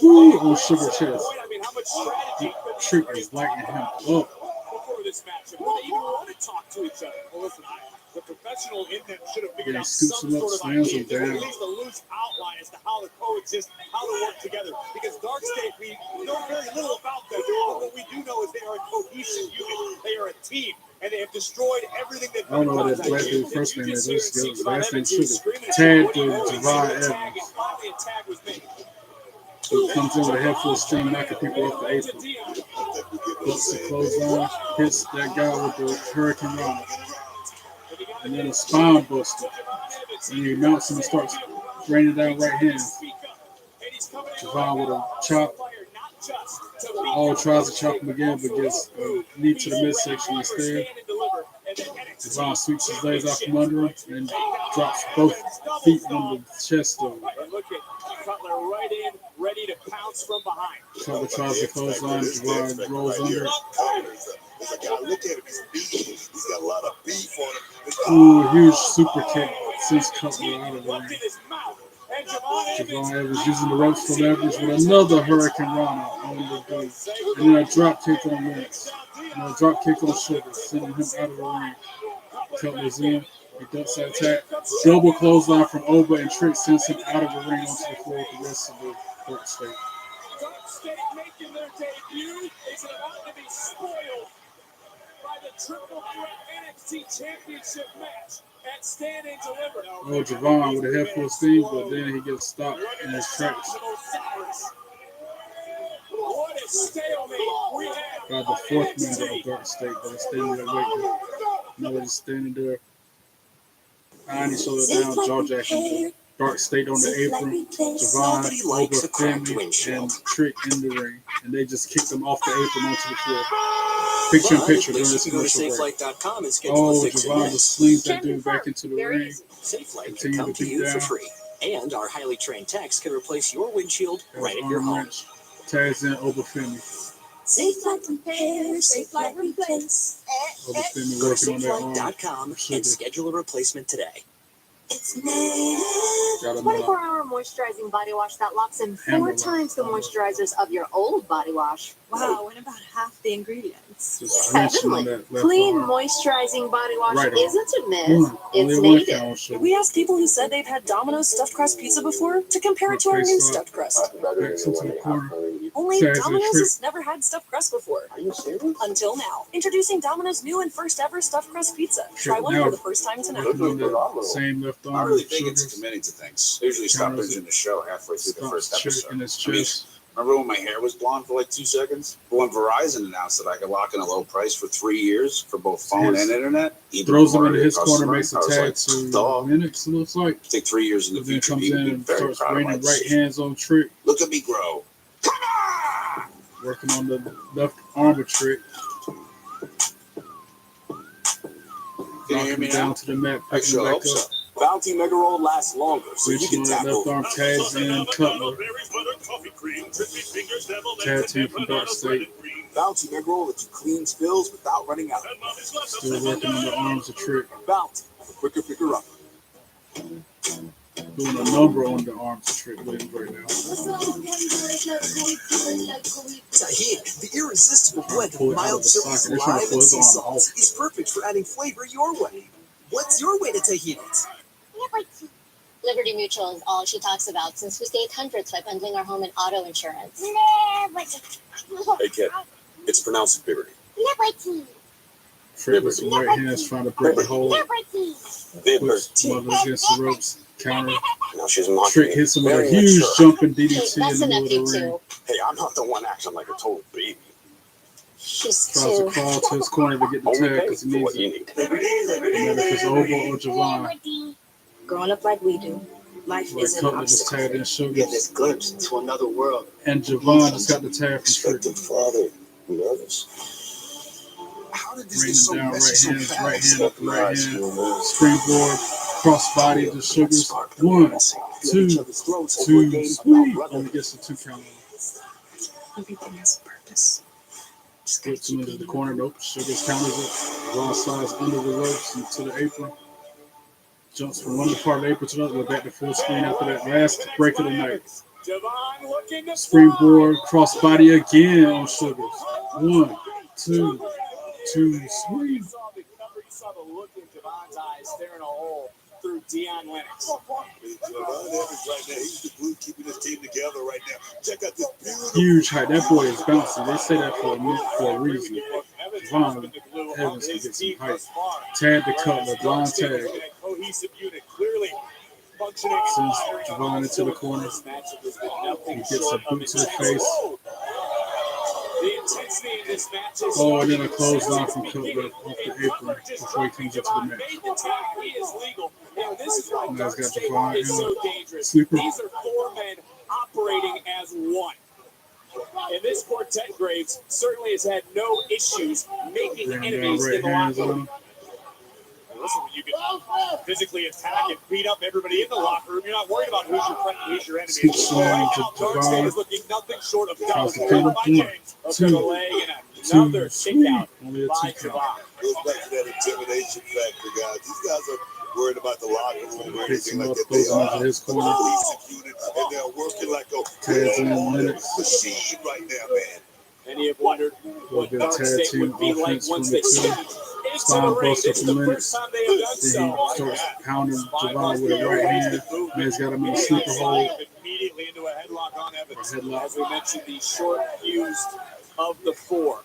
Woo on Sugar chest. Trick is lighting him up. Before this match, before they even want to talk to each other. Well, listen, the professional in them should have figured out some sort of idea, at least a loose outline as to how to coexist, how to work together. Because Dark State, we know very little about them, but what we do know is they are a cohesive unit. They are a team, and they have destroyed everything that. I don't know what that black dude first name is. This last name Sugar. Tag to Javon Evans. He comes in with a head full of steam, knocking people off the apron. Busts the clothesline, hits that guy with the Hurricane Rana. And then a spine buster. And he mounts him and starts raining down right hands. Javon with a chop. All tries to chop him again, but gets a knee to the midsection instead. Javon sweeps his legs out from under him and drops both feet on the chest of him. Cutler right in, ready to pounce from behind. Cutler tries to close on, Javon rolls under it. Look at him, he's beefy. He's got a lot of beef on him. Ooh, huge super kick sends Cutler out of the ring. Javon Evans using the ropes for leverage with another Hurricane Rana on the dude. And then a drop kick on Lance. And a drop kick on Sugar, sending him out of the ring. Cutler's in. He ducks that attack. Double clothesline from Oba and Trick sends him out of the ring onto the floor with the rest of the Dark State. Dark State making their debut is about to be spoiled by the triple threat NXT Championship match at Stand and Deliver. Oh, Javon with a head full of steam, but then he gets stopped in his tracks. What a stalemate we have. By the fourth member of Dark State, but he's standing there waiting. Nobody's standing there. Behind his shoulder down, jaw jacking. Dark State on the apron. Javon, Oba, Family, and Trick in the ring. And they just kicked them off the apron onto the floor. Picture in picture during this commercial break. Oh, Javon just slings that dude back into the ring. SafeLight can come to you for free. And our highly trained techs can replace your windshield right at your home. Tags in Oba Family. SafeLight repair, SafeLight replace. Oba Family Go to working on their arm. SafeLight.com and schedule a replacement today. It's made. 24-hour moisturizing body wash that locks in 4 times the moisturizers of your old body wash. Wow, and about half the ingredients. Just wrenching on Heavenly. that left Clean arm. moisturizing body wash Right arm. isn't a myth. It's Only one needed. count, so We asked people who said they've had Domino's stuffed crust pizza before to compare it to our new stuffed crust. backs into the corner. Only Tags in Domino's Trick. has never had stuffed crust before. Are you serious? Until now. Introducing Domino's new and first ever stuffed crust pizza. Try one now. for the first time tonight. Working on that same left I arm. really think Sugars. it's committing to things. I usually stop binging the show halfway through the first Stops Trick episode. in his I mean, chest. remember when my hair was blonde for like 2 seconds? But when Verizon announced that I could lock in a low price for 3 years for both phone Yes. and internet, even Throws him before into I his get a corner, customer, makes a I was tag like, to dog, minutes, it looks like. take 3 years in the But then future. comes People in be and very starts proud of my raining right decision. hands on Trick. Look at me grow. Working on the left arm of Trick. Can you hear Knocking me him down now? to the mat, I picking him sure back hope up. so. Bounty Mega Roll lasts longer, so you Reaching can on that tackle. left arm, tags in Cutler. Tag team from Dark State. Bounty Mega Roll lets you clean spills without running out. Still working on the arms of Trick. Bounty, the quicker picker up. Doing a number on the arms of Trick Williams right now. Tahini, the irresistible blend pull of it out mild of the chilies, socket. They're trying to lime, pull and his sea arm salt off. is perfect for adding flavor your way. What's your way to tahini it? Liberty Mutual is all she talks about since we saved hundreds by bundling our home and auto insurance. Hey kid, it's pronounced Liberty. Trick with some right hands trying to break the hold. Puts mother against the ropes. Counter. Now she's Trick hits him with a huge jumping DDT in That's the enough, middle you of the ring. two. Hey, I'm not the one acting like a total baby. She's Tries to too. crawl to his corner to get the Only tag pay because he for needs what it. you need. No matter if it's Oba or Javon. Growing up like we do, life Like isn't Cutler just obstacle. tagged in Sugars. glimpse into another world. And Javon just got the tag from Trick. Expected father, nervous. How did this get so down, messy right so hand, fast? right hand, springboard, crossbody to Sugars. 1, 2, 2, sweep. Only gets the 2 count. Everything has a purpose. Gets him into the corner. Nope. Sugars counters it. Raw slides under the ropes and to the apron. Jumps from one part of the apron to the other. We're back to full screen after that last break of the night. Springboard, crossbody again on Sugars. 1, 2, 2, sweep. You saw the look in Javon's eyes staring a hole through Dion Lennox. Javon Evans right now, he's the glue keeping this team together right now. Check out this beautiful. Huge height. That boy is bouncy. They say that for a reason. Javon Evans can get some height. Tag the Cutler, blind tag. Cohesive unit, clearly functioning. Sends Javon into the corner. He gets a boot to the face. The intensity in this match is and then a clothesline from Cutler off the apron before he comes into the match. This is why Now Dark he's got State Javon is so in dangerous. sleeper. These are 4 men operating as one. And this quartet, Graves, certainly has had no issues making enemies in the locker room. Listen, you can physically attack and beat up everybody in the locker room. You're not worried about who's your friend, who's your enemy. Right now, Dark State is looking nothing short of double by James. Up to the leg and another kick out by Javon. Goes back to that intimidation factor, guys. These guys are worried about the locker room or anything like that. They are his corner. cohesive unit, and they're working like a machine right now, man. Many have wondered what Dark State would be like once they stepped into the ring. This is the first time they have done so. He starts pounding Javon with a right hand. Man's got him in a sleeper hold. Immediately into a headlock on Evans. As we mentioned, the short fuse of the 4.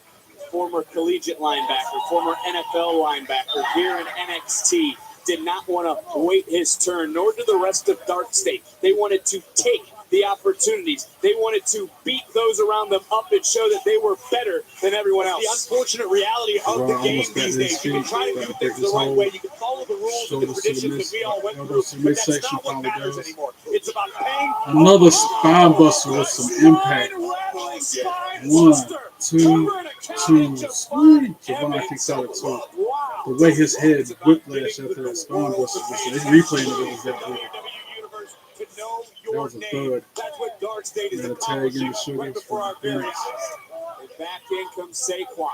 Former collegiate linebacker, former NFL linebacker here in NXT. Did not want to wait his turn, nor did the rest of Dark State. They wanted to take the opportunities. They wanted to beat those around them up and show that they were better than everyone else. The unfortunate reality of the game these days. You can try to do things the right way. You can follow the rules and the traditions that we all went through, but that's not what matters anymore. It's about paying. Another spine buster with some impact. 1, 2, 2, sweep. Javon kicks out at 2. The way his head whiplash after that spine buster, they're replaying it with that play. That was a thud. That's what Dark State is and a tag in the Sugars for Phoenix. Back in comes Saquon.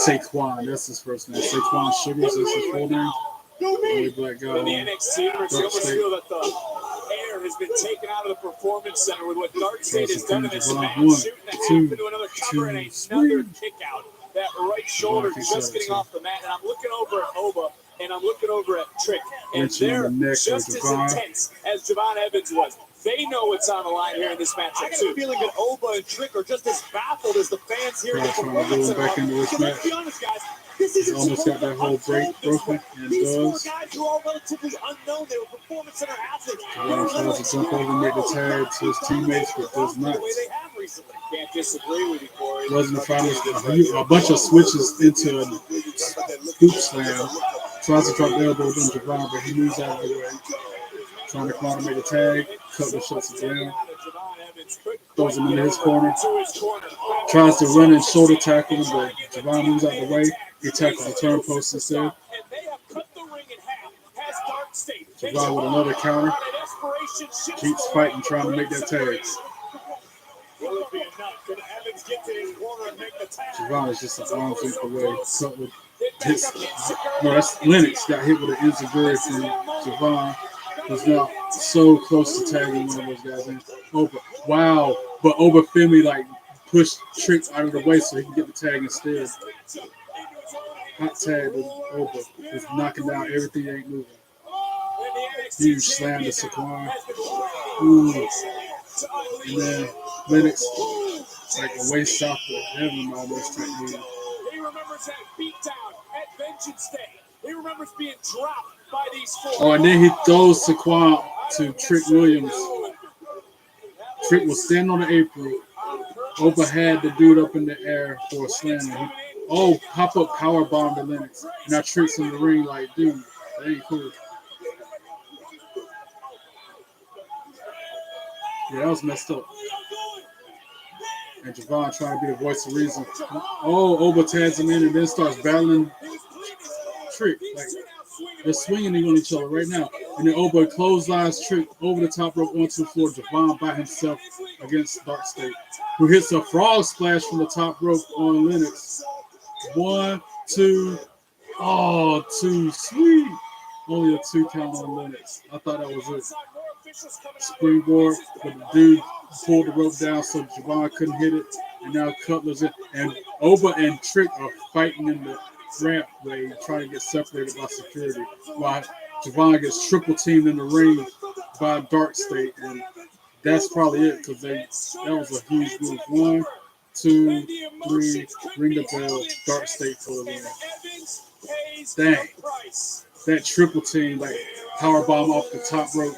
Saquon, that's his first name. Saquon Sugars, that's his full name. Only black guy. In the NXT universe, you almost feel that the air has been taken out of the Performance Center with what Dark State has done in this match. Shooting a half into another cover and another kick out. That right shoulder just getting off the mat. And I'm looking over at Oba and I'm looking over at Trick. And they're just as intense as Javon Evans was. They know what's on the line here in this matchup, too. I got a feeling that Oba and Trick are just as baffled as the fans here in the Performance Center. Because let's be honest, guys, this isn't almost got that whole break broken, and these does. 4 guys who are all relatively unknown. They were Performance Center athletes. Javon tries to jump over and make the tag to his teammates, but does not. Can't disagree with you, Corey. Wasn't the final. A bunch of switches into a scoop slam. Tries to drop the elbow on Javon, but he moves out of the way. Trying to climb to make a tag. Cutler shuts it down. Throws him into his corner. Tries to run and shoulder tackle him, but Javon moves out of the way. He tackles the turn post instead. Javon with another counter. Keeps fighting, trying to make that tag. Javon is just an arm's length away. Cutler hits. No, that's Lennox. Got hit with an enziguri from Javon. Who's now so close to tagging one of those guys in. Oba. Wow. But Oba Femi pushed Trick out of the way so he can get the tag instead. Hot tag with Oba. He's knocking down everything that ain't moving. Huge slam to Saquon. Ooh. And then Lennox, like a waist stop with heaven almost technique. He remembers that beatdown at Vengeance Day. He remembers being dropped by these 4. Oh, and then he throws Saquon to Trick Williams. Trick was standing on the apron. Oba had the dude up in the air for a slam. Pop-up power bomb to Lennox. Now Trick's in the ring like, dude, that ain't cool. Yeah, that was messed up. and Javon trying to be the voice of reason. Oh, Oba tags him in and then starts battling Trick. Like, they're swinging on each other right now. And then Oba clotheslines Trick over the top rope onto the floor. Javon by himself against Dark State, who hits a frog splash from the top rope on Lennox. 1, 2. Oh, too sweet. Only a 2 count on Lennox. I thought that was it. Springboard, but the dude pulled the rope down so Javon couldn't hit it. And now Cutler's in. And Oba and Trick are fighting in the ramp way, trying to get separated by security. While Javon gets triple teamed in the ring by Dark State. And that's probably it, because that was a huge move. 1, 2, 3, ring the bell, Dark State for the win. Dang. That triple team, like powerbomb off the top rope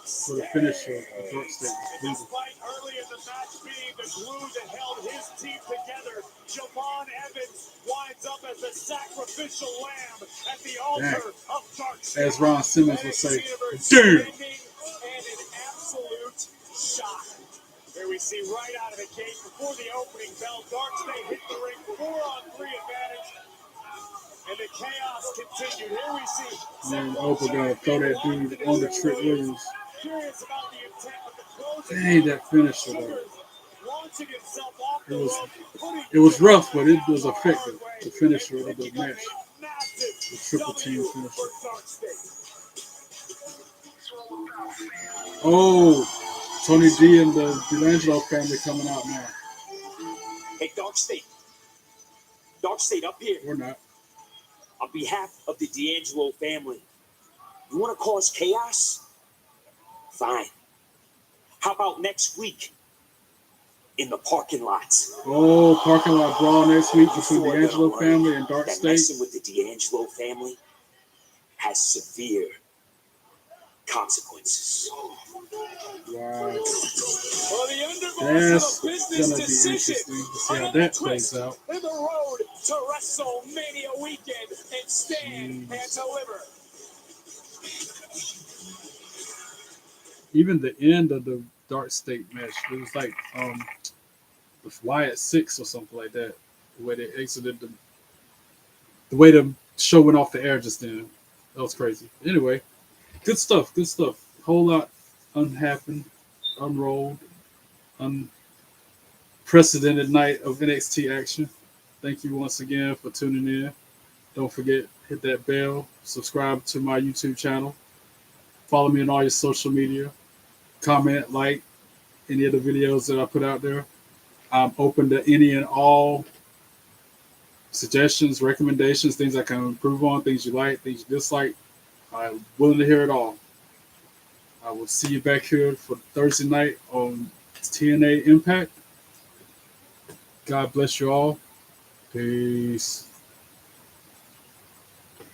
for the finisher of Dark State. Early in the match being the glue that held his team together, Javon Evans winds up as the sacrificial lamb at the altar of Dark State. As Ron Simmons would say, damn! And an absolute shock. Here we see right out of the gate before the opening bell, Dark State hit the ring, 4-on-3 advantage. And the chaos continued. Here we see. Man, Opa gonna throw that dude on the Trick Williams. Dang, that finisher though. It was rough, but it was effective. The finisher of the match. The triple team finisher. Oh, Tony D and the D'Angelo family coming out now. Hey, Dark State. Dark State, up here. We're not. On behalf of the D'Angelo family, you want to cause chaos? Fine. How about next week in the parking lot? Oh, parking lot brawl next week between the D'Angelo family and Dark State. Messing with the D'Angelo family has severe consequences. Wow. Well, the underboss That's of a business gonna be decision. interesting to see how that plays out. In the road to WrestleMania weekend and stand and deliver. Even the end of the Dark State match, it was like with Wyatt 6 or something like that. The way they exited the way the show went off the air just then. That was crazy. Anyway, good stuff. Good stuff. Whole lot unhappened, unrolled, unprecedented night of NXT action. Thank you once again for tuning in. Don't forget, hit that bell, subscribe to my YouTube channel, follow me on all your social media, comment, like any of the videos that I put out there. I'm open to any and all suggestions, recommendations, things I can improve on, things you like, things you dislike. I'm willing to hear it all. I will see you back here for Thursday night on TNA Impact. God bless you all. Peace.